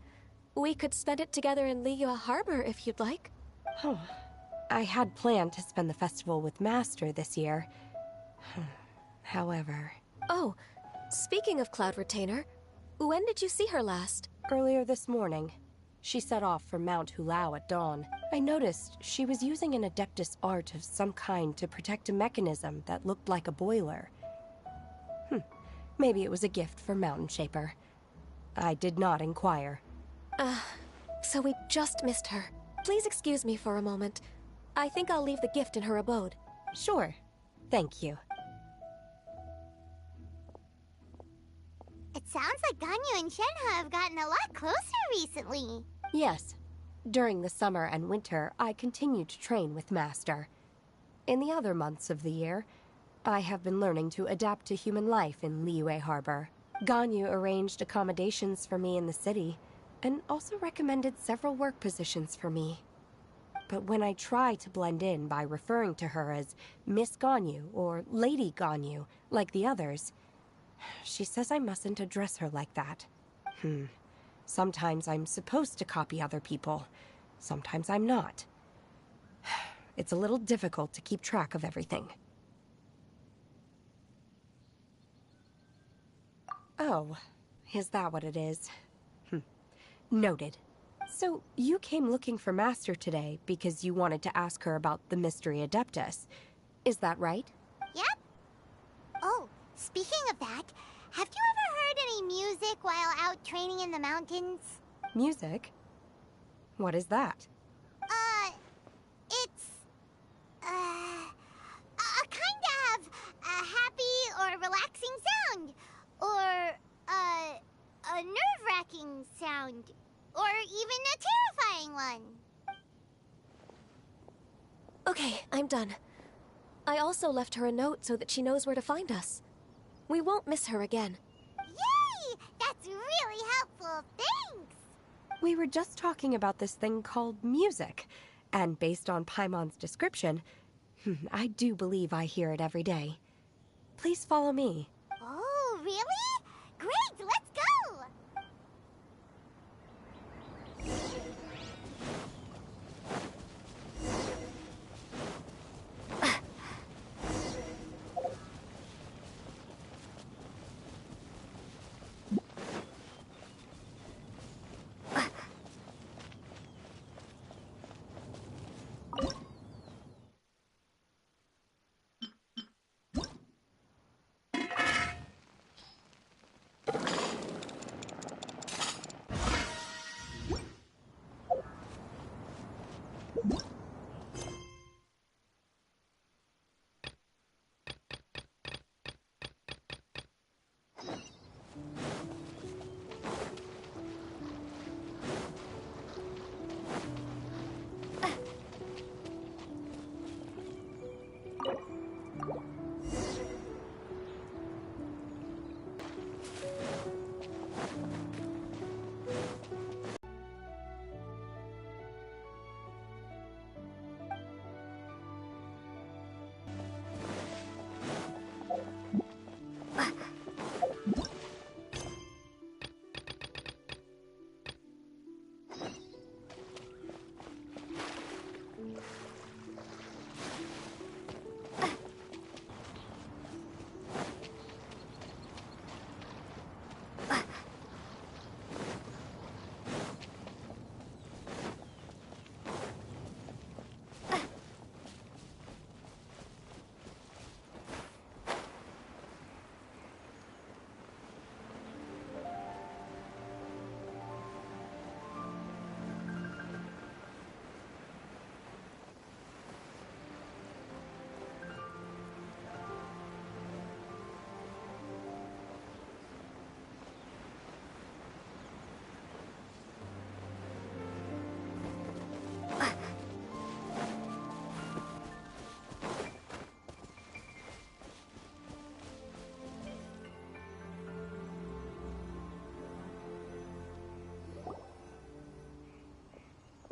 We could spend it together in Liyue Harbor if you'd like. Oh, I had planned to spend the festival with Master this year. However... Oh, speaking of Cloud Retainer, when did you see her last? Earlier this morning. She set off for Mount Hulao at dawn. I noticed she was using an Adeptus art of some kind to protect a mechanism that looked like a boiler. Maybe it was a gift for Mountain Shaper. I did not inquire. So we just missed her. Please excuse me for a moment. I think I'll leave the gift in her abode. Sure. Thank you. It sounds like Ganyu and Shenhe have gotten a lot closer recently. Yes. During the summer and winter, I continue to train with Master. In the other months of the year, I have been learning to adapt to human life in Liyue Harbor. Ganyu arranged accommodations for me in the city, and also recommended several work positions for me. But when I try to blend in by referring to her as Miss Ganyu or Lady Ganyu, like the others, she says I mustn't address her like that. Sometimes I'm supposed to copy other people. Sometimes I'm not. it's a little difficult to keep track of everything. Oh, is that what it is? Noted. So, you came looking for Master today because you wanted to ask her about the Mystery Adeptus. Is that right? Yep. Oh, speaking of that, have you ever heard any music while out training in the mountains? Music? What is that? It's... a kind of a happy or relaxing sound. Or, a nerve-wracking sound. Or even a terrifying one. Okay, I'm done. I also left her a note so that she knows where to find us. We won't miss her again. Yay! That's really helpful. Thanks! We were just talking about this thing called music, and based on Paimon's description, I do believe I hear it every day. Please follow me. Oh, really? Great, let's go!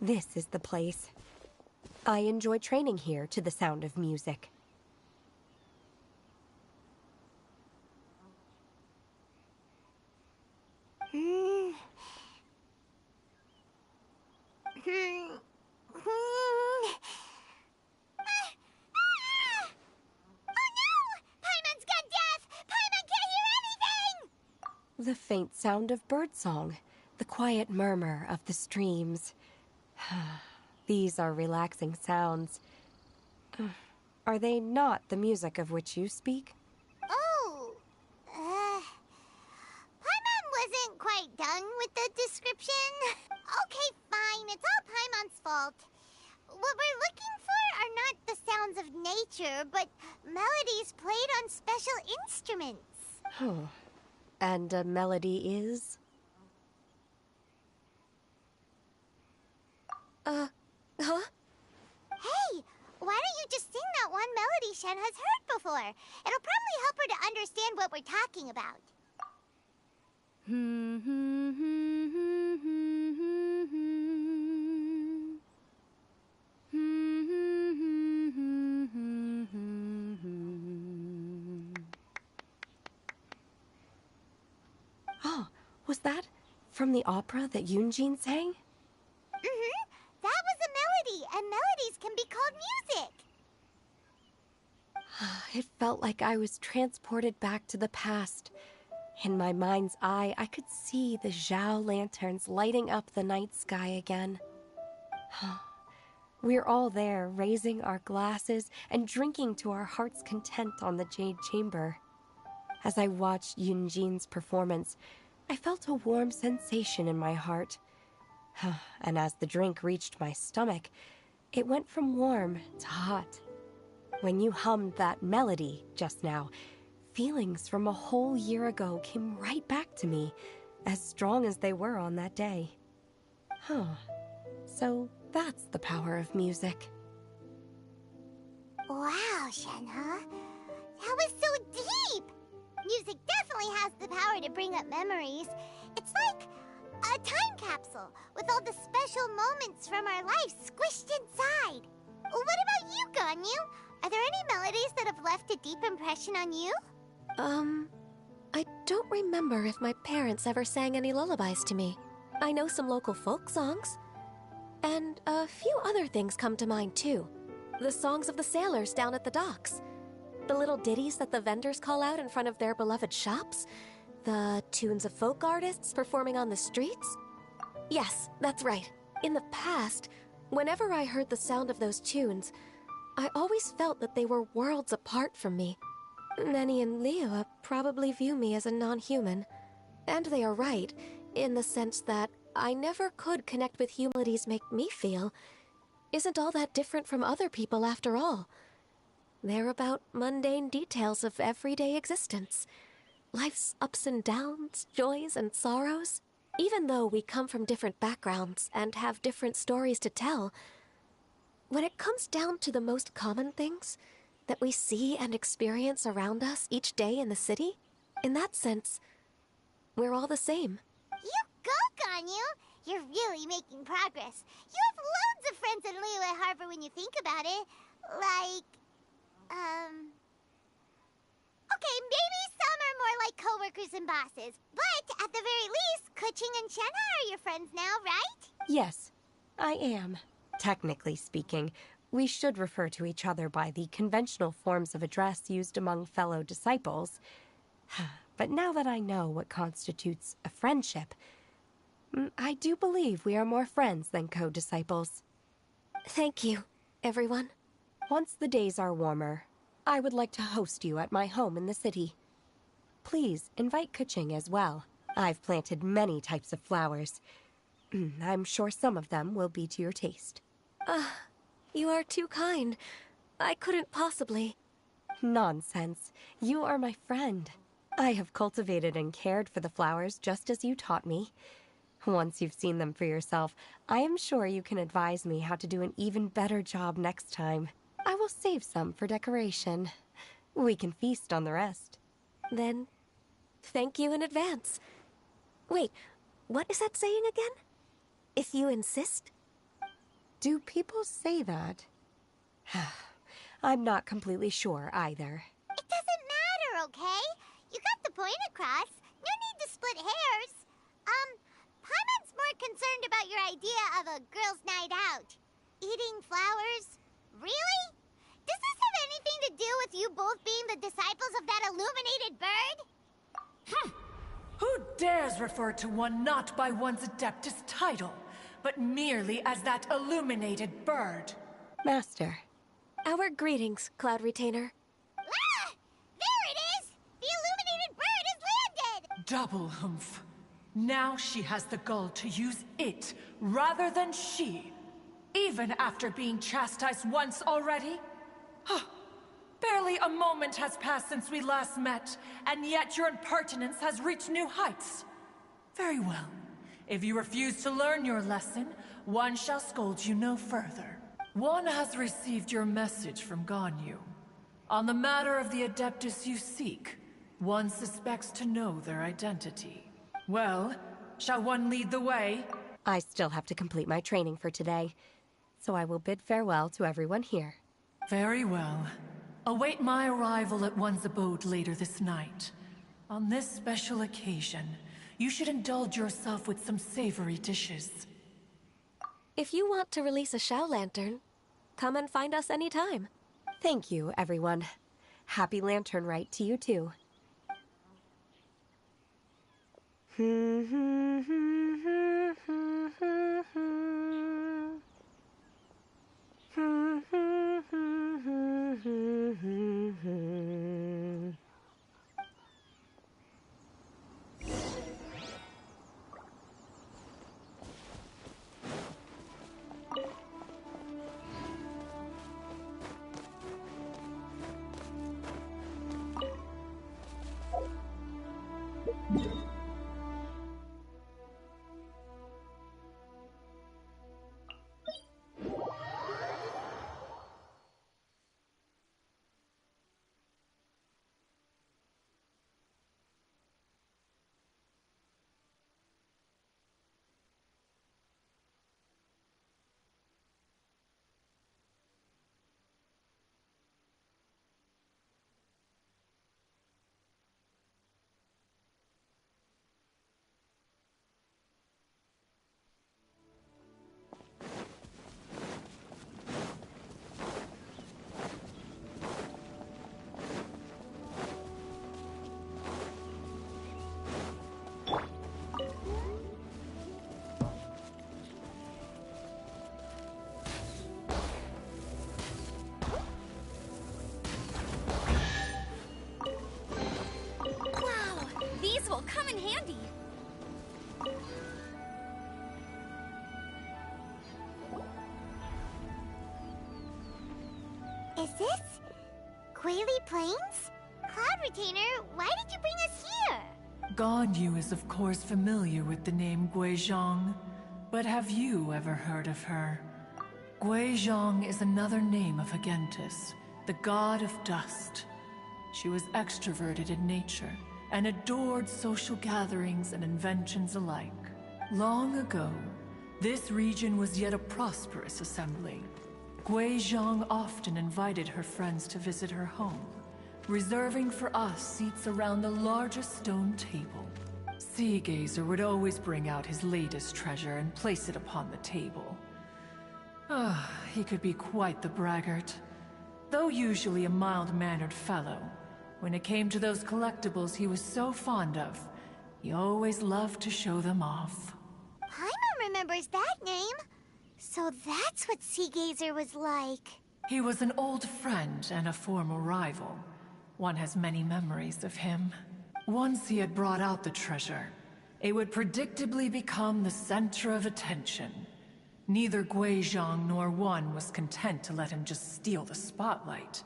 This is the place. I enjoy training here to the sound of music. The faint sound of birdsong, the quiet murmur of the streams. These are relaxing sounds. Are they not the music of which you speak? Oh, Paimon wasn't quite done with the description. Okay, fine, it's all Paimon's fault. What we're looking for are not the sounds of nature, but melodies played on special instruments. Oh. And a melody is? Huh? Hey, why don't you just sing that one melody Shen has heard before? It'll probably help her to understand what we're talking about. Oh, was that from the opera that Yunjin sang? That was a melody, and melodies can be called music. It felt like I was transported back to the past. In my mind's eye, I could see the Zhao lanterns lighting up the night sky again. We're all there, raising our glasses and drinking to our heart's content on the Jade Chamber. As I watched Yunjin's performance, I felt a warm sensation in my heart. And as the drink reached my stomach, it went from warm to hot. When you hummed that melody just now, feelings from a whole year ago came right back to me, as strong as they were on that day. So that's the power of music. Wow, Shenhe. That was so deep! Music definitely has the power to bring up memories. It's like a time capsule with all the special moments from our lives squished inside. What about you, Ganyu? Are there any melodies that have left a deep impression on you? I don't remember if my parents ever sang any lullabies to me. I know some local folk songs. And a few other things come to mind, too. The songs of the sailors down at the docks. The little ditties that the vendors call out in front of their beloved shops. The tunes of folk artists performing on the streets. Yes, that's right. In the past, whenever I heard the sound of those tunes, I always felt that they were worlds apart from me. Nenny and Liyue probably view me as a non-human. And they are right, in the sense that I never could connect with humanities make me feel. Isn't all that different from other people after all? They're about mundane details of everyday existence. Life's ups and downs, joys and sorrows. Even though we come from different backgrounds and have different stories to tell, when it comes down to the most common things that we see and experience around us each day in the city, in that sense, we're all the same. You go, Ganyu! You're really making progress. You have loads of friends in Liyue Harbor when you think about it. Like, okay, maybe some are more like coworkers and bosses. But at the very least, Keqing and Shenhe are your friends now, right? Yes, I am. Technically speaking, we should refer to each other by the conventional forms of address used among fellow disciples. But now that I know what constitutes a friendship, I do believe we are more friends than co-disciples. Thank you, everyone. Once the days are warmer, I would like to host you at my home in the city. Please invite Keqing as well. I've planted many types of flowers. I'm sure some of them will be to your taste. You are too kind. I couldn't possibly. Nonsense. You are my friend. I have cultivated and cared for the flowers just as you taught me. Once you've seen them for yourself, I am sure you can advise me how to do an even better job next time. I will save some for decoration. We can feast on the rest. Then, thank you in advance. Wait, what is that saying again? If you insist? Do people say that? I'm not completely sure either. It doesn't matter, okay? You got the point across. No need to split hairs. Paimon's more concerned about your idea of a girls' night out. Eating flowers? Really? Does this have anything to do with you both being the disciples of that illuminated bird? Who dares refer to one not by one's Adeptus title, but merely as that illuminated bird? Master. Our greetings, Cloud Retainer. Ah! There it is! The illuminated bird has landed! Double humph. Now she has the gall to use it rather than she. Even after being chastised once already? Barely a moment has passed since we last met, and yet your impertinence has reached new heights. Very well. If you refuse to learn your lesson, one shall scold you no further. One has received your message from Ganyu. On the matter of the Adeptus you seek, one suspects to know their identity. Well, shall one lead the way? I still have to complete my training for today, so I will bid farewell to everyone here. Very well. Await my arrival at one's abode later this night. On this special occasion, you should indulge yourself with some savory dishes. If you want to release a Shao Lantern, come and find us anytime. Thank you, everyone. Happy Lantern Rite to you too. Will come in handy. Is this Guili Plains? Cloud Retainer, why did you bring us here? Ganyu is of course familiar with the name Guizhong, but have you ever heard of her? Guizhong is another name of Agentis, the god of dust. She was extroverted in nature and adored social gatherings and inventions alike. Long ago, this region was yet a prosperous assembly. Guizhong often invited her friends to visit her home, reserving for us seats around the largest stone table. Sea Gazer would always bring out his latest treasure and place it upon the table. He could be quite the braggart. Though usually a mild-mannered fellow, when it came to those collectibles he was so fond of, he always loved to show them off. Paimon remembers that name. So that's what Sea Gazer was like. He was an old friend and a former rival. One has many memories of him. Once he had brought out the treasure, it would predictably become the center of attention. Neither Guizhong nor one was content to let him just steal the spotlight.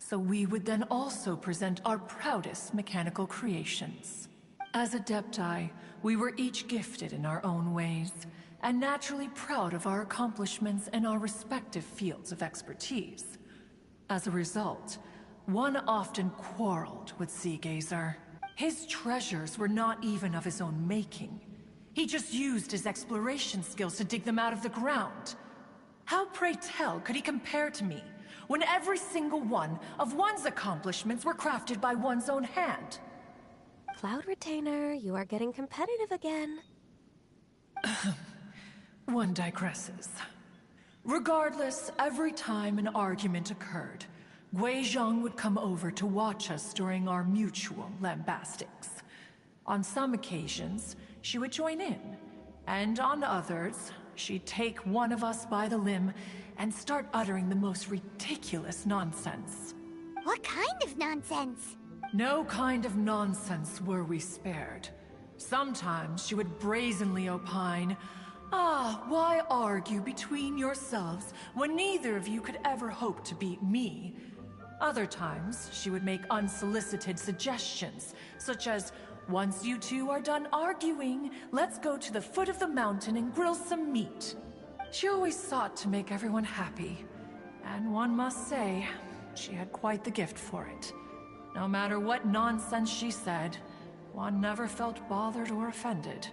So we would then also present our proudest mechanical creations. As Adepti, we were each gifted in our own ways, and naturally proud of our accomplishments in our respective fields of expertise. As a result, one often quarreled with Sea Gazer. His treasures were not even of his own making. He just used his exploration skills to dig them out of the ground. How, pray tell, could he compare to me, when every single one of one's accomplishments were crafted by one's own hand? Cloud Retainer, you are getting competitive again. One digresses. Regardless, every time an argument occurred, Guizhong would come over to watch us during our mutual lambastics. On some occasions, she would join in, and on others, she'd take one of us by the limb and start uttering the most ridiculous nonsense. What kind of nonsense? No kind of nonsense were we spared. Sometimes she would brazenly opine, why argue between yourselves when neither of you could ever hope to beat me? Other times, she would make unsolicited suggestions, such as, once you two are done arguing, let's go to the foot of the mountain and grill some meat. She always sought to make everyone happy, and one must say, she had quite the gift for it. No matter what nonsense she said, one never felt bothered or offended.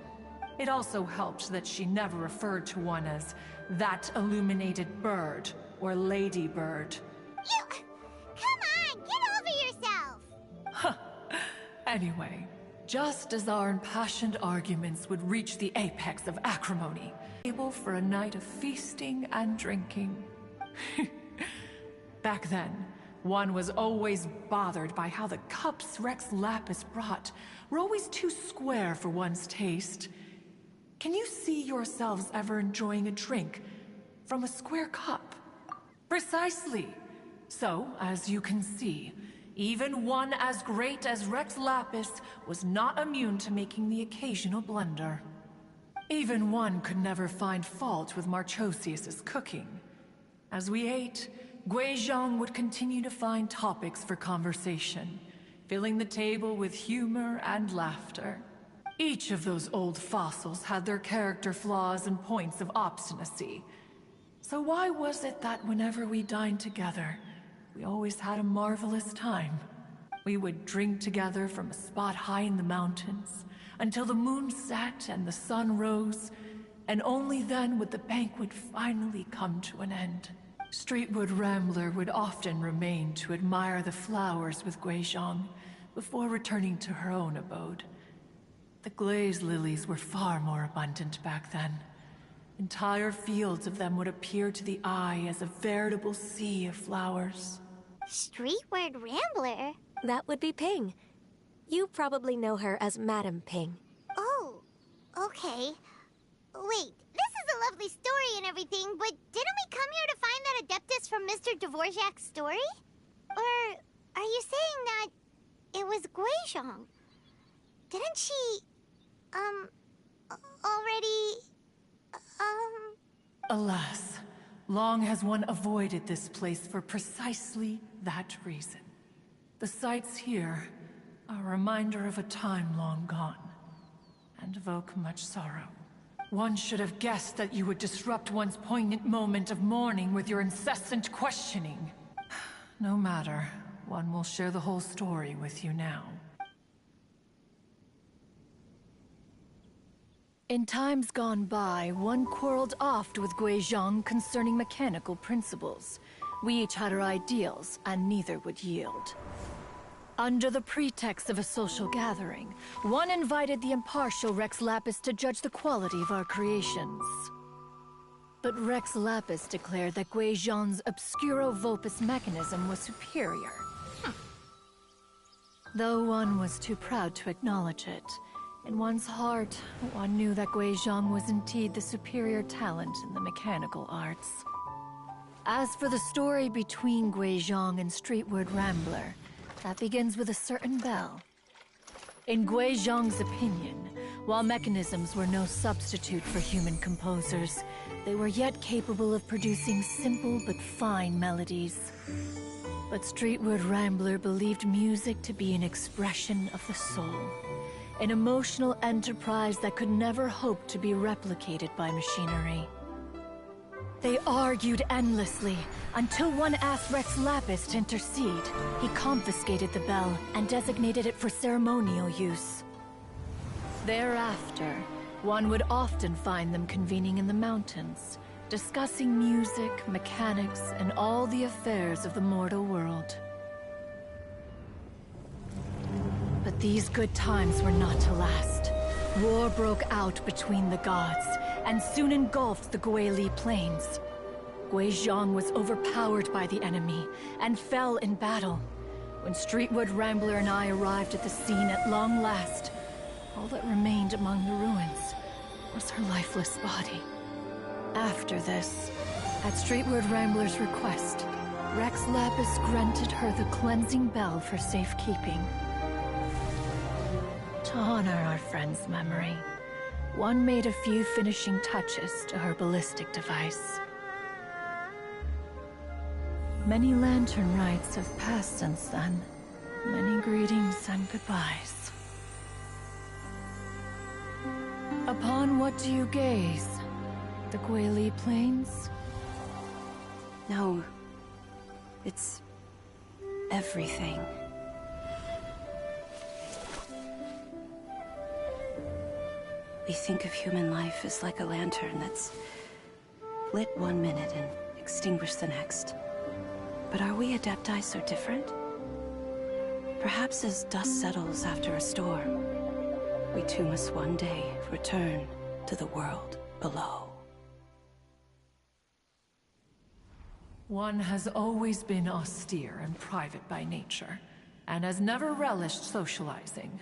It also helped that she never referred to one as that illuminated bird or ladybird. Come on, get over yourself! Anyway, just as our impassioned arguments would reach the apex of acrimony, able for a night of feasting and drinking. Back then, One was always bothered by how the cups Rex Lapis brought were always too square for one's taste. Can you see yourselves ever enjoying a drink from a square cup? Precisely. So, as you can see, even one as great as Rex Lapis was not immune to making the occasional blunder. Even one could never find fault with Marchosius's cooking. As we ate, Guizhong would continue to find topics for conversation, filling the table with humor and laughter. Each of those old fossils had their character flaws and points of obstinacy. So why was it that whenever we dined together, we always had a marvelous time? We would drink together from a spot high in the mountains, until the moon set and the sun rose, and only then would the banquet finally come to an end. Streetwood Rambler would often remain to admire the flowers with Guizhong before returning to her own abode. The glaze lilies were far more abundant back then. Entire fields of them would appear to the eye as a veritable sea of flowers. Streetward Rambler? That would be Ping. You probably know her as Madam Ping. Oh, okay. Wait, this is a lovely story and everything, but didn't we come here to find that Adeptus from Mr. Dvorak's story? Or are you saying that it was Guizhong? Didn't she, already, Alas, long has one avoided this place for precisely that reason. The sights here are a reminder of a time long gone, and evoke much sorrow. One should have guessed that you would disrupt one's poignant moment of mourning with your incessant questioning. No matter, one will share the whole story with you now. In times gone by, one quarreled oft with Guizhong concerning mechanical principles. We each had our ideals, and neither would yield. Under the pretext of a social gathering, one invited the impartial Rex Lapis to judge the quality of our creations. But Rex Lapis declared that Guizhong's Obscuro Vulpus mechanism was superior. Though one was too proud to acknowledge it, in one's heart, one knew that Guizhong was indeed the superior talent in the mechanical arts. As for the story between Guizhong and Streetward Rambler, that begins with a certain bell. In Guizhong's opinion, while mechanisms were no substitute for human composers, they were yet capable of producing simple but fine melodies. But Streetward Rambler believed music to be an expression of the soul, an emotional enterprise that could never hope to be replicated by machinery. They argued endlessly, until one asked Rex Lapis to intercede. He confiscated the bell and designated it for ceremonial use. Thereafter, one would often find them convening in the mountains, discussing music, mechanics, and all the affairs of the mortal world. But these good times were not to last. War broke out between the gods, and soon engulfed the Guili Plains. Guizhong was overpowered by the enemy, and fell in battle. When Streetwood Rambler and I arrived at the scene at long last, all that remained among the ruins was her lifeless body. After this, at Streetwood Rambler's request, Rex Lapis granted her the cleansing bell for safekeeping. To honor our friend's memory, one made a few finishing touches to her ballistic device. Many Lantern Rites have passed since then. Many greetings and goodbyes. Upon what do you gaze? The Guili Plains? No. It's everything. We think of human life as like a lantern that's lit one minute and extinguished the next. But are we Adepti so different? Perhaps as dust settles after a storm, we too must one day return to the world below. One has always been austere and private by nature, and has never relished socializing.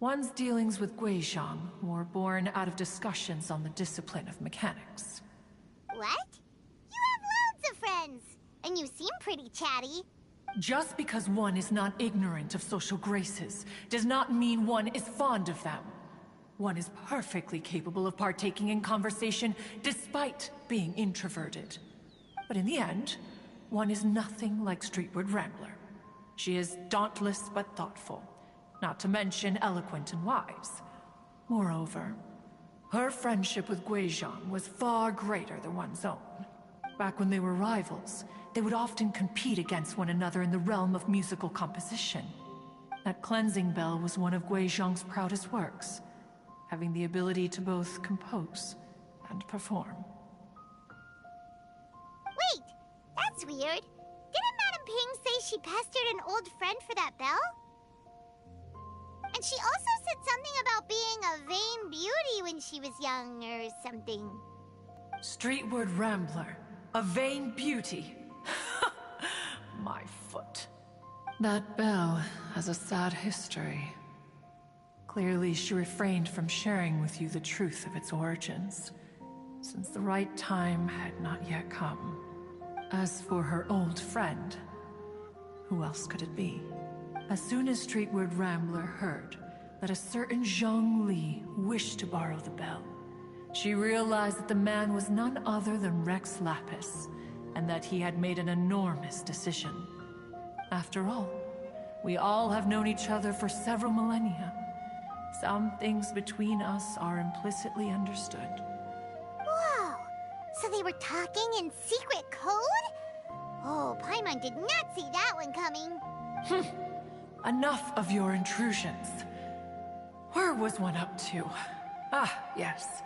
One's dealings with Guizhong were born out of discussions on the discipline of mechanics. What? You have loads of friends, and you seem pretty chatty. Just because one is not ignorant of social graces does not mean one is fond of them. One is perfectly capable of partaking in conversation despite being introverted. But in the end, one is nothing like Streetward Rambler. She is dauntless but thoughtful, not to mention eloquent and wise. Moreover, her friendship with Guizhong was far greater than one's own. Back when they were rivals, they would often compete against one another in the realm of musical composition. That cleansing bell was one of Guizhong's proudest works, having the ability to both compose and perform. Wait, that's weird. Didn't Madame Ping say she pestered an old friend for that bell? And she also said something about being a vain beauty when she was young or something. Streetward Rambler, a vain beauty. My foot. That bell has a sad history. Clearly, she refrained from sharing with you the truth of its origins, since the right time had not yet come. As for her old friend, who else could it be? As soon as Streetward Rambler heard that a certain Zhang Li wished to borrow the bell, she realized that the man was none other than Rex Lapis, and that he had made an enormous decision. After all, we all have known each other for several millennia. Some things between us are implicitly understood. Whoa! So they were talking in secret code? Oh, Paimon did not see that one coming. Enough of your intrusions. Where was one up to? Ah, yes.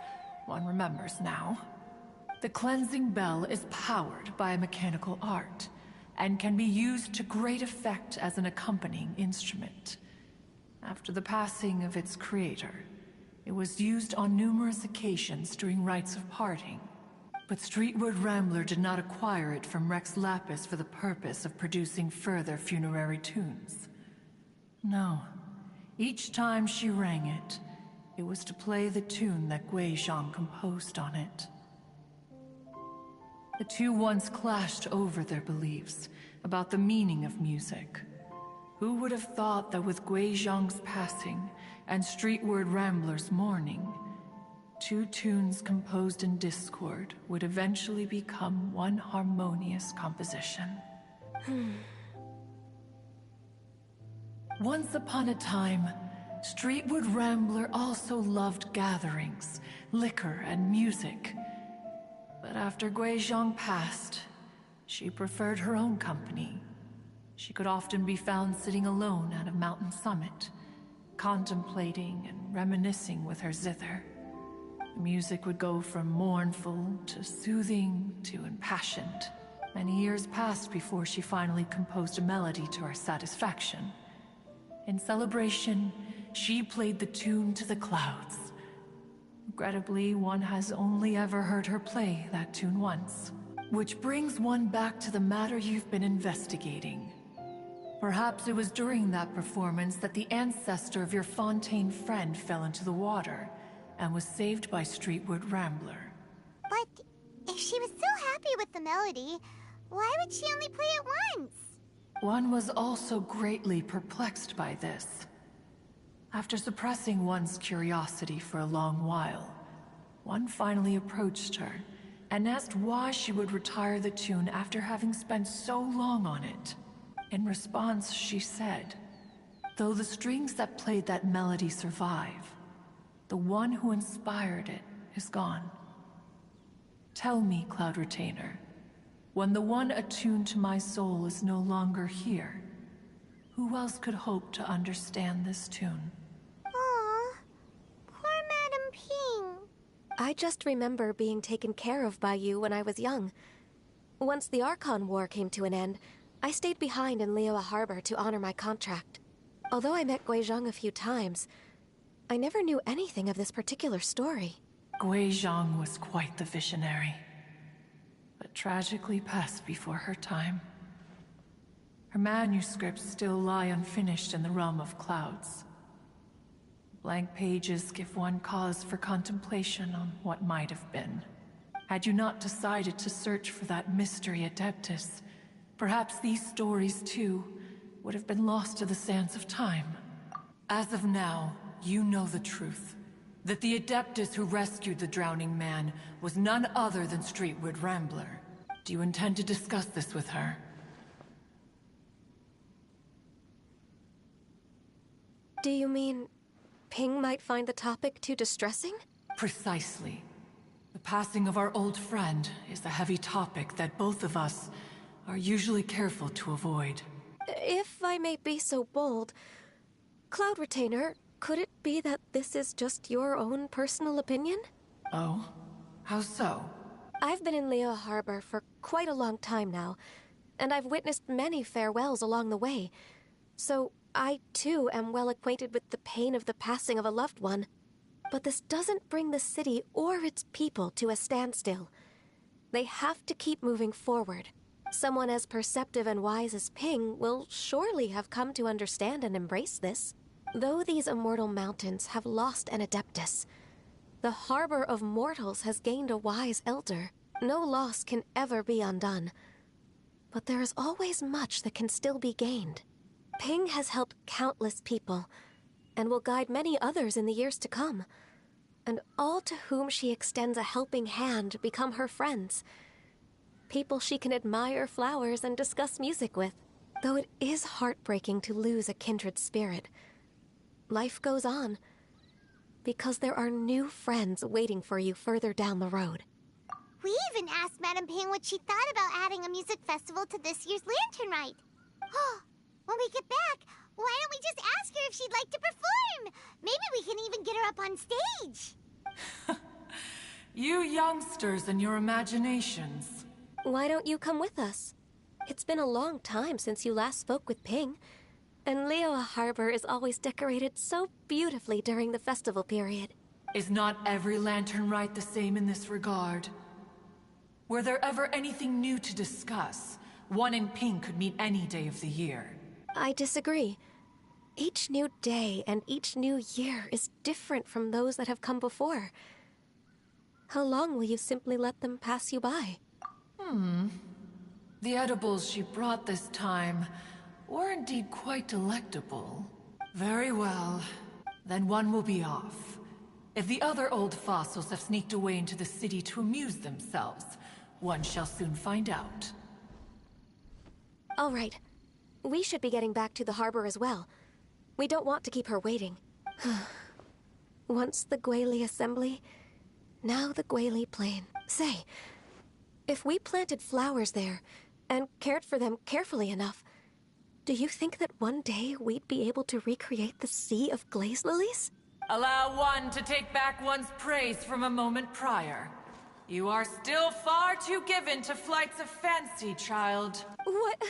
One remembers now. The cleansing bell is powered by a mechanical art, and can be used to great effect as an accompanying instrument. After the passing of its creator, it was used on numerous occasions during rites of parting. But Streetward Rambler did not acquire it from Rex Lapis for the purpose of producing further funerary tunes. No. Each time she rang it, it was to play the tune that Guizhong composed on it. The two once clashed over their beliefs about the meaning of music. Who would have thought that with Guizhong's passing and Streetward Rambler's mourning, two tunes composed in discord would eventually become one harmonious composition? Once upon a time, Streetward Rambler also loved gatherings, liquor, and music. But after Guizhong passed, she preferred her own company. She could often be found sitting alone at a mountain summit, contemplating and reminiscing with her zither. The music would go from mournful to soothing to impassioned. Many years passed before she finally composed a melody to her satisfaction. In celebration, she played the tune to the clouds. Regrettably, one has only ever heard her play that tune once. Which brings one back to the matter you've been investigating. Perhaps it was during that performance that the ancestor of your Fontaine friend fell into the water and was saved by Streetward Rambler. But if she was so happy with the melody, why would she only play it once? One was also greatly perplexed by this. After suppressing one's curiosity for a long while, one finally approached her and asked why she would retire the tune after having spent so long on it. In response, she said, "Though the strings that played that melody survive, the one who inspired it is gone. Tell me, Cloud Retainer, when the one attuned to my soul is no longer here, who else could hope to understand this tune?" Aw, poor Madame Ping. I just remember being taken care of by you when I was young. Once the Archon War came to an end, I stayed behind in Liyue Harbor to honor my contract. Although I met Guizhong a few times, I never knew anything of this particular story. Guizhong was quite the visionary. But tragically passed before her time. Her manuscripts still lie unfinished in the realm of clouds. Blank pages give one cause for contemplation on what might have been. Had you not decided to search for that mystery Adeptus, perhaps these stories, too, would have been lost to the sands of time. As of now, you know the truth. That the Adeptus who rescued the drowning man was none other than Streetwood Rambler. Do you intend to discuss this with her? Do you mean Ping might find the topic too distressing? Precisely. The passing of our old friend is a heavy topic that both of us are usually careful to avoid. If I may be so bold, Cloud Retainer, could it be that this is just your own personal opinion? Oh? How so? I've been in Liyue Harbor for quite a long time now, and I've witnessed many farewells along the way, so I too am well acquainted with the pain of the passing of a loved one. But this doesn't bring the city or its people to a standstill. They have to keep moving forward. Someone as perceptive and wise as Ping will surely have come to understand and embrace this. Though these immortal mountains have lost an Adeptus, the harbor of mortals has gained a wise elder. No loss can ever be undone. But there is always much that can still be gained. Ping has helped countless people, and will guide many others in the years to come. And all to whom she extends a helping hand become her friends. People she can admire flowers and discuss music with. Though it is heartbreaking to lose a kindred spirit, life goes on, because there are new friends waiting for you further down the road. We even asked Madame Ping what she thought about adding a music festival to this year's Lantern Rite. When we get back, why don't we just ask her if she'd like to perform? Maybe we can even get her up on stage. You youngsters and your imaginations. Why don't you come with us? It's been a long time since you last spoke with Ping, and Liyue Harbor is always decorated so beautifully during the festival period. Is not every Lantern Rite the same in this regard? Were there ever anything new to discuss? One in Ping could meet any day of the year. I disagree. Each new day and each new year is different from those that have come before. How long will you simply let them pass you by? The edibles she brought this time were indeed quite delectable. Very well. Then one will be off. If the other old fossils have sneaked away into the city to amuse themselves, one shall soon find out. All right. We should be getting back to the harbor as well. We don't want to keep her waiting. Once the Guili Assembly, now the Guili Plain. Say, if we planted flowers there and cared for them carefully enough, do you think that one day we'd be able to recreate the Sea of Glaze Lilies? Allow one to take back one's praise from a moment prior. You are still far too given to flights of fancy, child. What?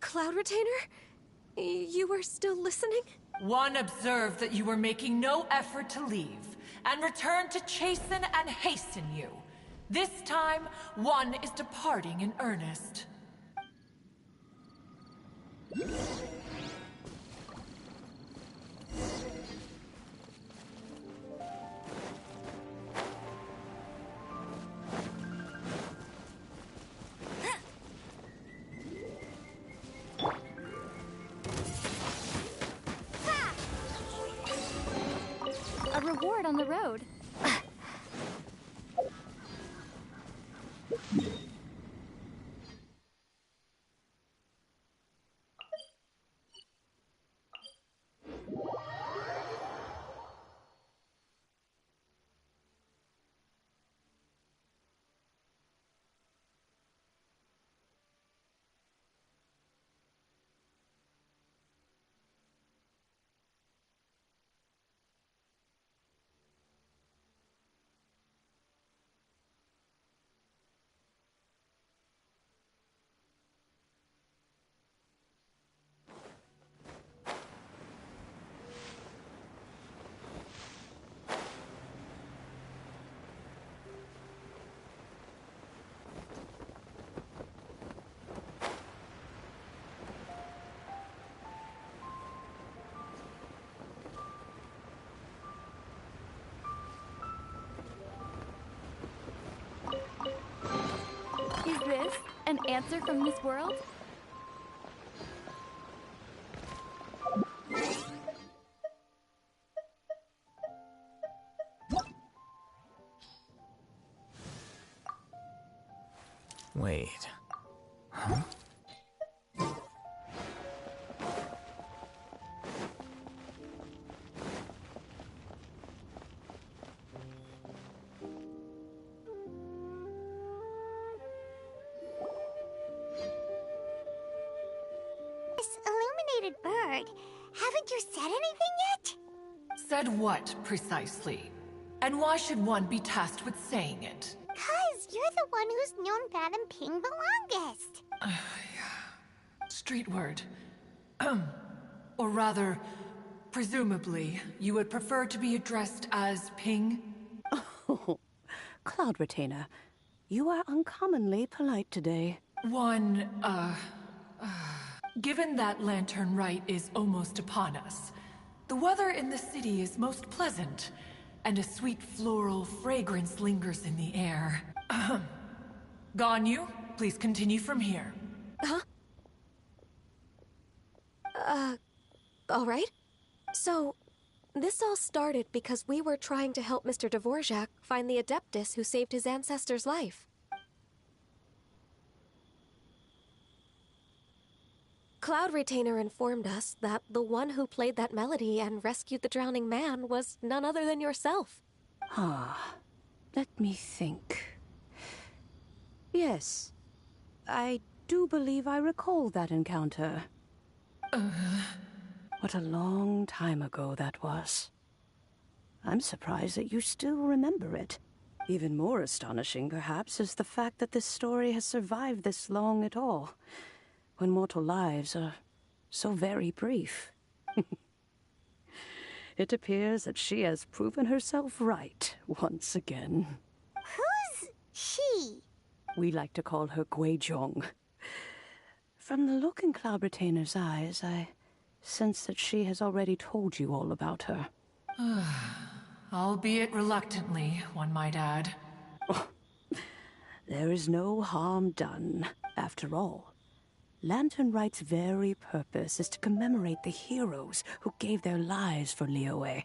Cloud Retainer? You were still listening? One observed that you were making no effort to leave, and returned to chasten and hasten you. This time, one is departing in earnest. A reward on the road. answer from this world? Wait. Huh? This illuminated bird, haven't you said anything yet? Said what, precisely? And why should one be tasked with saying it? 'Cause you're the one who's known Madam Ping the longest. Street word. Or rather, presumably, you would prefer to be addressed as Ping? Oh, Cloud Retainer, you are uncommonly polite today. Given that Lantern Rite is almost upon us, the weather in the city is most pleasant, and a sweet floral fragrance lingers in the air. Ganyu, please continue from here. Huh? All right. So, this all started because we were trying to help Mr. Dvorak find the Adeptus who saved his ancestor's life. Cloud Retainer informed us that the one who played that melody and rescued the drowning man was none other than yourself. Let me think. Yes, I do believe I recall that encounter. What a long time ago that was. I'm surprised that you still remember it. Even more astonishing, perhaps, is the fact that this story has survived this long at all, when mortal lives are so very brief. It appears that she has proven herself right once again. Who's she? We like to call her Guizhong. From the look in Cloud Retainer's eyes, I sense that she has already told you all about her. Albeit reluctantly, one might add. There is no harm done. After all, Lantern Rite's very purpose is to commemorate the heroes who gave their lives for Liyue.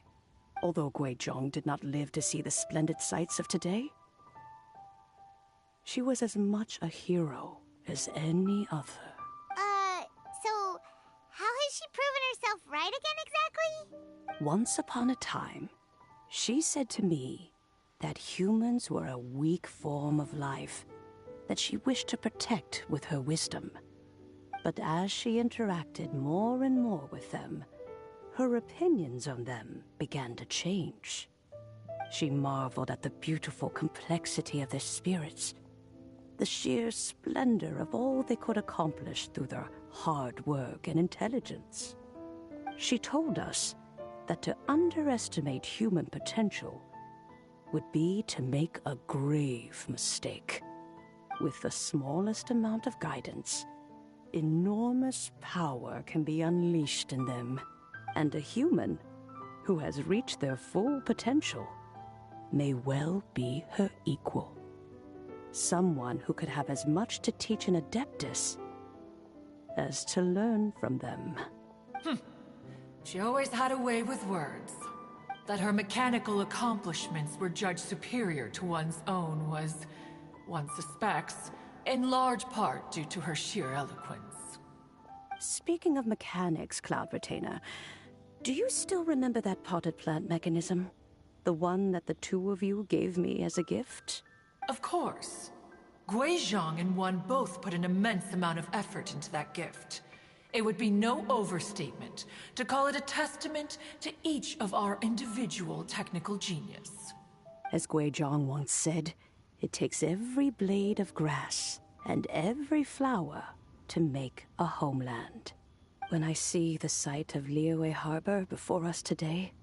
Although Guizhong did not live to see the splendid sights of today, she was as much a hero as any other. So how has she proven herself right again exactly? Once upon a time, she said to me that humans were a weak form of life that she wished to protect with her wisdom. But as she interacted more and more with them, her opinions on them began to change. She marveled at the beautiful complexity of their spirits, the sheer splendor of all they could accomplish through their hard work and intelligence. She told us that to underestimate human potential would be to make a grave mistake. With the smallest amount of guidance, enormous power can be unleashed in them, and a human who has reached their full potential may well be her equal. Someone who could have as much to teach an Adeptus as to learn from them. She always had a way with words. That her mechanical accomplishments were judged superior to one's own was, one suspects, in large part due to her sheer eloquence. Speaking of mechanics, Cloud Retainer, do you still remember that potted plant mechanism? The one that the two of you gave me as a gift? Of course. Guizhong and one both put an immense amount of effort into that gift. It would be no overstatement to call it a testament to each of our individual technical genius. As Guizhong once said, it takes every blade of grass and every flower to make a homeland. When I see the sight of Liyue Harbor before us today,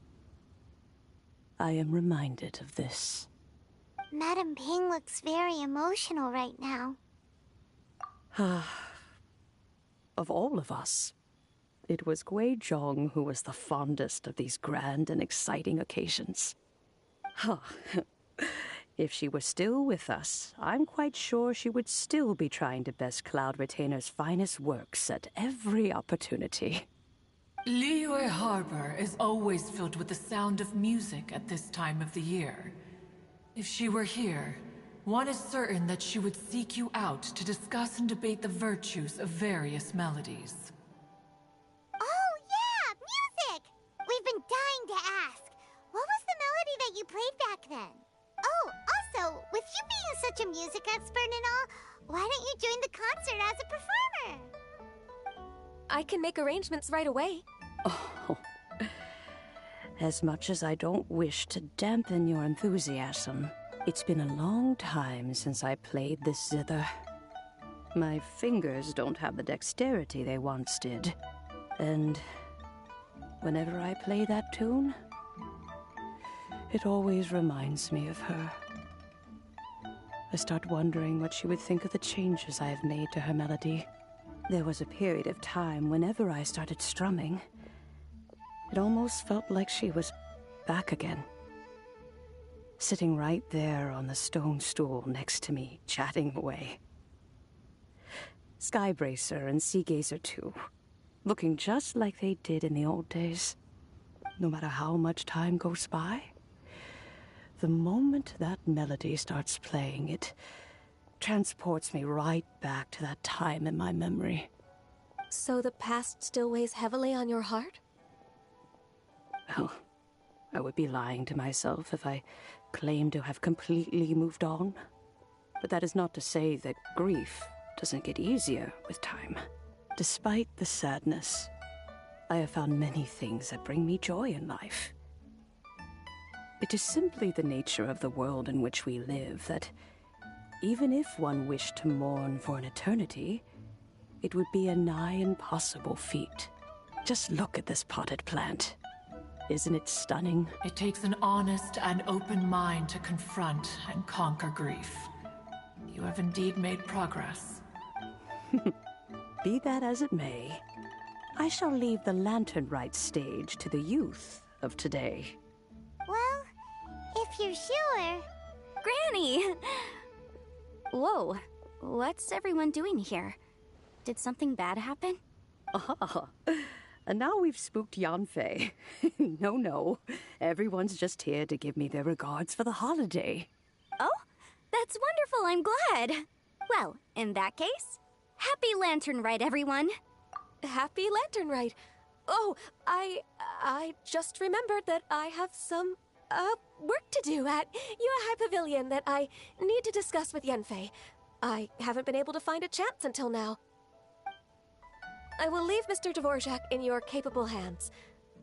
I am reminded of this. Madam Ping looks very emotional right now. Of all of us, it was Guizhong who was the fondest of these grand and exciting occasions. If she were still with us, I'm quite sure she would still be trying to best Cloud Retainer's finest works at every opportunity. Liyue Harbor is always filled with the sound of music at this time of the year. If she were here, one is certain that she would seek you out to discuss and debate the virtues of various melodies. Oh, yeah! Music! We've been dying to ask. What was the melody that you played back then? Oh, also, with you being such a music expert and all, why don't you join the concert as a performer? I can make arrangements right away. Oh, as much as I don't wish to dampen your enthusiasm, it's been a long time since I played this zither. My fingers don't have the dexterity they once did, and whenever I play that tune, it always reminds me of her. I start wondering what she would think of the changes I have made to her melody. There was a period of time whenever I started strumming, it almost felt like she was back again. Sitting right there on the stone stool next to me, chatting away. Skybracer and Seagazer too, looking just like they did in the old days. No matter how much time goes by, the moment that melody starts playing, it transports me right back to that time in my memory. So the past still weighs heavily on your heart? Well, I would be lying to myself if I claimed to have completely moved on. But that is not to say that grief doesn't get easier with time. Despite the sadness, I have found many things that bring me joy in life. It is simply the nature of the world in which we live that, even if one wished to mourn for an eternity, it would be a nigh impossible feat. Just look at this potted plant. Isn't it stunning? It takes an honest and open mind to confront and conquer grief. You have indeed made progress. Be that as it may, I shall leave the Lantern Rite stage to the youth of today. Well, if you're sure. Granny! Whoa, what's everyone doing here? Did something bad happen? Ah, and now we've spooked Yanfei. No, everyone's just here to give me their regards for the holiday. Oh, that's wonderful, I'm glad. Well, in that case, happy Lantern Rite, everyone. Happy Lantern Rite. Oh, I just remembered that I have some, work to do at Yuehai Pavilion that I need to discuss with Yanfei. I haven't been able to find a chance until now. I will leave Mr. Dvorak in your capable hands.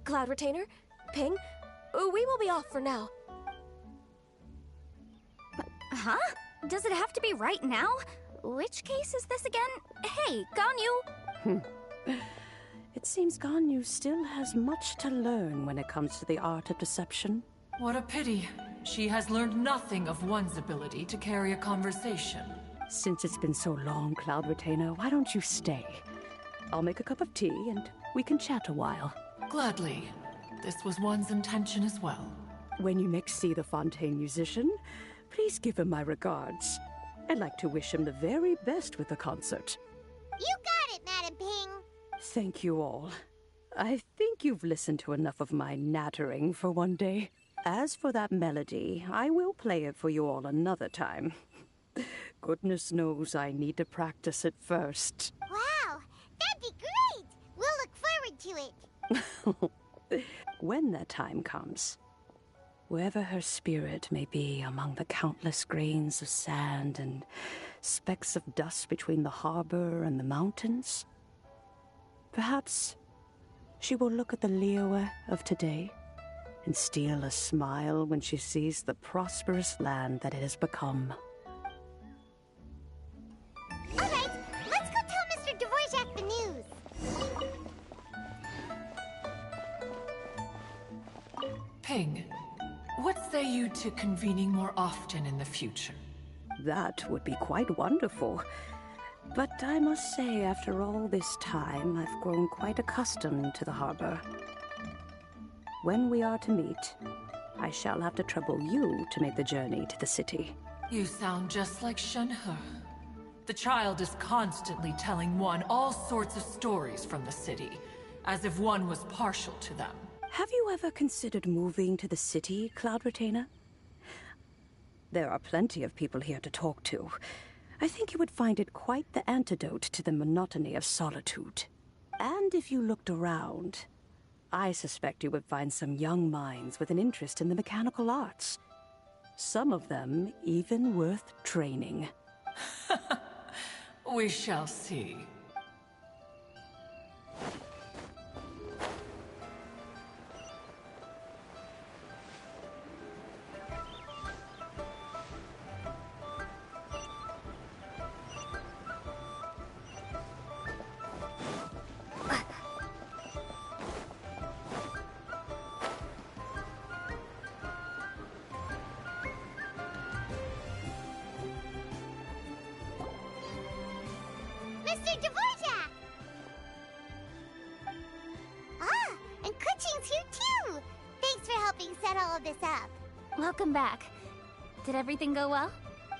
Cloud Retainer, Ping, we will be off for now. Huh? Does it have to be right now? Which case is this again? Hey, Ganyu! It seems Ganyu still has much to learn when it comes to the art of deception. What a pity. She has learned nothing of one's ability to carry a conversation. Since it's been so long, Cloud Retainer, why don't you stay? I'll make a cup of tea and we can chat a while. Gladly. This was one's intention as well. When you next see the Fontaine musician, please give him my regards. I'd like to wish him the very best with the concert. You got it, Madam Ping. Thank you all. I think you've listened to enough of my nattering for one day. As for that melody, I will play it for you all another time. Goodness knows I need to practice it first. Wow, that'd be great! We'll look forward to it. When that time comes, wherever her spirit may be among the countless grains of sand and specks of dust between the harbor and the mountains, perhaps she will look at the Liyue of today and steal a smile when she sees the prosperous land that it has become. All right, let's go tell Mr. Dvorak the news. Ping, what say you to convening more often in the future? That would be quite wonderful. But I must say, after all this time, I've grown quite accustomed to the harbor. When we are to meet, I shall have to trouble you to make the journey to the city. You sound just like Shenhe. The child is constantly telling one all sorts of stories from the city, as if one was partial to them. Have you ever considered moving to the city, Cloud Retainer? There are plenty of people here to talk to. I think you would find it quite the antidote to the monotony of solitude. And if you looked around, I suspect you would find some young minds with an interest in the mechanical arts. Some of them even worth training. We shall see. Mr. Dvorak! Ah, and Kuching's here too! Thanks for helping set all of this up. Welcome back. Did everything go well?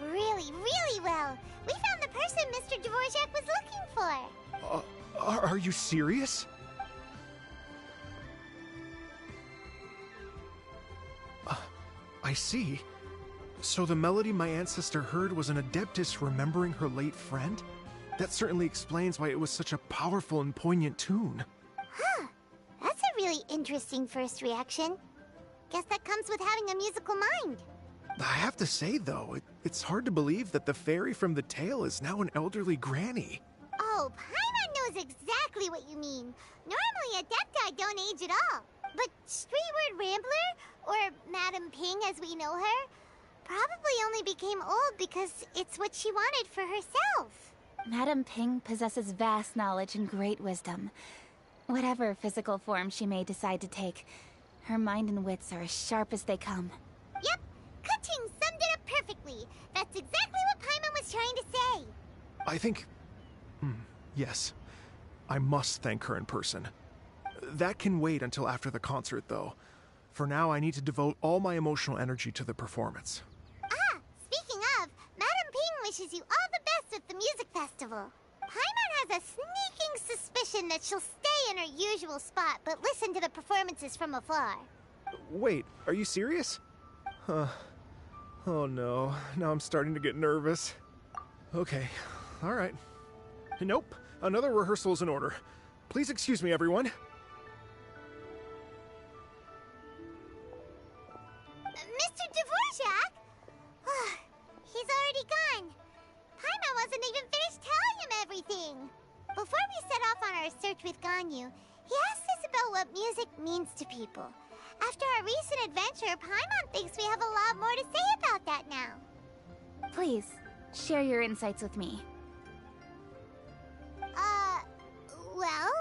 Really, really well. We found the person Mr. Dvorak was looking for. Are you serious? I see. So the melody my ancestor heard was an adeptus remembering her late friend? That certainly explains why it was such a powerful and poignant tune. Huh. That's a really interesting first reaction. Guess that comes with having a musical mind. I have to say, though, it's hard to believe that the fairy from the tale is now an elderly granny. Oh, Paimon knows exactly what you mean. Normally, Adepti don't age at all. But Streetward Rambler, or Madam Ping as we know her, probably only became old because it's what she wanted for herself. Madam Ping possesses vast knowledge and great wisdom. Whatever physical form she may decide to take, her mind and wits are as sharp as they come. Yep, Kuching summed it up perfectly. That's exactly what Paimon was trying to say. I think... yes. I must thank her in person. That can wait until after the concert, though. For now, I need to devote all my emotional energy to the performance. Ah, speaking of, Madam Ping wishes you all the best at the music festival. Paimon has a sneaking suspicion that she'll stay in her usual spot, but listen to the performances from afar. Wait, are you serious? Huh. Oh no, now I'm starting to get nervous. Okay, alright. Nope, another rehearsal is in order. Please excuse me, everyone. Mr. Dvorak? He's already gone. Paimon wasn't even finished telling him everything. Before we set off on our search with Ganyu, he asked us about what music means to people. After our recent adventure, Paimon thinks we have a lot more to say about that now. Please, share your insights with me. Well,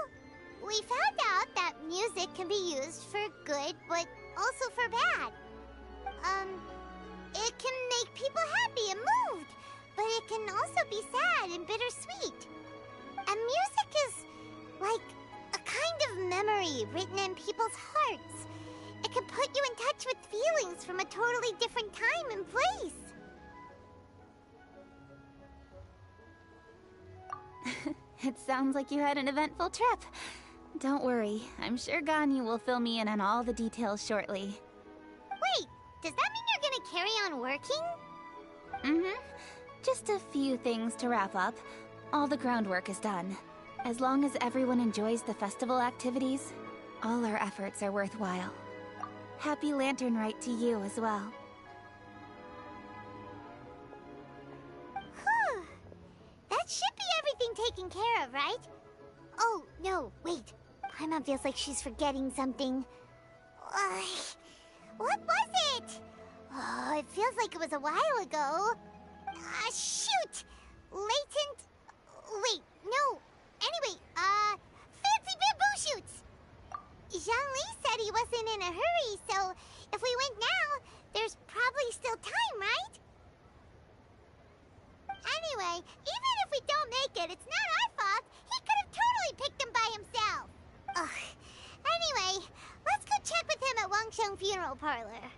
we found out that music can be used for good, but also for bad. It can make people happy and moved, but it can also be sad and bittersweet. And music is like a kind of memory written in people's hearts. It can put you in touch with feelings from a totally different time and place. It sounds like you had an eventful trip. Don't worry, I'm sure Ganyu will fill me in on all the details shortly. Wait, does that mean you're gonna carry on working? Mm-hmm. Just a few things to wrap up. All the groundwork is done. As long as everyone enjoys the festival activities, all our efforts are worthwhile. Happy Lantern Rite to you as well. Whew. That should be everything taken care of, right? Oh, no, wait. Paimon feels like she's forgetting something. What was it? Oh, it feels like it was a while ago. Shoot! Latent... Wait, no. Anyway, fancy bamboo shoots! Zhangli said he wasn't in a hurry, so if we went now, there's probably still time, right? Anyway, even if we don't make it, it's not our fault. He could have totally picked them by himself. Ugh. Anyway, let's go check with him at Wangsheng Funeral Parlor.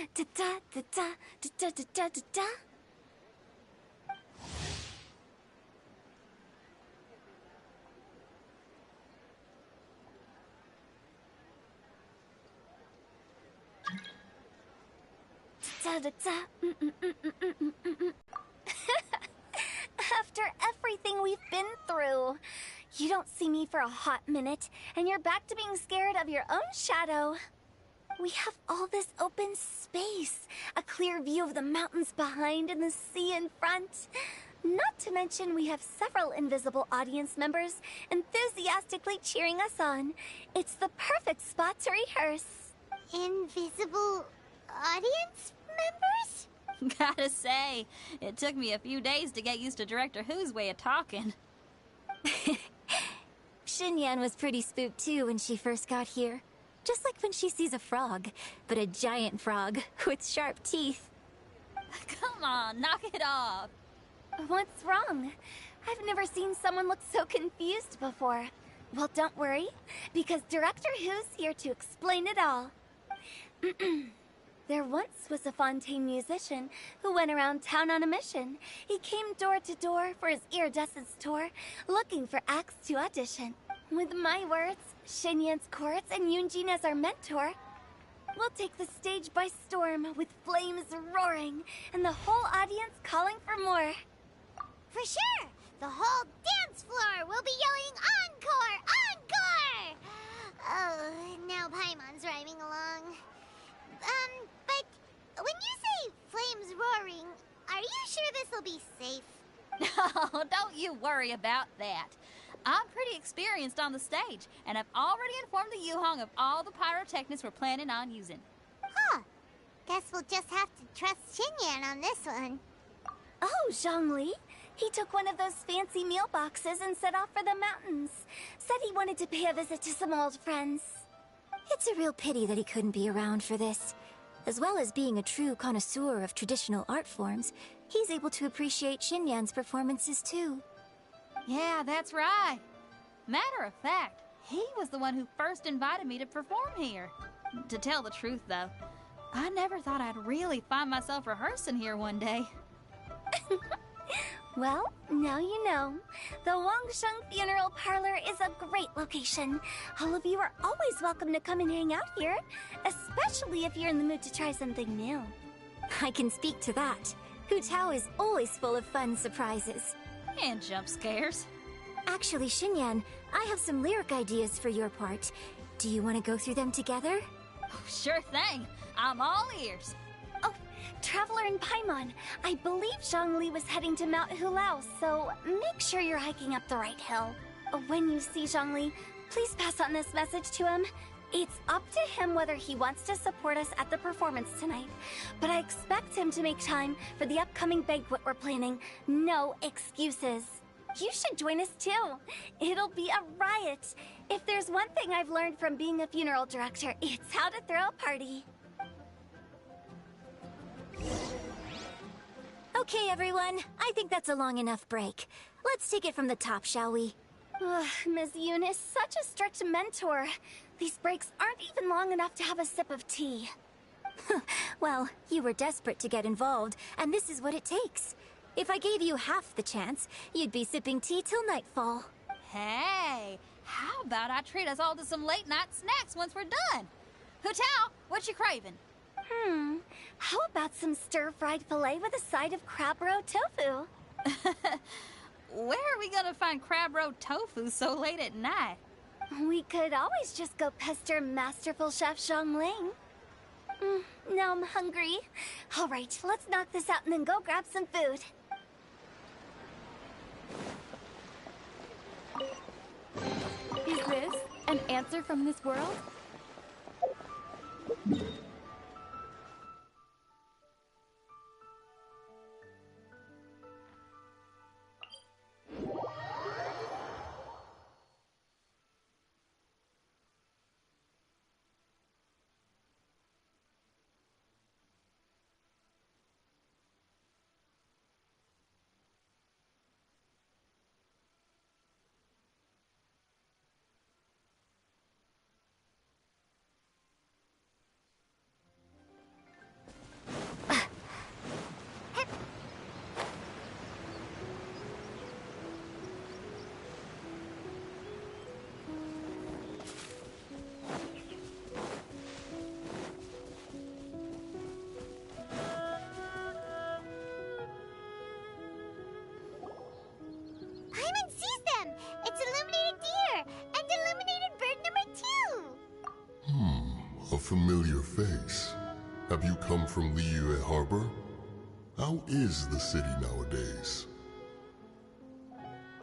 Da da da da da da da da da. Da da da. After everything we've been through, you don't see me for a hot minute, and you're back to being scared of your own shadow. We have all this open space, a clear view of the mountains behind and the sea in front. Not to mention we have several invisible audience members enthusiastically cheering us on. It's the perfect spot to rehearse. Invisible audience members? Gotta say, it took me a few days to get used to Director Who's way of talking. Xinyan was pretty spooked too when she first got here. Just like when she sees a frog, but a giant frog with sharp teeth. Come on, knock it off. What's wrong? I've never seen someone look so confused before. Well, don't worry, because Director Who's here to explain it all. There once was a Fontaine musician who went around town on a mission. He came door to door for his iridescence tour, looking for acts to audition. With my words, Xinyan's chorus, and Yunjin as our mentor, we'll take the stage by storm with flames roaring and the whole audience calling for more. For sure! The whole dance floor will be yelling encore! Encore! Oh, now Paimon's rhyming along. But when you say flames roaring, are you sure this'll be safe? Oh, don't you worry about that. I'm pretty experienced on the stage, and I've already informed the Yuhong of all the pyrotechnics we're planning on using. Huh. Guess we'll just have to trust Xinyan on this one. Oh, Zhongli. He took one of those fancy meal boxes and set off for the mountains. Said he wanted to pay a visit to some old friends. It's a real pity that he couldn't be around for this. As well as being a true connoisseur of traditional art forms, he's able to appreciate Xinyan's performances too. Yeah, that's right. Matter of fact, he was the one who first invited me to perform here. To tell the truth, though, I never thought I'd really find myself rehearsing here one day. Well, now you know. The Wangsheng Funeral Parlor is a great location. All of you are always welcome to come and hang out here, especially if you're in the mood to try something new. I can speak to that. Hu Tao is always full of fun surprises. And jump scares. Actually, Xinyan, I have some lyric ideas for your part. Do you want to go through them together? Oh, sure thing. I'm all ears. Oh, Traveler and Paimon, I believe Zhongli was heading to Mount Hulao, so make sure you're hiking up the right hill. When you see Zhongli, please pass on this message to him. It's up to him whether he wants to support us at the performance tonight, but I expect him to make time for the upcoming banquet we're planning. No excuses. You should join us too. It'll be a riot. If there's one thing I've learned from being a funeral director, it's how to throw a party. Okay, everyone. I think that's a long enough break. Let's take it from the top, shall we? Ms. Eunice, such a strict mentor. These breaks aren't even long enough to have a sip of tea. Well, you were desperate to get involved, and this is what it takes. If I gave you half the chance, you'd be sipping tea till nightfall. Hey, how about I treat us all to some late-night snacks once we're done? Hu Tao, what you craving? How about some stir-fried filet with a side of crab roe tofu? Where are we gonna find crab roe tofu so late at night? We could always just go pester masterful Chef Zhongling. Now I'm hungry. All right, let's knock this out and then go grab some food. Is this an answer from this world? familiar face. Have you come from Liyue Harbor? How is the city nowadays?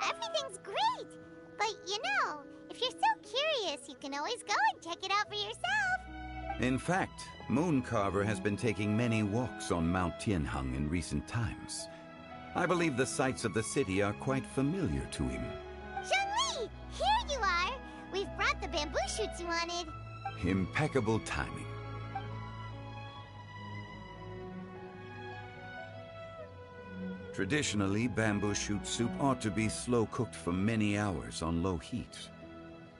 Everything's great! But you know, if you're so curious, you can always go and check it out for yourself. In fact, Mooncarver has been taking many walks on Mount Tianheng in recent times. I believe the sights of the city are quite familiar to him. Zhongli! Here you are! We've brought the bamboo shoots you wanted. Impeccable timing. Traditionally, bamboo shoot soup ought to be slow-cooked for many hours on low heat.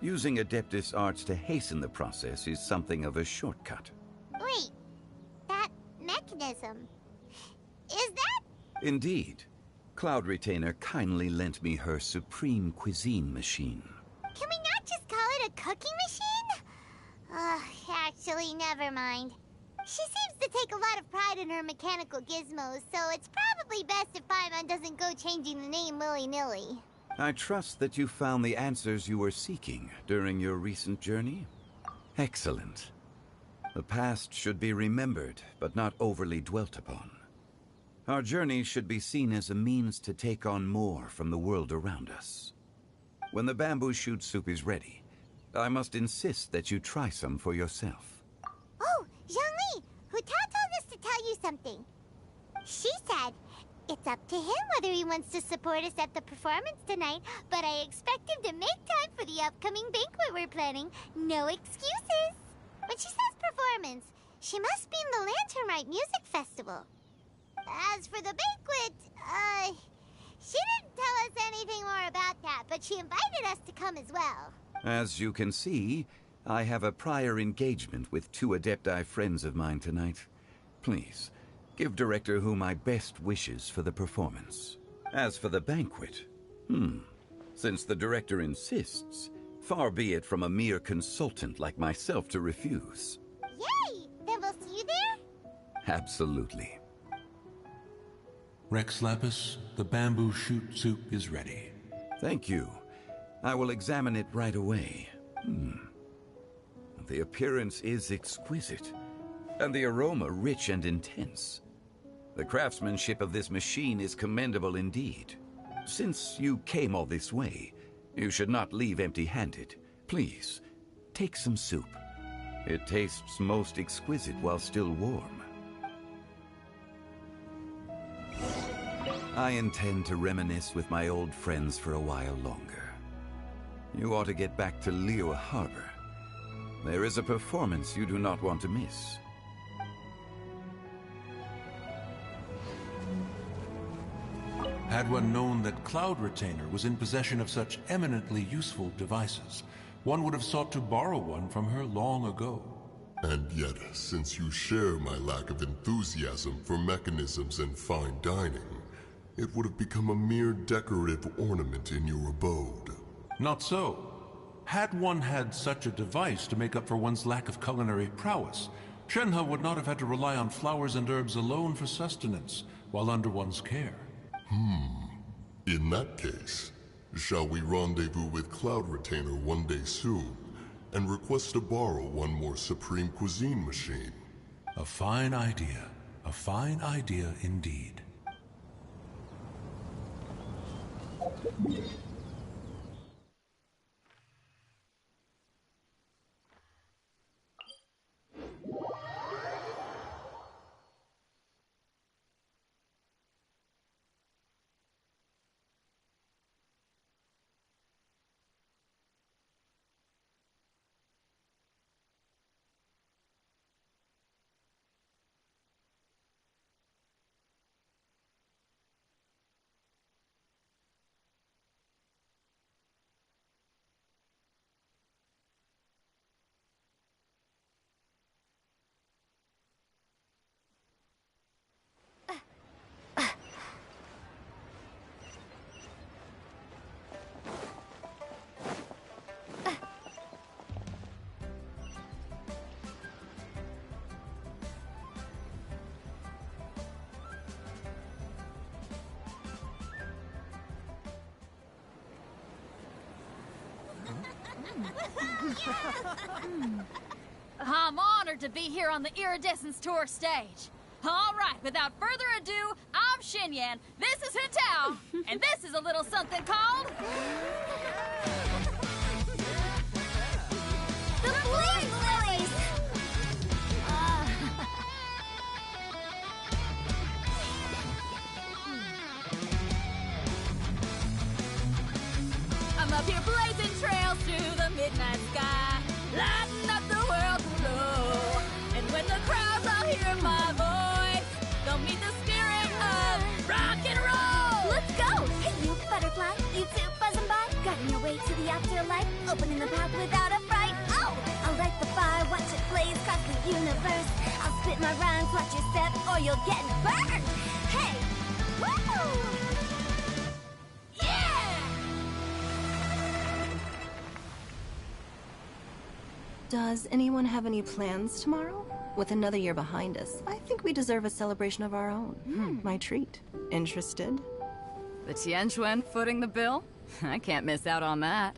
Using Adeptus arts to hasten the process is something of a shortcut. Wait, that mechanism... is that... Indeed. Cloud Retainer kindly lent me her supreme cuisine machine. Can we not just call it a cooking machine? Actually, never mind. She seems to take a lot of pride in her mechanical gizmos, so it's probably best if Paimon doesn't go changing the name willy-nilly. I trust that you found the answers you were seeking during your recent journey? Excellent. The past should be remembered, but not overly dwelt upon. Our journey should be seen as a means to take on more from the world around us. When the bamboo shoot soup is ready, I must insist that you try some for yourself. Oh, Zhongli! Huta told us to tell you something. She said, it's up to him whether he wants to support us at the performance tonight, but I expect him to make time for the upcoming banquet we're planning. No excuses! When she says performance, she must mean the Lantern Rite Music Festival. As for the banquet, she didn't tell us anything more about that, but she invited us to come as well. As you can see, I have a prior engagement with 2 Adepti friends of mine tonight. Please, give Director Hu my best wishes for the performance. As for the banquet, since the Director insists, far be it from a mere consultant like myself to refuse. Yay! Then we'll see you there? Absolutely. Rex Lapis, the bamboo shoot soup is ready. Thank you. I will examine it right away. The appearance is exquisite, and the aroma rich and intense. The craftsmanship of this machine is commendable indeed. Since you came all this way, you should not leave empty-handed. Please, take some soup. It tastes most exquisite while still warm. I intend to reminisce with my old friends for a while longer. You ought to get back to Liyue Harbor. There is a performance you do not want to miss. Had one known that Cloud Retainer was in possession of such eminently useful devices, one would have sought to borrow one from her long ago. And yet, since you share my lack of enthusiasm for mechanisms and fine dining, it would have become a mere decorative ornament in your abode. Not so. Had one had such a device to make up for one's lack of culinary prowess, Shenhe would not have had to rely on flowers and herbs alone for sustenance, while under one's care. In that case, shall we rendezvous with Cloud Retainer one day soon, and request to borrow one more Supreme Cuisine machine? A fine idea. A fine idea indeed. I'm honored to be here on the Iridescence Tour stage. All right, without further ado, I'm Xinyan, this is Hintao, and this is a little something called... The Flame Lilies! I'm up here blazing trails through the midnight sky, lighting up the world below. And when the crowds all hear my voice, they'll meet the spirit of rock and roll. Let's go! Hey, you butterfly, you too buzzing by, guiding your way to the afterlife, opening the path without a fright. Oh, I'll light the fire, watch it blaze across the universe. I'll spit my rhymes, watch your step, or you'll get burned. Hey, woo! Does anyone have any plans tomorrow? With another year behind us, I think we deserve a celebration of our own. My treat. Interested? The Tianquan footing the bill? I can't miss out on that.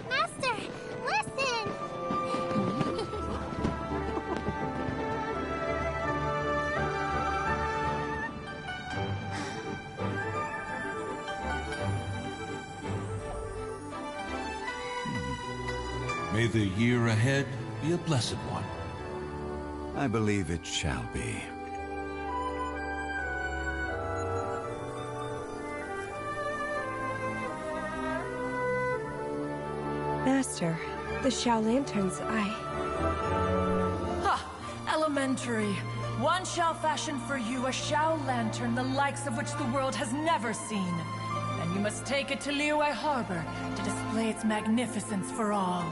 Master, listen! May the year ahead be a blessed one. I believe it shall be. Master, the Xiao Lanterns, Ha! Elementary. One shall fashion for you a Xiao Lantern the likes of which the world has never seen. And you must take it to Liyue Harbor to display its magnificence for all.